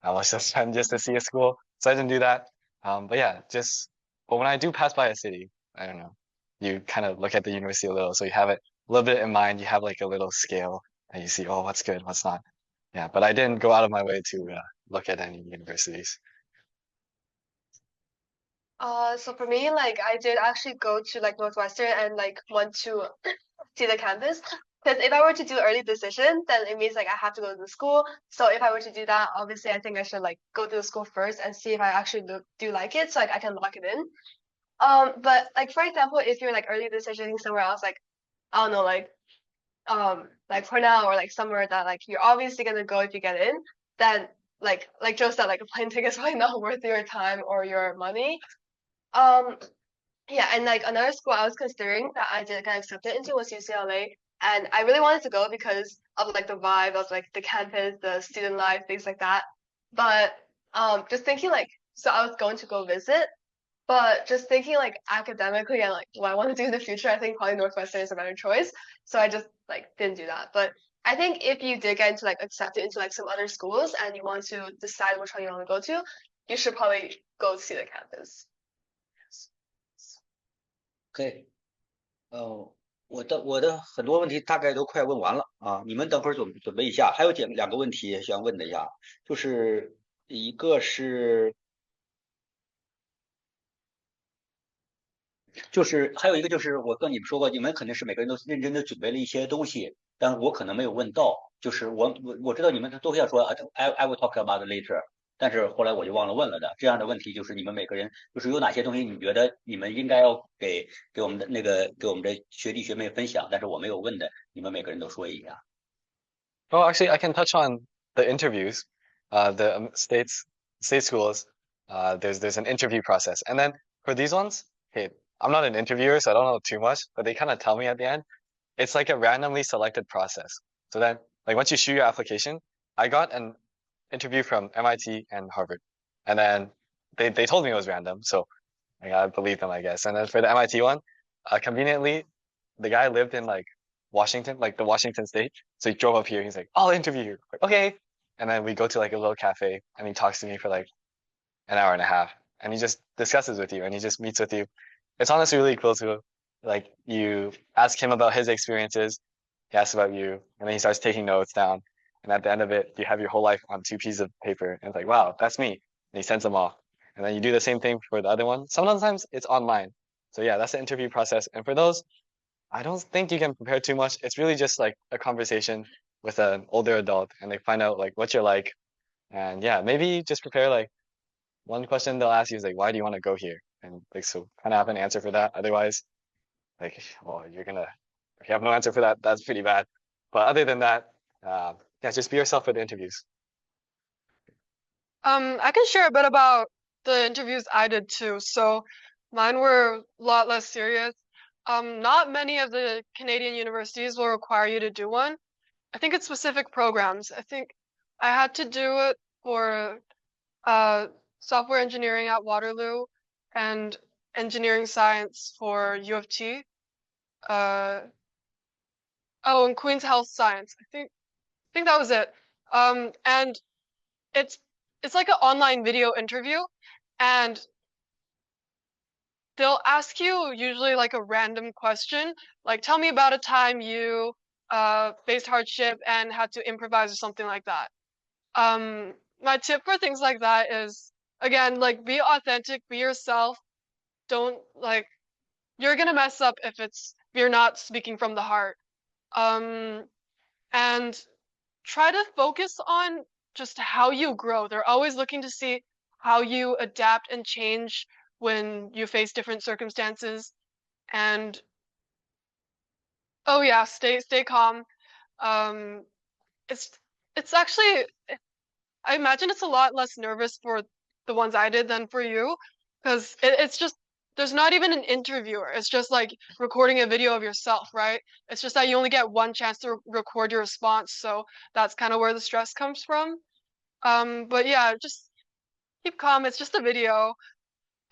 how much to spend just to see a school. So I didn't do that. But yeah, but when I do pass by a city, I don't know, you kind of look at the university a little, so you have it a little bit in mind. You have like a little scale, and you see, oh, what's good, what's not. Yeah, but I didn't go out of my way to look at any universities. So for me, like I did actually go to like Northwestern and like want to see the campus. Because if I were to do early decision, then it means like I have to go to the school. So if I were to do that, obviously I think I should like go to the school first and see if I actually do like it, so like I can lock it in. But like for example, if you're like early decisioning somewhere else, like I don't know, like Cornell or like somewhere that like you're obviously gonna go if you get in, then like Joe said, like a plane ticket is probably not worth your time or your money. Yeah, and like another school I was considering that I did get accepted into was UCLA, and I really wanted to go because of like the vibe of like the campus, the student life, things like that. But just thinking like, so I was going to go visit, but just thinking like academically and like what I want to do in the future, I think probably Northwestern is a better choice. So I just like didn't do that. But I think if you did get into like accepted into like some other schools and you want to decide which one you want to go to, you should probably go see the campus. OK，我的很多问题大概都快问完了啊，你们等会儿准备一下，还有两个问题想问的一下，就是一个是，还有一个就是我跟你们说过，你们肯定是每个人都认真的准备了一些东西，但我可能没有问到，就是我知道你们都要说I will talk about it later。但是后来我就忘了问了的，这样的问题就是你们每个人就是有哪些东西你觉得你们应该要给我们的给我们的学弟学妹分享，但是我没有问的，你们每个人都说一下。Oh, actually, I can touch on the interviews. The state schools. There's an interview process, and then for these ones, hey, I'm not an interviewer, so I don't know too much, but they kind of tell me at the end. It's like a randomly selected process. So then, like once you shoot your application, I got an interview from MIT and Harvard, and then they told me it was random. So I gotta believe them, I guess. And then for the MIT one, conveniently, the guy lived in like Washington, like the Washington state. So he drove up here. He's like, I'll interview you. Like, okay. And then we go to like a little cafe and he talks to me for like an hour and a half and he just discusses with you and he just meets with you. It's honestly really cool to like you ask him about his experiences, he asks about you, and then he starts taking notes down. And at the end of it, you have your whole life on 2 pieces of paper. And it's like, wow, that's me. And he sends them off. And then you do the same thing for the other one. Sometimes it's online. So yeah, that's the interview process. And for those, I don't think you can prepare too much. It's really just like a conversation with an older adult and they find out like what you're like. And yeah, maybe just prepare like one question they'll ask you is like, why do you want to go here? And like, so kind of have an answer for that. Otherwise, like, well, if you have no answer for that, that's pretty bad. But other than that, yeah, just be yourself for the interviews. I can share a bit about the interviews I did too. So mine were a lot less serious. Not many of the Canadian universities will require you to do one. I think it's specific programs. I think I had to do it for software engineering at Waterloo and engineering science for U of T. Oh, and Queen's Health Science. I think that was it. And it's like an online video interview, and they'll ask you usually like a random question, like tell me about a time you faced hardship and had to improvise or something like that. My tip for things like that is, again, like be authentic, be yourself. Don't like, you're gonna mess up if you're not speaking from the heart. And try to focus on just how you grow. They're always looking to see how you adapt and change when you face different circumstances. And oh yeah, stay calm. It's actually, I imagine it's a lot less nervous for the ones I did than for you, because it's just, there's not even an interviewer. It's just like recording a video of yourself, right? It's just that you only get one chance to record your response. So that's kind of where the stress comes from. But yeah, just keep calm. It's just a video.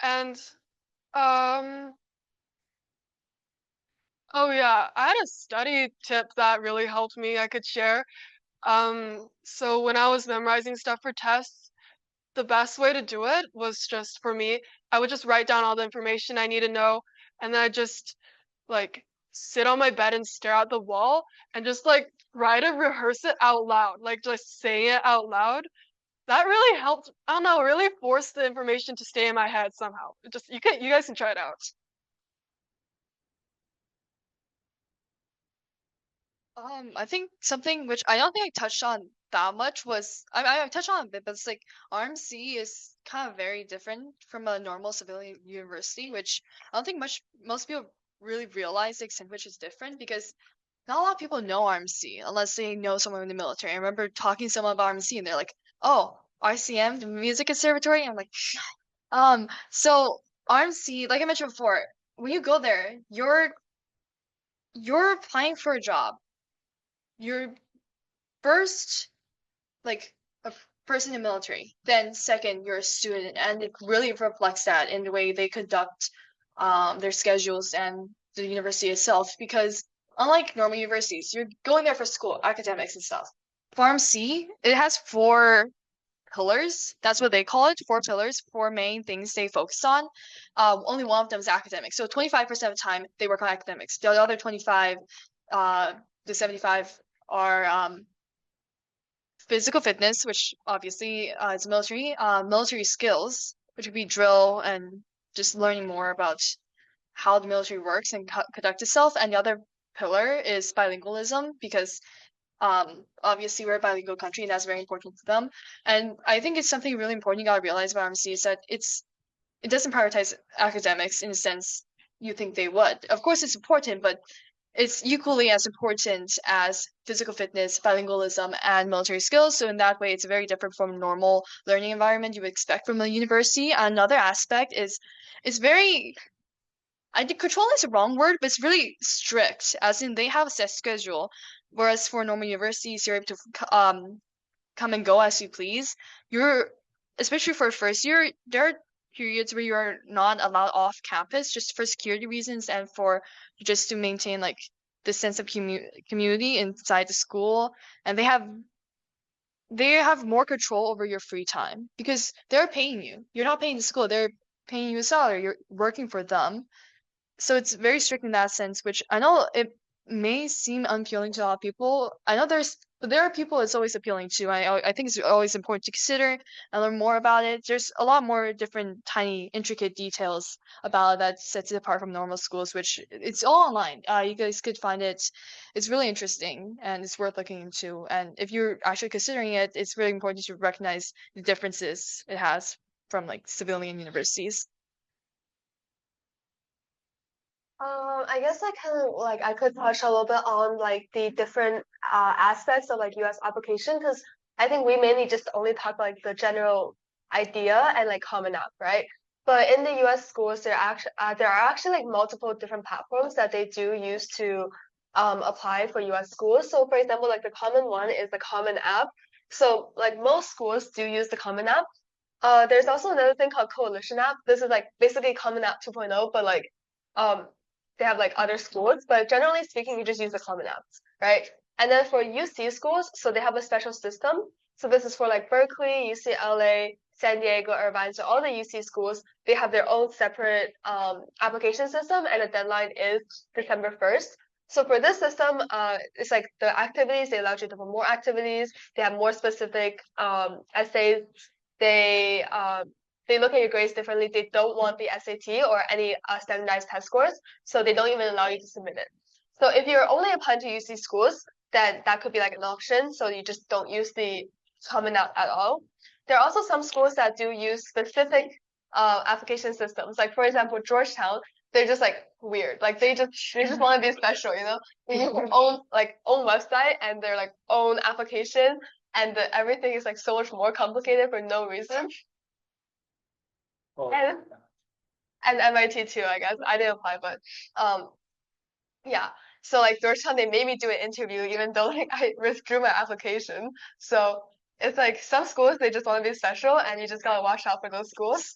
And oh yeah, I had a study tip that really helped me I could share. So when I was memorizing stuff for tests, the best way to do it was just, for me, I would just write down all the information I need to know, and then I just like sit on my bed and stare at the wall and just like try to rehearse it out loud, like just saying it out loud. That really helped. I don't know, really forced the information to stay in my head somehow. Just you guys can try it out. I think something which I don't think I touched on that much was I touched on a bit, but it's like RMC is kind of very different from a normal civilian university, which I don't think most people really realize the extent which is different, because not a lot of people know RMC unless they know someone in the military. I remember talking to someone about RMC and they're like, "Oh, RCM, the music conservatory." I'm like, so RMC, like I mentioned before, when you go there, you're applying for a job. You're first like a person in the military, then second you're a student, and it really reflects that in the way they conduct their schedules and the university itself, because unlike normal universities, you're going there for school, academics and stuff. RMC, it has 4 pillars. That's what they call it. 4 pillars, 4 main things they focus on. Only one of them is academics. So 25% of the time they work on academics. The other 25, the 75 are physical fitness, which obviously is military skills, which would be drill and just learning more about how the military works and conduct itself. And the other pillar is bilingualism, because obviously we're a bilingual country and that's very important to them. And I think it's something really important you gotta realize about RMC is that it doesn't prioritize academics in the sense you think they would. Of course it's important, but it's equally as important as physical fitness, bilingualism, and military skills. So in that way, it's very different from normal learning environment you would expect from a university. Another aspect is it's very, I think controlling is the wrong word, but it's really strict, as in they have a set schedule. Whereas for normal universities, you're able to come and go as you please. Especially for first year, they're periods where you are not allowed off campus just for security reasons and for just to maintain like the sense of community inside the school. And they have more control over your free time because they're paying you. You're not paying the school, they're paying you a salary. You're working for them. So it's very strict in that sense, which I know it may seem unappealing to a lot of people. I know but there are people it's always appealing to. I think it's always important to consider and learn more about it. There's a lot more different tiny intricate details about it that sets it apart from normal schools, which it's all online. You guys could find it. It's really interesting and it's worth looking into. And if you're actually considering it, it's really important to recognize the differences it has from like civilian universities. I guess I can like I could touch a little bit on like the different aspects of like US application because I think we mainly just only talk like the general idea and like Common App, right? But in the US schools, there are actually like multiple different platforms that they do use to apply for US schools. So for example, like the common one is the Common App. So like most schools do use the Common App. There's also another thing called Coalition App. This is like basically Common App 2.0, but like they have like other schools, but generally speaking, you just use the Common App, right? And then for UC schools, so they have a special system. So this is for like Berkeley, UCLA, San Diego, Irvine. So all the UC schools, they have their own separate application system, and the deadline is December 1st. So for this system, it's like the activities, they allow you to do more activities. They have more specific essays. They look at your grades differently. They don't want the SAT or any standardized test scores, so they don't even allow you to submit it. So if you're only applying to UC schools, then that could be like an option. So you just don't use the Common App at all. There are also some schools that do use specific application systems. Like for example, Georgetown, they're just like weird. Like they just want to be special, you know? They use their own website and their like own application, and everything is like so much more complicated for no reason. And MIT too, I guess. I didn't apply, but yeah. So like Georgetown, they made me do an interview even though like I withdrew my application. So it's like some schools they just want to be special, and you just gotta watch out for those schools.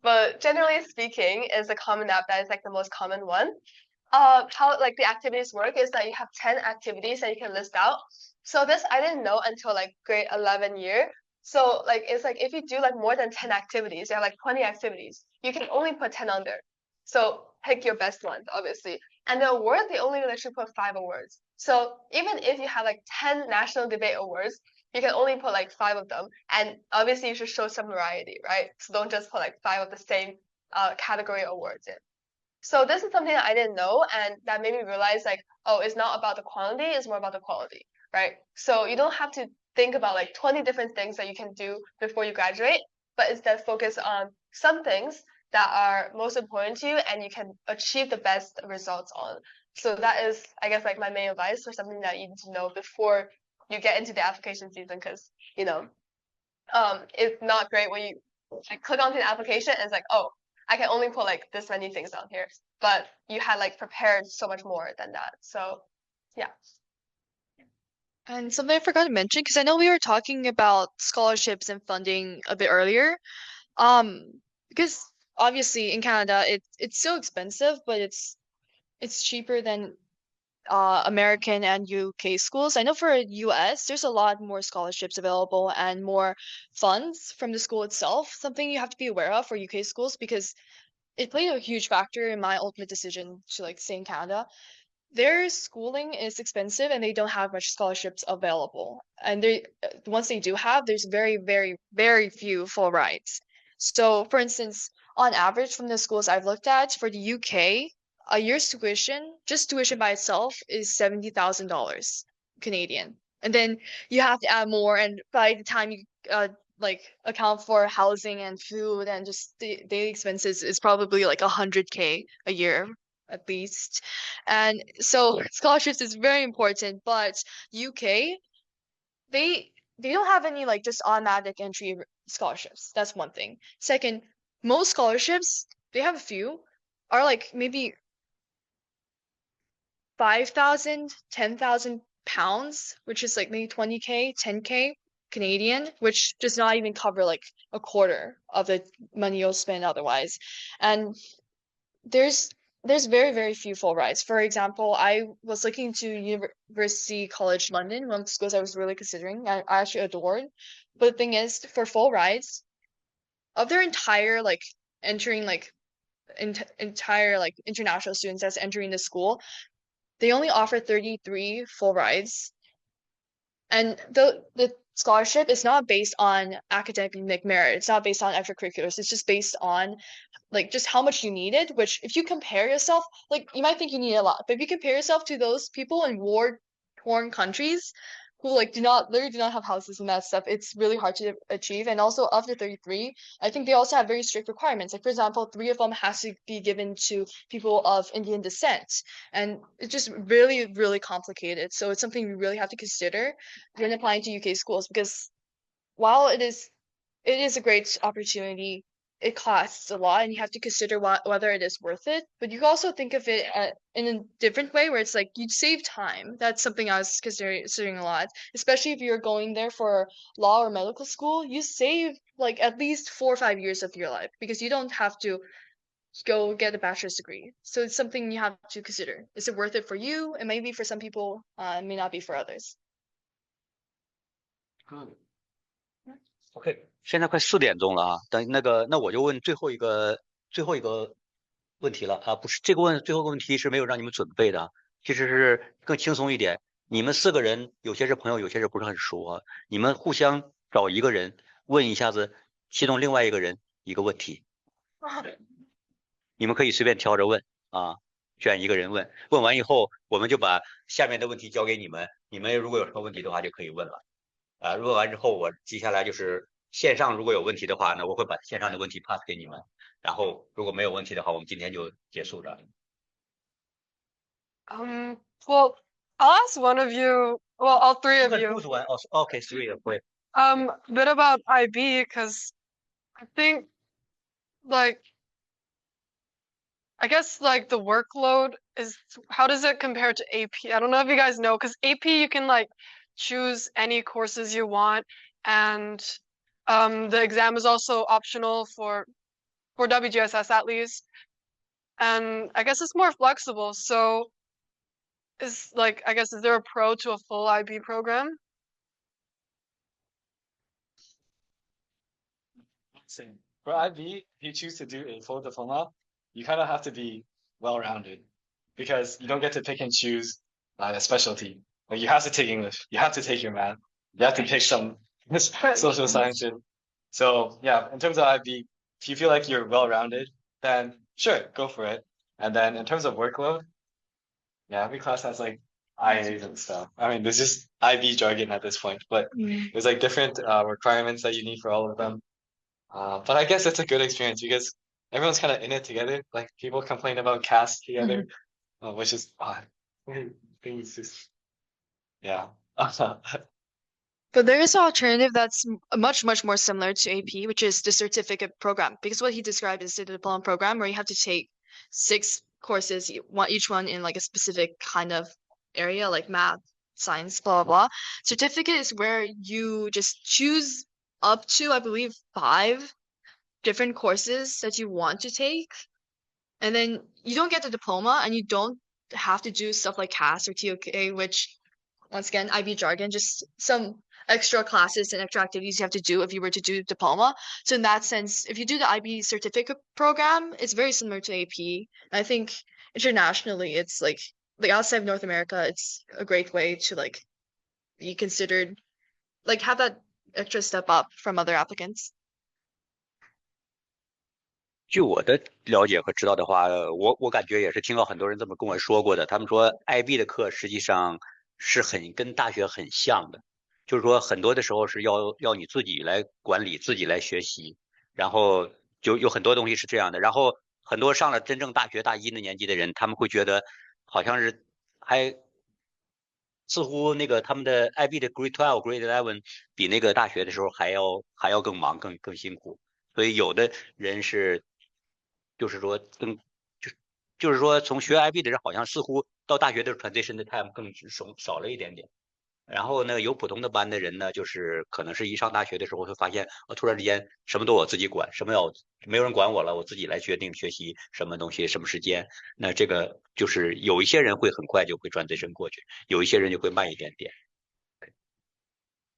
But generally speaking, is a Common App that is like the most common one. How like the activities work is that you have 10 activities that you can list out. So this I didn't know until like grade 11 year. So like it's like if you do like more than 10 activities, you have like 20 activities, you can only put 10 on there. So pick your best ones, obviously. And the award, they only let you put 5 awards. So even if you have like 10 national debate awards, you can only put like 5 of them. And obviously you should show some variety, right? So don't just put like 5 of the same category awards in. So this is something that I didn't know, and that made me realize like, oh, it's not about the quantity, it's more about the quality, right? So you don't have to think about like 20 different things that you can do before you graduate, but instead focus on some things that are most important to you and you can achieve the best results on. So that is, I guess, like my main advice for something that you need to know before you get into the application season, because, you know, it's not great when you like click onto the application and it's like, oh, I can only put like this many things down here, but you had like prepared so much more than that. So yeah. And something I forgot to mention, because I know we were talking about scholarships and funding a bit earlier. Because obviously in Canada it's so expensive, but it's cheaper than American and UK schools. I know for US there's a lot more scholarships available and more funds from the school itself. Something you have to be aware of for UK schools, because it played a huge factor in my ultimate decision to like stay in Canada. Their schooling is expensive and they don't have much scholarships available. And once they do have, there's very, very, very few full rides. So for instance, on average from the schools I've looked at for the UK, a year's tuition, just tuition by itself, is $70,000 Canadian. And then you have to add more, and by the time you like account for housing and food and just the daily expenses, is probably like $100K a year at least. And so scholarships is very important, but UK, they don't have any like just automatic entry scholarships. That's one thing. Second, most scholarships, they have a few, are like maybe 5,000, 10,000 pounds, which is like maybe 20K, 10K Canadian, which does not even cover like a quarter of the money you'll spend otherwise. And there's very few full rides. For example, I was looking to University College London, one of the schools I was really considering. I actually adored. But the thing is, for full rides, of their entire like entering like entire like international students that's entering the school, they only offer 33 full rides. And the scholarship is not based on academic merit. It's not based on extracurriculars. It's just based on like just how much you needed, which if you compare yourself, like you might think you need a lot, but if you compare yourself to those people in war-torn countries who like literally do not have houses and that stuff, it's really hard to achieve. And also of the 33, I think they also have very strict requirements. Like for example, 3 of them has to be given to people of Indian descent. And it's just really complicated. So it's something we really have to consider when applying to UK schools, because while it is a great opportunity, it costs a lot, and you have to consider whether it is worth it. But you can also think of it in a different way, where it's like you'd save time. That's something I was considering a lot, especially if you're going there for law or medical school. You save like at least 4 or 5 years of your life because you don't have to go get a bachelor's degree. So it's something you have to consider. Is it worth it for you? It may be for some people, it may not be for others. OK， 现在快4点钟了啊，那我就问最后一个问题了啊，不是这个最后一个问题是没有让你们准备的，其实是更轻松一点。你们4个人有些是朋友，有些是不是很熟啊，你们互相找一个人问一下子其中另外一个人一个问题，你们可以随便挑着问啊，选一个人问，问完以后我们就把下面的问题交给你们，你们如果有什么问题的话就可以问了。问完之后，我接下来就是线上如果有问题的话呢，我会把线上的问题 pass 给你们。然后如果没有问题的话，我们今天就结束了。Well, I'll ask one of you. Well, all 3 of you. Choose one. Oh, okay, 3 of you. A bit about IB, because I think, like, I guess like the workload is, how does it compare to AP? I don't know if you guys know, because AP you can like choose any courses you want, and the exam is also optional for WGSS at least, and I guess it's more flexible. So is there a pro to a full IB program? Same. For IB, if you choose to do a full diploma, you kind of have to be well-rounded because you don't get to pick and choose a specialty. Like you have to take English, you have to take your math, you have to pick some social sciences. So yeah, in terms of IB, if you feel like you're well-rounded, then sure, go for it. And then in terms of workload, yeah, every class has like IAs and stuff. I mean, there's just IB jargon at this point, but there's like different requirements that you need for all of them. But I guess it's a good experience because everyone's kind of in it together. Like people complain about CAS together, which is odd. Things just, yeah. But there is an alternative that's much more similar to AP, which is the certificate program. Because what he described is the diploma program where you have to take 6 courses, each one in like a specific kind of area, like math, science, blah, blah, blah. Certificate is where you just choose up to, I believe, 5 different courses that you want to take. And then you don't get the diploma and you don't have to do stuff like CAS or TOK, which, once again, IB jargon, just some extra classes and extra activities you have to do if you were to do diploma. So in that sense, if you do the IB certificate program, it's very similar to AP. I think internationally, it's like outside of North America, it's a great way to like be considered, like have that extra step up from other applicants. 据我的了解和知道的话，我感觉也是听到很多人这么跟我说过的。他们说 IB 的课实际上是跟大学很像的，就是说很多的时候是要你自己来管理，自己来学习，然后就有很多东西是这样的。然后很多上了真正大学大1的年纪的人，他们会觉得好像是似乎那个他们的 IB 的 Grade 12、Grade 11比那个大学的时候还要更忙、更辛苦。所以有的人是。就是说从学 IB 的人好像似乎到大学的 transition 的 time 更少了一点点。然后呢，有普通的班的人呢，就是可能是一上大学的时候会发现，突然之间什么都我自己管，什么要没有人管我了，我自己来决定学习什么东西、什么时间。那这个就是有一些人会很快就会转 transition 过去，有一些人就会慢一点点。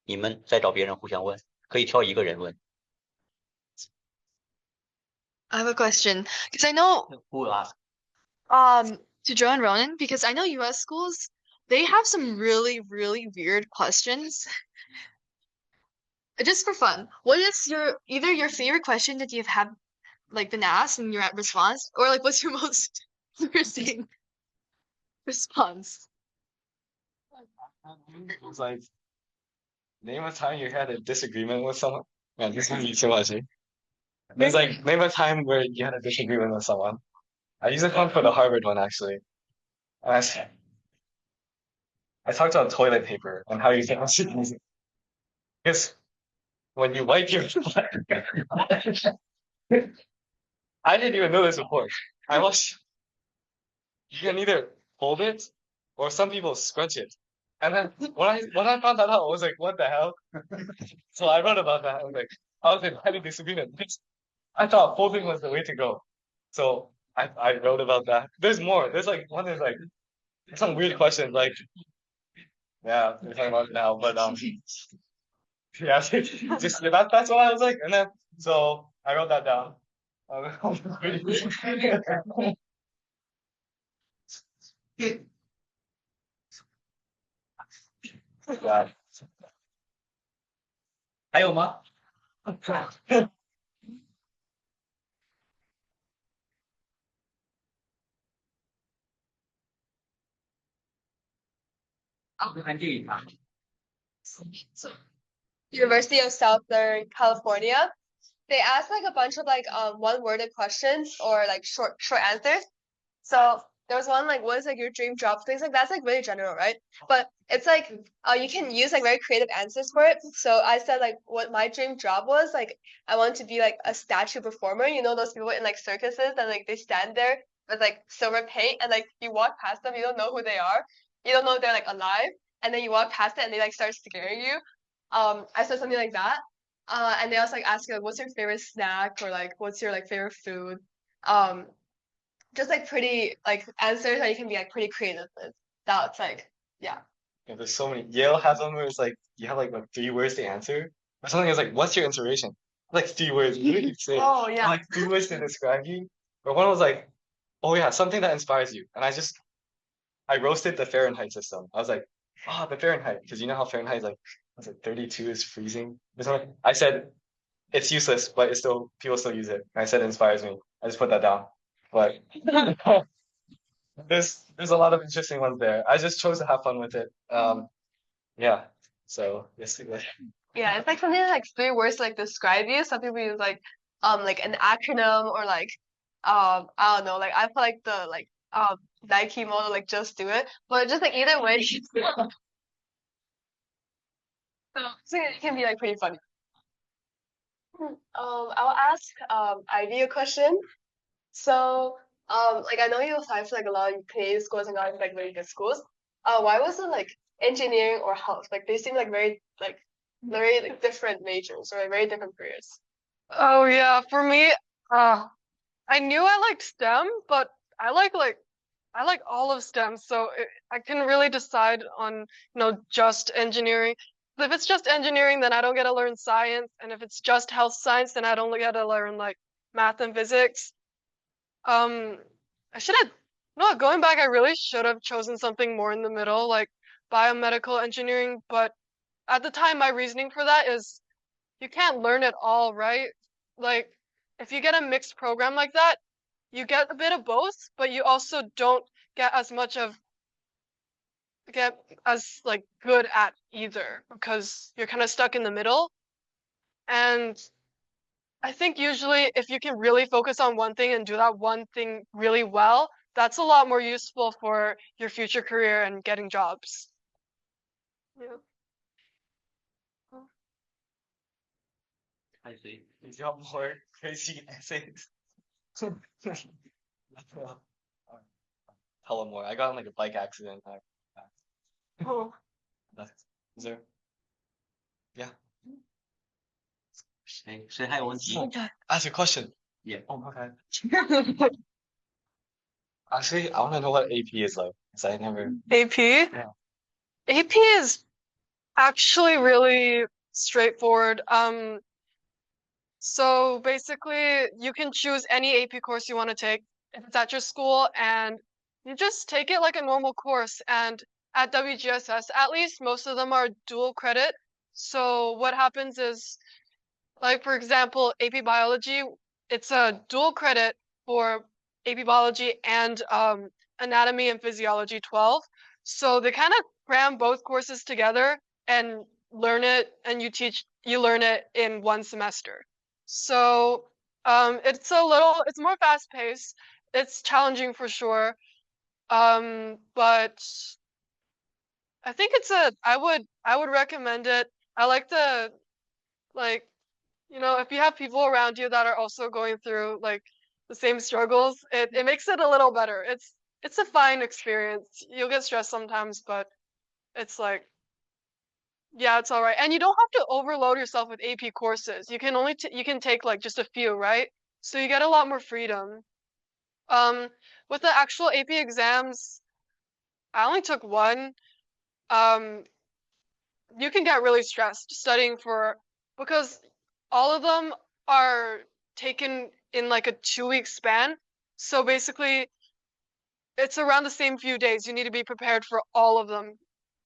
你们再找别人互相问，可以挑一个人问。I have a question because I know Who ask? to Joe and Ronan, because I know US schools, they have some really, really weird questions. Just for fun, what is either your favorite question that you've had like been asked and your response, or like what's your most interesting response? It's like, name a time you had a disagreement with someone. Man, this is too much. There's like, name a time where you had a disagreement with someone. I used this one for the Harvard one actually. And I talked about toilet paper and how you think I should use it. Because when you wipe your I didn't even know this before. I was you can either hold it or some people scrunch it. And then when I found that out, I was like, what the hell? So I wrote about that. I was in highly disagreement. I thought folding was the way to go. So I wrote about that. There's more. There's like one is like some weird questions like yeah, we're talking about it now, but yeah, just that's what I was like, and then so I wrote that down. Yeah. 还有吗？看这一趴。 University of Southern California. They asked like a bunch of like one-worded questions or like short answers. So there was one like, what is like your dream job? Things like that's like really general, right? But it's like you can use like very creative answers for it. So I said like what my dream job was, like I want to be like a statue performer. You know those people in like circuses and like they stand there with like silver paint and like you walk past them, you don't know who they are. You don't know if they're like alive. And then you walk past it and they like start scaring you. I said something like that. And they also like ask you like, what's your favorite snack or like what's your like favorite food? Just like pretty like answers that you can be like pretty creative with. That's like yeah. Yeah, there's so many. Yale has one where it's like you have like what 3 words to answer, or something is like, "What's your inspiration?" Like 3 words. You really say Oh yeah. like 3 words to describe you. Or one was like, "Oh yeah, something that inspires you," and I roasted the Fahrenheit system. I was like, "Oh, the Fahrenheit," because you know how Fahrenheit is like, was it 32 is freezing or something. I said it's useless, but it's still people still use it. And I said it inspires me. I just put that down. But there's a lot of interesting ones there. I just chose to have fun with it. Yeah. So yes, Yeah, it's like something that, like 3 words to, like describe you. Some people use like an acronym or like I don't know, like I put like the like Nike model like just do it. But just like either way so it can be like pretty funny. I'll ask Ivy a question. So like I know you applied for like a lot of Canadian schools and got like really good schools. Why was it like engineering or health? Like they seem like very like different majors or like very different careers. Oh yeah, for me, I knew I liked STEM, but I like all of STEM, so I can really decide on just engineering. If it's just engineering, then I don't get to learn science, and if it's just health science, then I don't get to learn like math and physics. I should have no, going back, I really should have chosen something more in the middle, like biomedical engineering, but at the time my reasoning for that is you can't learn it all, right? Like if you get a mixed program like that, you get a bit of both, but you also don't get as like good at either because you're kind of stuck in the middle. And I think usually if you can really focus on one thing and do that one thing really well, that's a lot more useful for your future career and getting jobs. Yeah. I see. you got more crazy essays. Tell them more. I got in like a bike accident. Oh. Is there? Yeah. 谁还有问题 Ask a question. Yeah. Oh, okay. Actually, I want to know what AP is like. 'Cause I never. AP? Yeah. AP is actually really straightforward. So basically you can choose any AP course you want to take if it's at your school, and you just take it like a normal course. And at WGSS, at least most of them are dual credit. So what happens is, like for example, AP biology, it's a dual credit for AP biology and anatomy and physiology 12. So they kind of cram both courses together and learn it, and you learn it in one semester. So it's more fast paced. It's challenging for sure. But I think I would recommend it. I like if you have people around you that are also going through like the same struggles, it makes it a little better. It's a fine experience. You'll get stressed sometimes, but it's like, yeah, it's all right. And you don't have to overload yourself with AP courses. You can take like just a few, right? So you get a lot more freedom. With the actual AP exams, I only took one. You can get really stressed studying because all of them are taken in like a 2-week span. So basically, it's around the same few days. You need to be prepared for all of them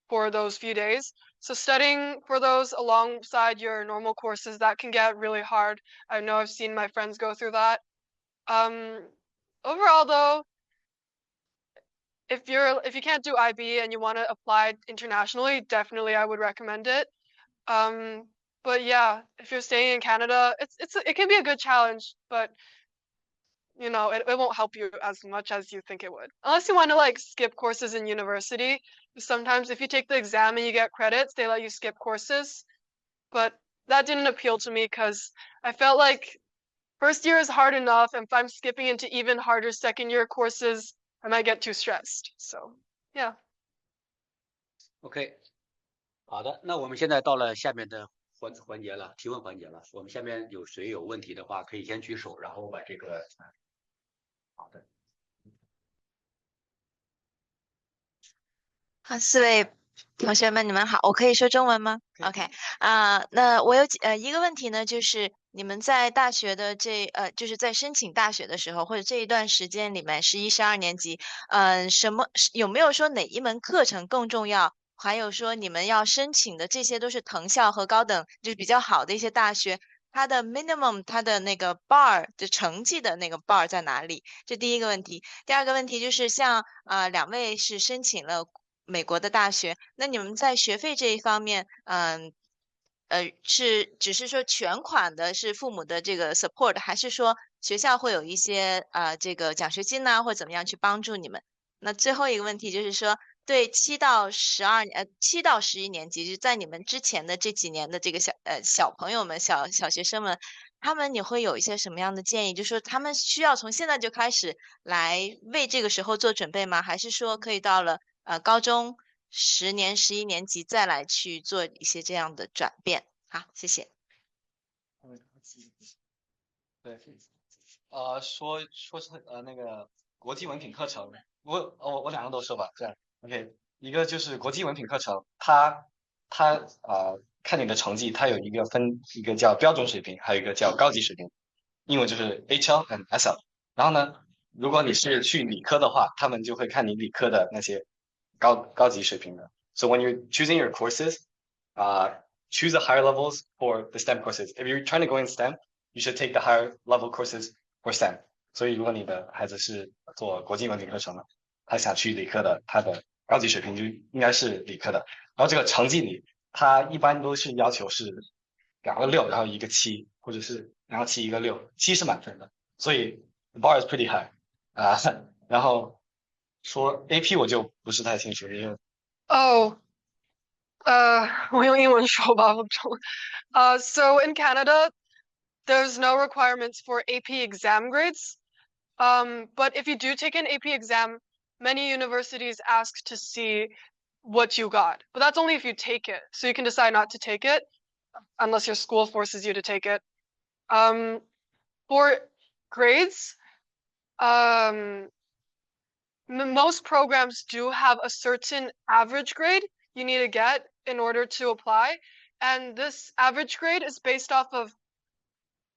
for those few days. So studying for those alongside your normal courses, that can get really hard. I know I've seen my friends go through that. Overall though, if you can't do IB and you want to apply internationally, definitely I would recommend it. But yeah, if you're staying in Canada, it can be a good challenge, but it won't help you as much as you think it would. Unless you want to like skip courses in university. Sometimes if you take the exam and you get credits, they let you skip courses. But that didn't appeal to me because I felt like first year is hard enough, and if I'm skipping into even harder second year courses, I might get too stressed. So yeah. OK， 好的，那我们现在到了下面的环节了，提问环节了。我们下面有谁有问题的话，可以先举手，然后我把这个。好的。好，四位同学们，你们好，我可以说中文吗 ？OK，那我有一个问题呢，就是你们在大学的就是在申请大学的时候，或者这一段时间里面，11、12年级，有没有说哪一门课程更重要？还有说你们要申请的这些都是藤校和高等，就是比较好的一些大学，它的 minimum 它的那个 bar 的成绩的那个 bar 在哪里？这第一个问题。第二个问题就是像两位是申请了美国的大学，那你们在学费这一方面，只是说全款的是父母的这个 support， 还是说学校会有一些这个奖学金呢，或怎么样去帮助你们？那最后一个问题就是说，对7到11年级，就在你们之前的这几年的这个小朋友们、小学生们，他们你会有一些什么样的建议？就是说他们需要从现在就开始来为这个时候做准备吗？还是说可以到了高中10年、11年级再来去做一些这样的转变？好，谢谢。对，说是那个国际文凭课程，我两个都说吧，这样 OK。一个就是国际文凭课程，它看你的成绩，它有一个叫标准水平，还有一个叫高级水平，英文就是 HL 和 SL。然后呢，如果你是去理科的话，他们就会看你理科的那些高级水平的。So when you're choosing your courses, choose the higher levels for the STEM courses. If you're trying to go in STEM, you should take the higher level courses for STEM. 所以如果你的孩子是做国际文凭课程的，他想去理科的，他的高级水平就应该是理科的。然后这个成绩里，他一般都是要求是2个6，然后1个7，或者是2个7，1个6，7是满分的。所以 the bar is pretty high 然后说 AP 我就不是太清楚，因为我用英文说吧，我不懂。So in Canada, there's no requirements for AP exam grades. But if you do take an AP exam, many universities ask to see what you got. But that's only if you take it. So you can decide not to take it unless your school forces you to take it. For grades, most programs do have a certain average grade you need to get in order to apply. And this average grade is based off of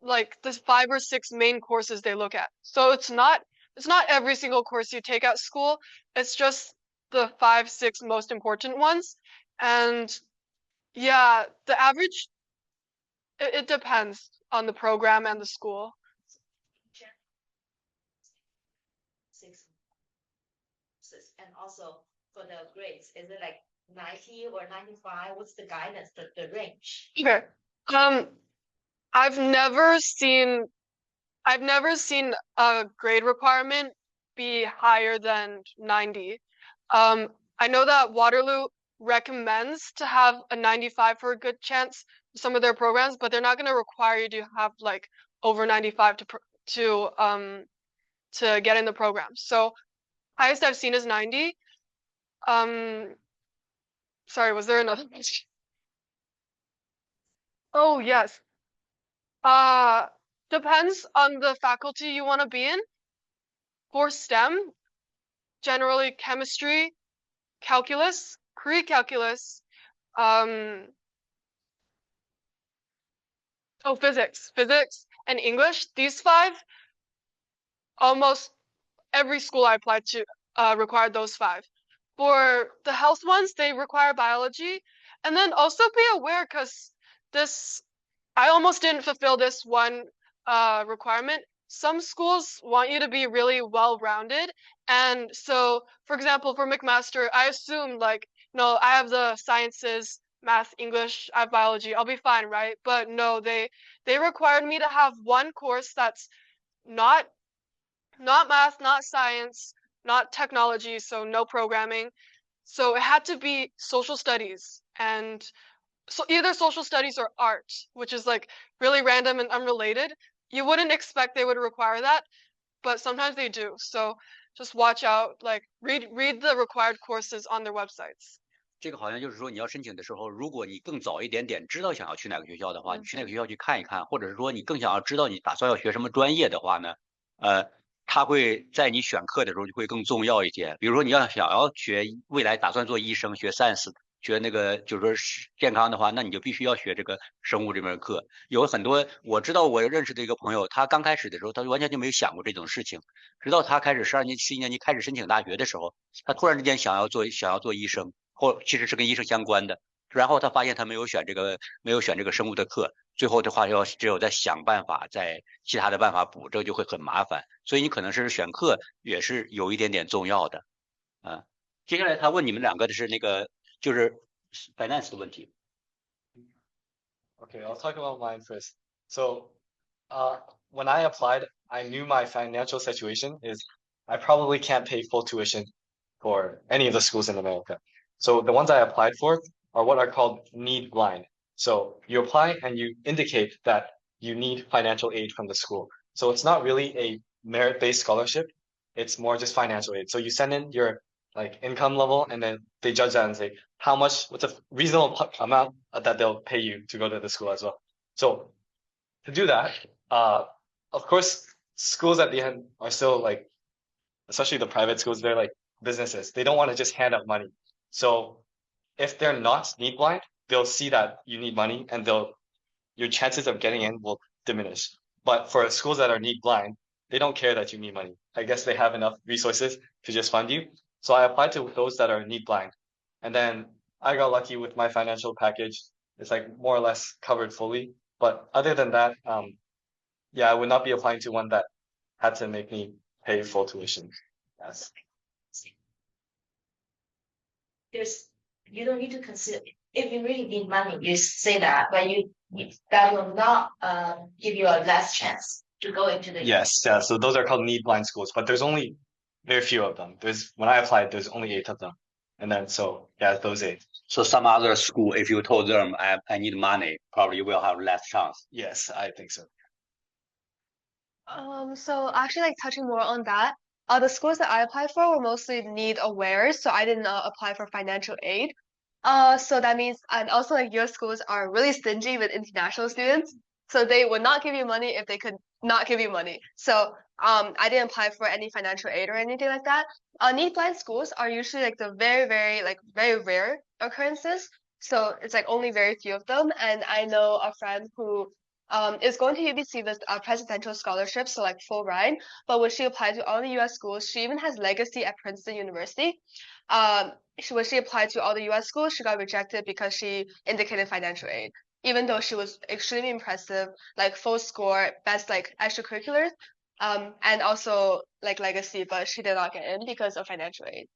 like the 5 or 6 main courses they look at. So it's not every single course you take at school. It's just the 5, 6 most important ones. And yeah, the average, it depends on the program and the school. 6. And also for the grades, is it like 90 or 95? What's the guidance, the range? Okay. I've never seen a grade requirement be higher than 90. I know that Waterloo recommends to have a 95 for a good chance for some of their programs, but they're not going to require you to have like over 95 to get in the program. So highest I've seen is 90. Sorry, was there another question? Oh, yes. Depends on the faculty you want to be in. For STEM, generally chemistry, calculus, pre-calculus, physics and English. These 5, almost every school I applied to required those 5. For the health ones, they require biology. And then also be aware, because I almost didn't fulfill this one requirement. Some schools want you to be really well-rounded. And so, for example, for McMaster, I assumed like, no, I have the sciences, math, English, I have biology, I'll be fine, right? But no, they required me to have one course that's not math, not science, not technology, so no programming. So it had to be social studies, and so either social studies or art, which is like really random and unrelated. You wouldn't expect they would require that, but sometimes they do. So just watch out, like read the required courses on their websites. 这个好像就是说，你要申请的时候，如果你更早一点点知道想要去哪个学校的话，你去那个学校去看一看，或者是说你更想要知道你打算要学什么专业的话呢，它会在你选课的时候就会更重要一些。比如说你想要学未来打算做医生，学 science， 学那个就是说健康的话，那你就必须要学这个生物这门课。有很多我知道我认识的一个朋友，他刚开始的时候，他完全就没有想过这种事情，直到他开始12年、11年级开始申请大学的时候，他突然之间想要做医生，或其实是跟医生相关的。然后他发现他没有选这个生物的课，最后的话只有再想办法，在其他的办法补，这个就会很麻烦。所以你可能是选课也是有一点点重要的。接下来他问你们两个的是那个就是 finance 的问题。Okay, I'll talk about mine first. So, when I applied, I knew my financial situation is I probably can't pay full tuition for any of the schools in America. So the ones I applied for are what are called need blind. So you apply and you indicate that you need financial aid from the school. So it's not really a merit-based scholarship. It's more just financial aid. So you send in your like income level, and then they judge that and say what's a reasonable amount that they'll pay you to go to the school as well. So to do that, of course, schools at the end are still like, especially the private schools, they're like businesses. They don't want to just hand out money. So if they're not need blind, they'll see that you need money, and your chances of getting in will diminish. But for schools that are need blind, they don't care that you need money. I guess they have enough resources to just fund you. So I applied to those that are need blind. And then I got lucky with my financial package. It's like more or less covered fully. But other than that, yeah, I would not be applying to one that had to make me pay full tuition. Yes. You don't need to consider, if you really need money, you say that, but that will not give you a less chance to go into the Yes, yeah. So those are called need blind schools, but there's only very few of them. When I applied, there's only 8 of them. And then so yeah, those 8. So some other school, if you told them I need money, probably you will have less chance. Yes, I think so. So actually, like touching more on that, The schools that I applied for were mostly need aware, so I didn't apply for financial aid. So that means, and also like your schools are really stingy with international students, so they would not give you money if they could not give you money. So I didn't apply for any financial aid or anything like that. Need blind schools are usually like the very rare occurrences. So it's like only very few of them. And I know a friend who is going to UBC with a presidential scholarship, so like full ride. But when she applied to all the US schools, she even has legacy at Princeton University. When she applied to all the US schools, she got rejected because she indicated financial aid, even though she was extremely impressive, like full score, best like extracurriculars, and also like legacy, but she did not get in because of financial aid.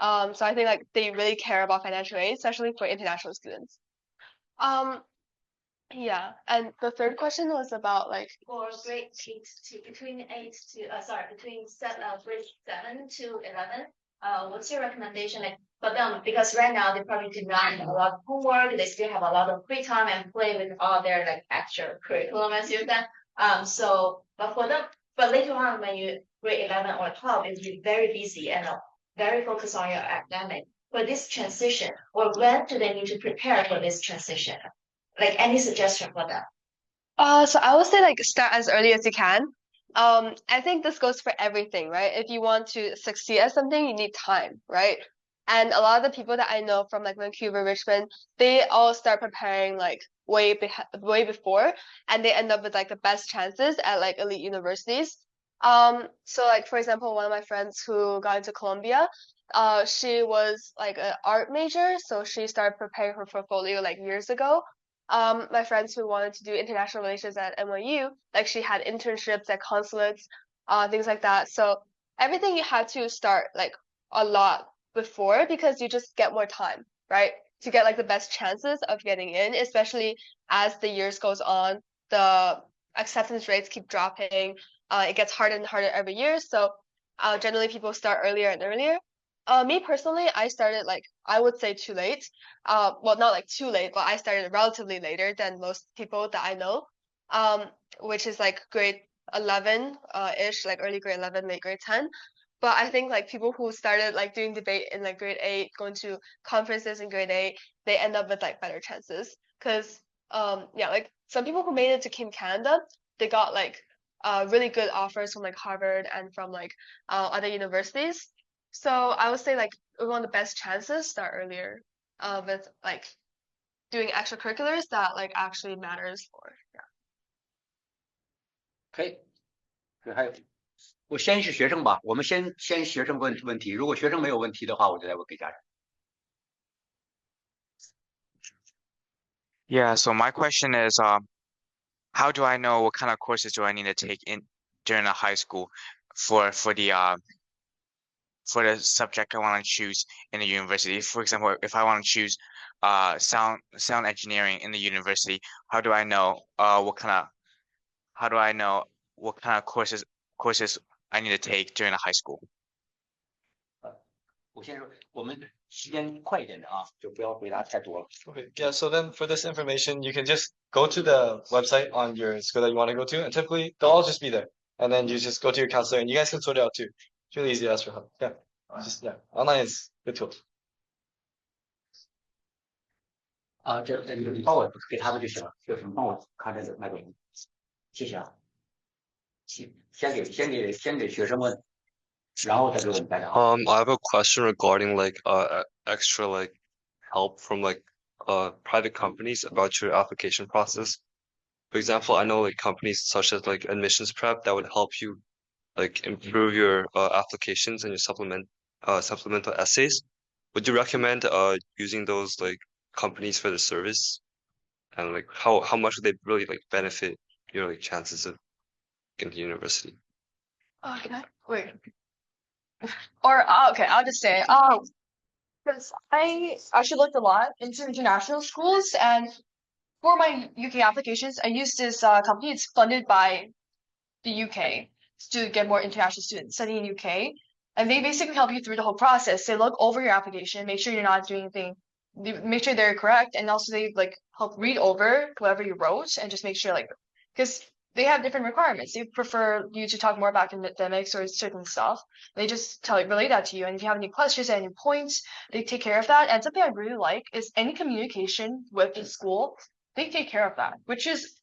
So I think like they really care about financial aid, especially for international students. Yeah, and the third question was about like for grade 8 to between grade 7 to 11. What's your recommendation like for them? Because right now they probably do not have a lot of homework. They still have a lot of free time and play with all their like extra curriculum as you said. But for them, but later on when you grade 11 or 12, it'll be very busy and very focused on your academic. For this transition, or when do they need to prepare for this transition? Like any suggestion for that? So I would say like start as early as you can. I think this goes for everything, right? If you want to succeed at something, you need time, right? And a lot of the people that I know from like Vancouver, Richmond, they all start preparing like way before, and they end up with like the best chances at like elite universities. So like for example, one of my friends who got into Columbia, she was like an art major, so she started preparing her portfolio like years ago. My friends who wanted to do international relations at NYU, like she had internships at consulates, things like that. So everything you have to start like a lot before because you just get more time, right? To get like the best chances of getting in, especially as the years goes on, the acceptance rates keep dropping. It gets harder and harder every year. So generally people start earlier and earlier. Me personally, I started like, I would say too late. Well, not like too late, but I started relatively later than most people that I know, which is like grade 11 ish, like early grade 11, late grade 10. But I think like people who started like doing debate in like grade 8, going to conferences in grade 8, they end up with like better chances. Cause yeah, like some people who made it to Kim Canada, they got like really good offers from like Harvard and from like other universities. So I would say like one of the best chances start earlier with like doing extracurriculars that like actually matters for. Yeah. 可以，这还有，我先是学生吧，我们先学生问题，如果学生没有问题的话，我就再给家长。Yeah, so my question is, how do I know what kind of courses do I need to take in during the high school for the subject I want to choose in the university? For example, if I want to choose sound engineering in the university, how do I know what kind of courses I need to take during the high school? 我先说，我们时间快一点的啊，就不要回答太多了。 Okay, yeah, so then for this information, you can just go to the website on your school that you want to go to, and typically they'll all just be there. And then you just go to your counselor, and you guys can sort it out too. It's really easy to ask for help. Yeah, online is a good tool. 你帮我给他们就行了，就是你帮我看这个麦克风，谢谢啊。先给学生问，然后再给我们大家。I have a question regarding like extra like help from like private companies about your application process. For example, I know like companies such as like admissions prep that would help you like improve your applications and your supplemental essays. Would you recommend using those like companies for the service? And like how much would they really like benefit your like chances of getting to university? Can I wait? Or okay, I'll just say because I actually looked a lot into international schools, and for my UK applications, I used this company. It's funded by the UK to get more international students studying in UK, and they basically help you through the whole process. They look over your application, make sure you're not doing anything, make sure they're correct, and also they like help read over whatever you wrote and just make sure like because they have different requirements. They prefer you to talk more about academics or certain stuff. They just relay that to you. And if you have any questions, any points, they take care of that. And something I really like is any communication with the school, they take care of that, which is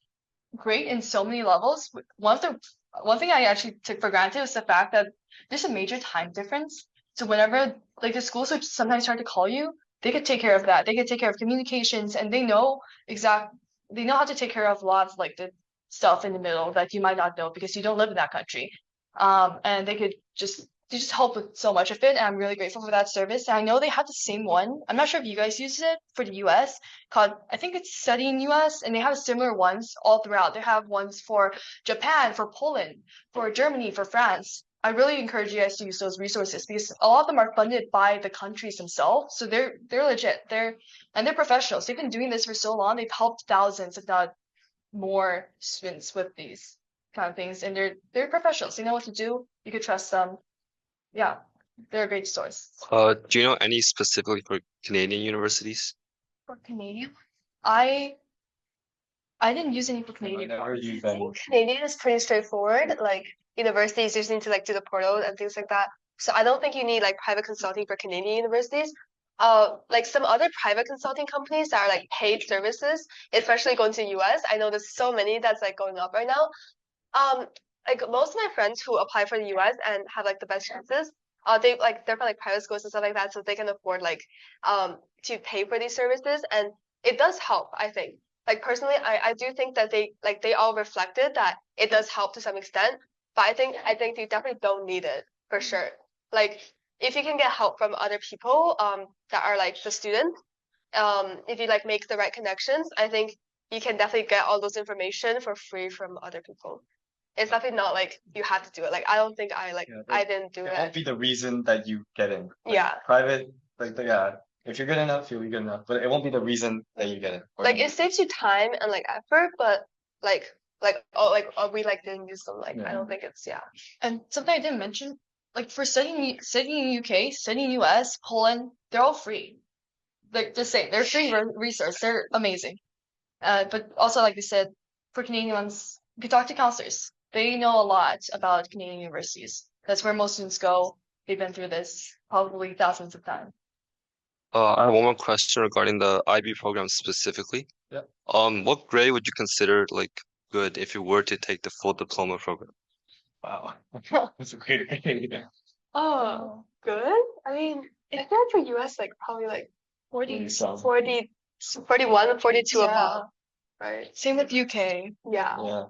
great in so many levels. One thing I actually took for granted is the fact that there's a major time difference. So whenever like the schools would sometimes try to call you, they could take care of that. They could take care of communications, and they know how to take care of lots like the stuff in the middle that you might not know because you don't live in that country. And they just help with so much of it. And I'm really grateful for that service. And I know they have the same one. I'm not sure if you guys use it for the US called, I think it's Study in US, and they have similar ones all throughout. They have ones for Japan, for Poland, for Germany, for France. I really encourage you guys to use those resources because a lot of them are funded by the countries themselves. So they're legit. They're professionals. They've been doing this for so long. They've helped thousands, if not more, students with these kind of things. And they're professionals. They know what to do. You could trust them. Yeah, they're a great source. Do you know any specifically for Canadian universities? For Canadian, I didn't use any for Canadian. Canadian is pretty straightforward. Like universities just need to like do the portal and things like that. So I don't think you need like private consulting for Canadian universities. Like some other private consulting companies that are like paid services, especially going to US. I know there's so many that's like going up right now. Like most of my friends who apply for the US and have like the best chances, they're from like private schools and stuff like that, so they can afford like to pay for these services, and it does help. I think, like personally, I do think that they all reflected that it does help to some extent, but I think you definitely don't need it for sure. Like if you can get help from other people that are like the students, if you like make the right connections, I think you can definitely get all those information for free from other people. It's definitely not like you have to do it. Like I don't think I didn't do it. It won't be the reason that you get in. Like, yeah. Private, if you're good enough, you'll be good enough. But it won't be the reason that you get in. Like it saves you time and like effort, but we didn't use them. Like I don't think it's And something I didn't mention, like for studying in UK, studying in US, Poland, they're all free. Like just saying, they're free resource. They're amazing. But also like they said, for Canadian ones, you could talk to counselors. They know a lot about Canadian universities. That's where most students go. They've been through this probably thousands of times. I have one more question regarding the IB program specifically. Yeah. What grade would you consider like good if you were to take the full diploma program? Wow. That's a great grade. Oh, good? I mean, if they're for US, like probably like 40, 41, 42 above. Right. Same with UK. Yeah.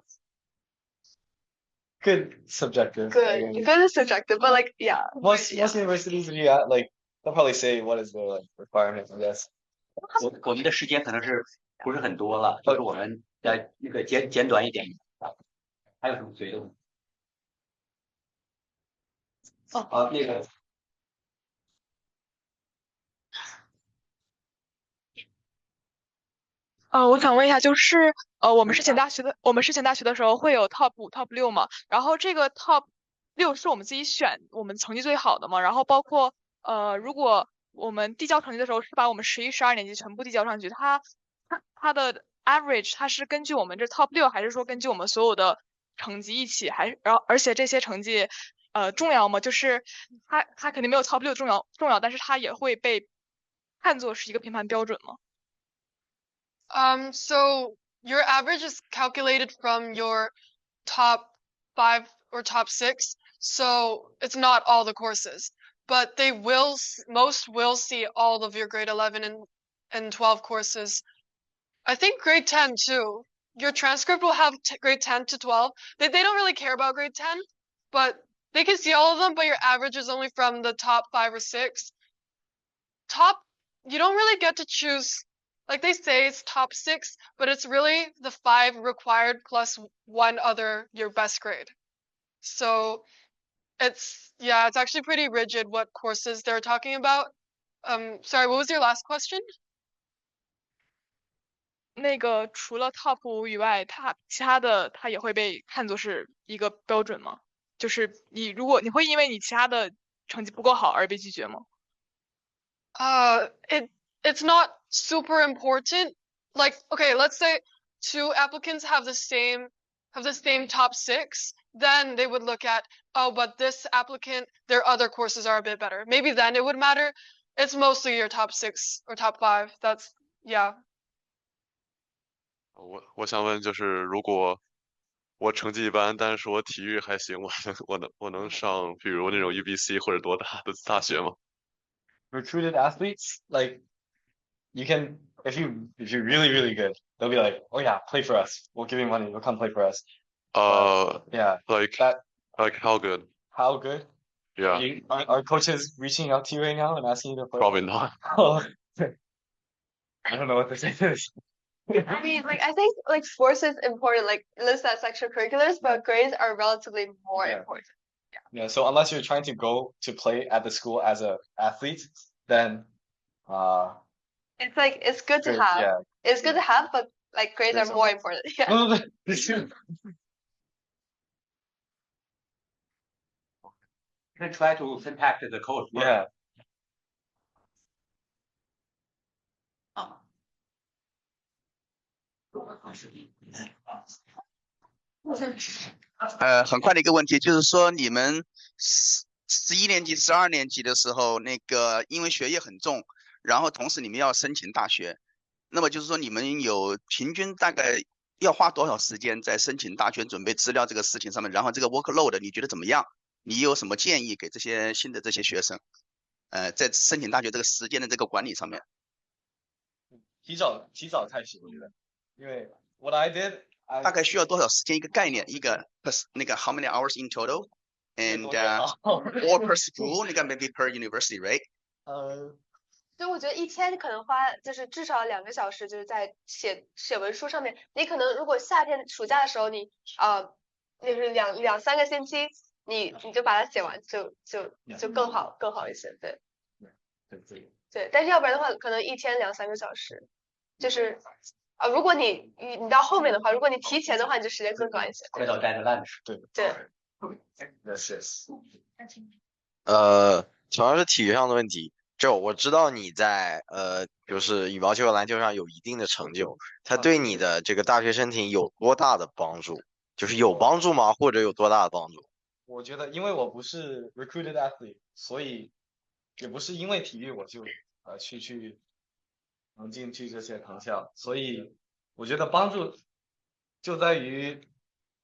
Good subjective. Good is subjective, but like Most universities like they'll probably say what is the like requirement, I guess. 我们的时间可能是不是很多了，就是我们的那个简短一点。还有什么追的问题？那个。我想问一下，就是我们申请大学的时候会有 top 5、top 6嘛？然后这个 top 6是我们自己选，我们成绩最好的嘛？然后包括如果我们递交成绩的时候是把我们11、12年级全部递交上去，它的 average 它是根据我们这 top 6，还是说根据我们所有的成绩一起？而且这些成绩重要吗？就是它肯定没有 top 6重要，但是它也会被看作是一个评判标准吗？ So your average is calculated from your top 5 or top 6. So it's not all the courses, but most will see all of your grade 11 and 12 courses. I think grade 10 too. Your transcript will have grade 10 to 12. They don't really care about grade 10, but they can see all of them, but your average is only from the top 5 or 6. You don't really get to choose. Like they say it's top 6, but it's really the 5 required plus one other your best grade. So it's actually pretty rigid what courses they're talking about. Sorry, what was your last question? 那个除了 top 5以外，其他的它也会被看作是一个标准吗？就是如果你会因为你其他的成绩不够好而被拒绝吗？ It's not super important. Like, okay, let's say 2 applicants have the same have the same top 6, then they would look at, oh, but this applicant, their other courses are a bit better. Maybe then it would matter. It's mostly your top 6 or top 5. That's, yeah. 我想问就是，如果我成绩一般，但是我体育还行，我能上比如那种 UBC 或者多大的大学吗？ Recruited athletes, like you can if you're really good, they'll be like, oh yeah, play for us. We'll give you money. You'll come play for us. Yeah. Like how good? How good? Yeah. Are coaches reaching out to you right now and asking you to play? Probably not. I don't know what to say to this. I mean, like, I think like sports is important, like list as extracurriculars, but grades are relatively more important. Yeah, so unless you're trying to go to play at the school as a athlete, then it's like it's good to grades, have. yeah. It's good to have, but like grades are more important. Yeah. No, that's true. You can try to contact the coach. Yeah. 很快的一个问题，就是说你们11年级、12年级的时候，那个因为学业很重，然后同时你们要申请大学，那么就是说你们有平均大概要花多少时间在申请大学准备资料这个事情上面？然后这个 workload 你觉得怎么样？你有什么建议给这些新的这些学生？在申请大学这个时间的这个管理上面？提早开始，我觉得，因为 what I did。大概需要多少时间？一个概念，一个那个 how many hours in total and or per school， 那个 maybe per university, right？ 所以我觉得一天可能花就是至少2个小时，就是在写文书上面。你可能如果夏天暑假的时候你就是两三个星期，你就把它写完，就更好一些。对，但是要不然的话，可能一天2、3个小时，就是。如果你到后面的话，如果你提前的话，你就时间更短一些。快到deadline的时候。对。主要是体育上的问题。就我知道你在就是羽毛球和篮球上有一定的成就，它对你的这个大学申请有多大的帮助？就是有帮助吗？或者有多大的帮助？我觉得，因为我不是 recruited athlete， 所以也不是因为体育我就去。能进去这些藤校，所以我觉得帮助就在于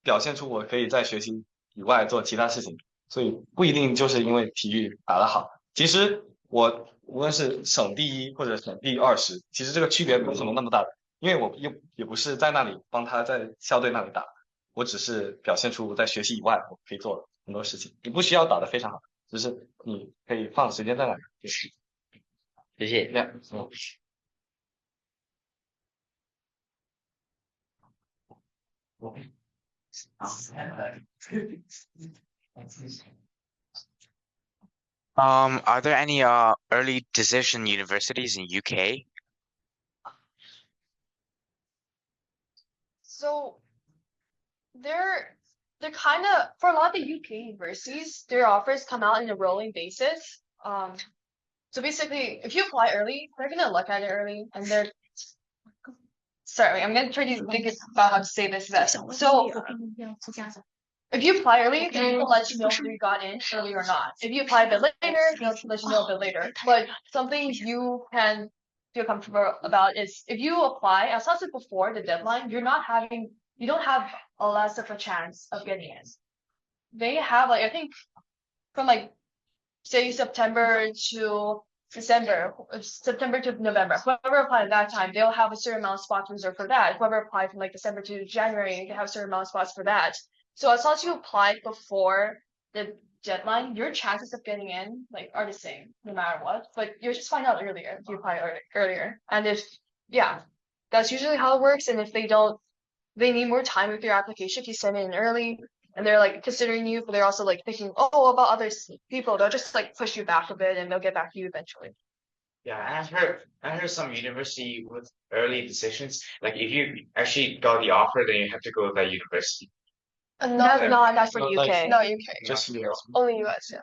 表现出我可以在学习以外做其他事情，所以不一定就是因为体育打得好。其实我无论是省第1或者省第20，其实这个区别没什么那么大的，因为我也不是在那里帮他在校队那里打，我只是表现出在学习以外我可以做很多事情。你不需要打得非常好，只是你可以放时间在那里。谢谢。Are there any early decision universities in UK? So they're kind of, for a lot of the UK universities, their offers come out on a rolling basis. So basically, if you apply early, they're gonna look at it early, and they're sorry, I'm gonna try to think about how to say this best. So if you apply early, they'll let you know if you got in early or not. If you apply a bit later, they'll let you know a bit later. But something you can feel comfortable about is if you apply, as I said before, the deadline, you don't have a less of a chance of getting in. They have I think from say September to November, whoever applied at that time, they'll have a certain amount of spots reserved for that. Whoever applied from December to January, they have a certain amount of spots for that. So as long as you apply before the deadline, your chances of getting in are the same no matter what. But you'll just find out earlier if you apply earlier. And that's usually how it works. And if they need more time with your application. If you send it in early and they're considering you, but they're also thinking, oh, about other people, they'll just push you back a bit and they'll get back to you eventually. Yeah, I heard some university with early decisions. If you actually got the offer, then you have to go to that university. Not for UK. No, UK. Just US. Only US, yeah.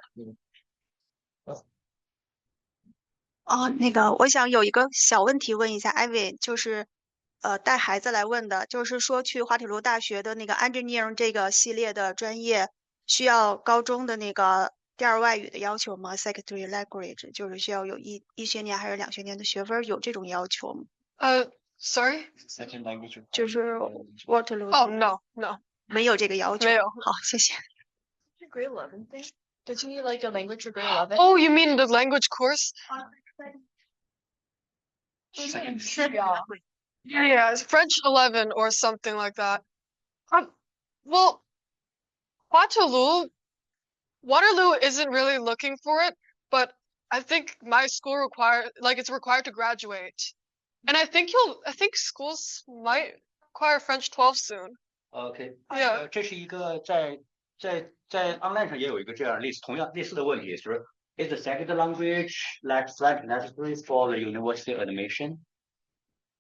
那个我想有一个小问题问一下艾薇，就是带孩子来问的，就是说去滑铁卢大学的那个 engineering 这个系列的专业，需要高中的那个第二外语的要求吗？secondary language 就是需要有一学年还是2学年的学分，有这种要求吗？ Sorry. Second language. 就是 Waterloo Oh no, no. 没有这个要求。没有。好，谢谢。Grade 11 thing? Did you need like a language for grade 11? Oh, you mean the language course? Yeah, it's French 11 or something like that. Well, Waterloo isn't really looking for it, but I think my school it's required to graduate. And I think schools might require French 12 soon. OK， Yeah. 这是一个在 online 上也有一个这样同样类似的问题，就是 Is the second language like French necessary for the university admission?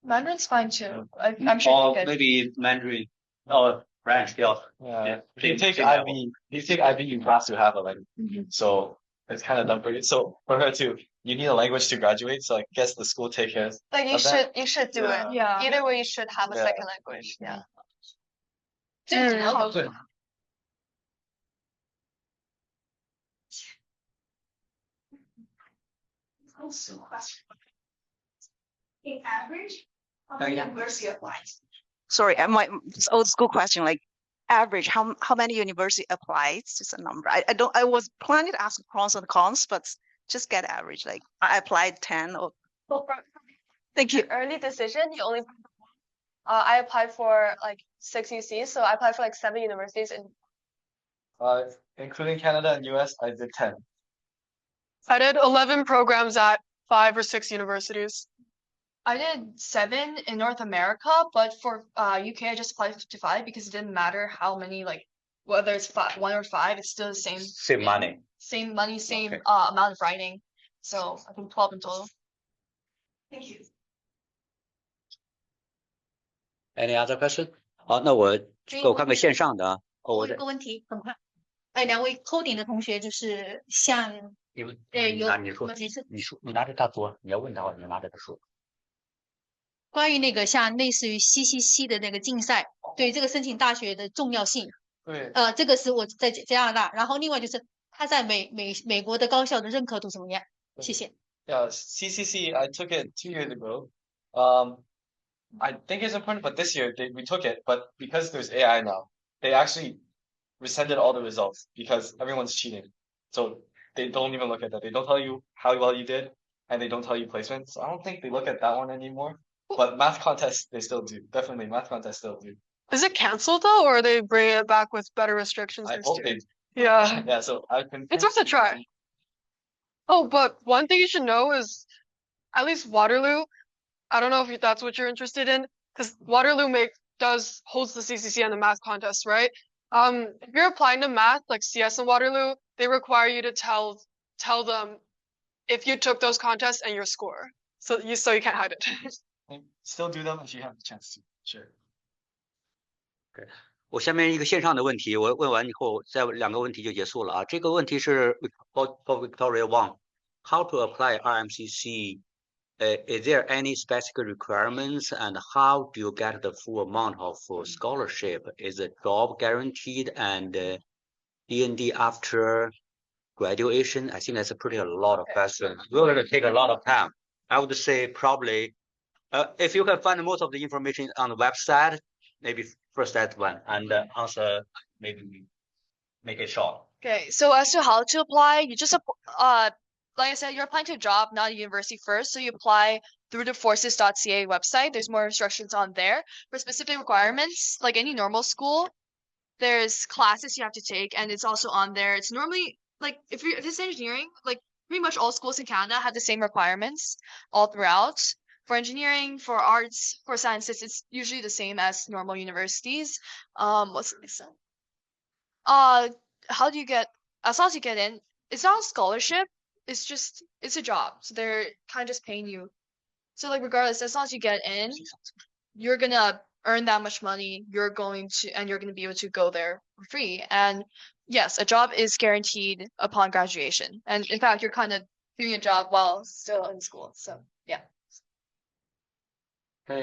Mandarin's fine too. I'm sure you could. Maybe Mandarin or French. Yeah. If you take IB, you have to have a language. So it's kind of done for you. So for her too, you need a language to graduate. So I guess the school take care. Like you should do it. Yeah. Either way, you should have a second language. Yeah. 对。In average, how many university applies? Sorry, my old school question, like average, how many university applies? Just a number. I was planning to ask pros and cons, but just get average. Like I applied 10 or. Thank you. Early decision, you only. I applied for like 6 UCs, so I applied for like 7 universities in. Including Canada and US, I did 10. I did 11 programs at 5 or 6 universities. I did 7 in North America, but for UK, I just applied to 5 because it didn't matter how many, like whether it's 1 or 5, it's still the same. Same money. Same money, same amount of writing. So I think 12 in total. Thank you. Any other question? 好，那我看看线上的啊。我有个问题，很快。2位 coding 的同学就是像你们有你说你拿着他说，你要问他话，你拿着他说。关于那个像类似于 CCC 的那个竞赛，对这个申请大学的重要性。对。这个是我在加拿大，然后另外就是他在美国的高校的认可度怎么样？谢谢。Yeah, CCC, I took it 2 years ago. I think it's important, but this year we took it, but because there's AI now, they actually rescinded all the results because everyone's cheating. So they don't even look at that. They don't tell you how well you did, and they don't tell you placement. So I don't think they look at that one anymore. But math contests, they still do. Definitely, math contests still do. Is it canceled though, or are they bringing it back with better restrictions I next hope year? they. Yeah. Yeah. So I've been. It's worth a try. Oh, but one thing you should know is, at least Waterloo. I don't know if that's what you're interested in, because Waterloo holds the CCC and the math contest, right? If you're applying to math, like CS and Waterloo, they require you to tell them if you took those contests and your score, so you can't hide it. Still do them if you have the chance to. Sure. Okay. 我下面一个线上的问题，我问完以后，再2个问题就结束了啊。这个问题是 Victoria Wang, how to apply RMCC? Is there any specific requirements, and how do you get the full amount of scholarship? Is the job guaranteed, and D&D after graduation? I think that's a lot of questions. It's going to take a lot of time. I would say probably, if you can find most of the information on the website, maybe first that one, and answer maybe make it short. Okay, so as to how to apply, you just like I said, you're applying to a job, not a university first. So you apply through the forces.ca website. There's more instructions on there. For specific requirements, like any normal school, there's classes you have to take, and it's also on there. It's normally like if it's engineering, like pretty much all schools in Canada have the same requirements all throughout. For engineering, for arts, for sciences, it's usually the same as normal universities. What's this? How do you get, as long as you get in, it's not a scholarship. It's a job. So they're kind of just paying you. So like regardless, as long as you get in, you're gonna earn that much money. You're gonna be able to go there for free. And yes, a job is guaranteed upon graduation. And in fact, you're kind of doing a job while still in school. So yeah.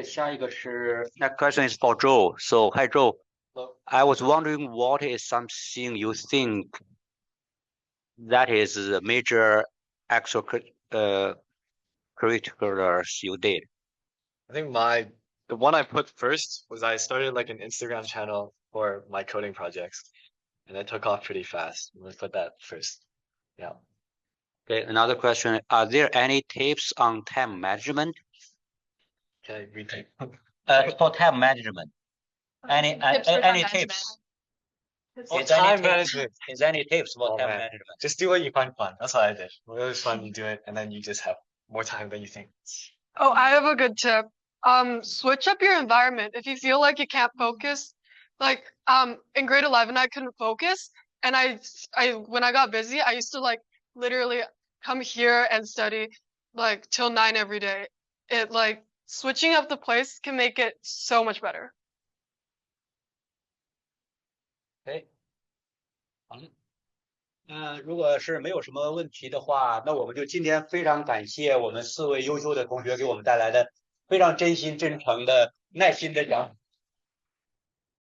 下一个是 Next question is for Joe. So hi Joe. I was wondering what is something you think that is the major extracurriculars you did? I think the one I put first was I started like an Instagram channel for my coding projects, and it took off pretty fast. Let's put that first. Yeah. Okay, another question. Are there any tips on time management? Okay, retake. For time management. Any tips? Oh, time management. Is any tips for time man. management? Just do what you find fun. That's what I did. When it was fun, you do it, and then you just have more time than you think. Oh, I have a good tip. Switch up your environment. If you feel like you can't focus, like in grade 11 I couldn't focus, and I when I got busy, I used to like literally come here and study like till 9 every day. It like switching up the place can make it so much better. Okay. 如果是没有什么问题的话，那我们就今天非常感谢我们4位优秀的同学给我们带来的非常真心真诚的耐心的讲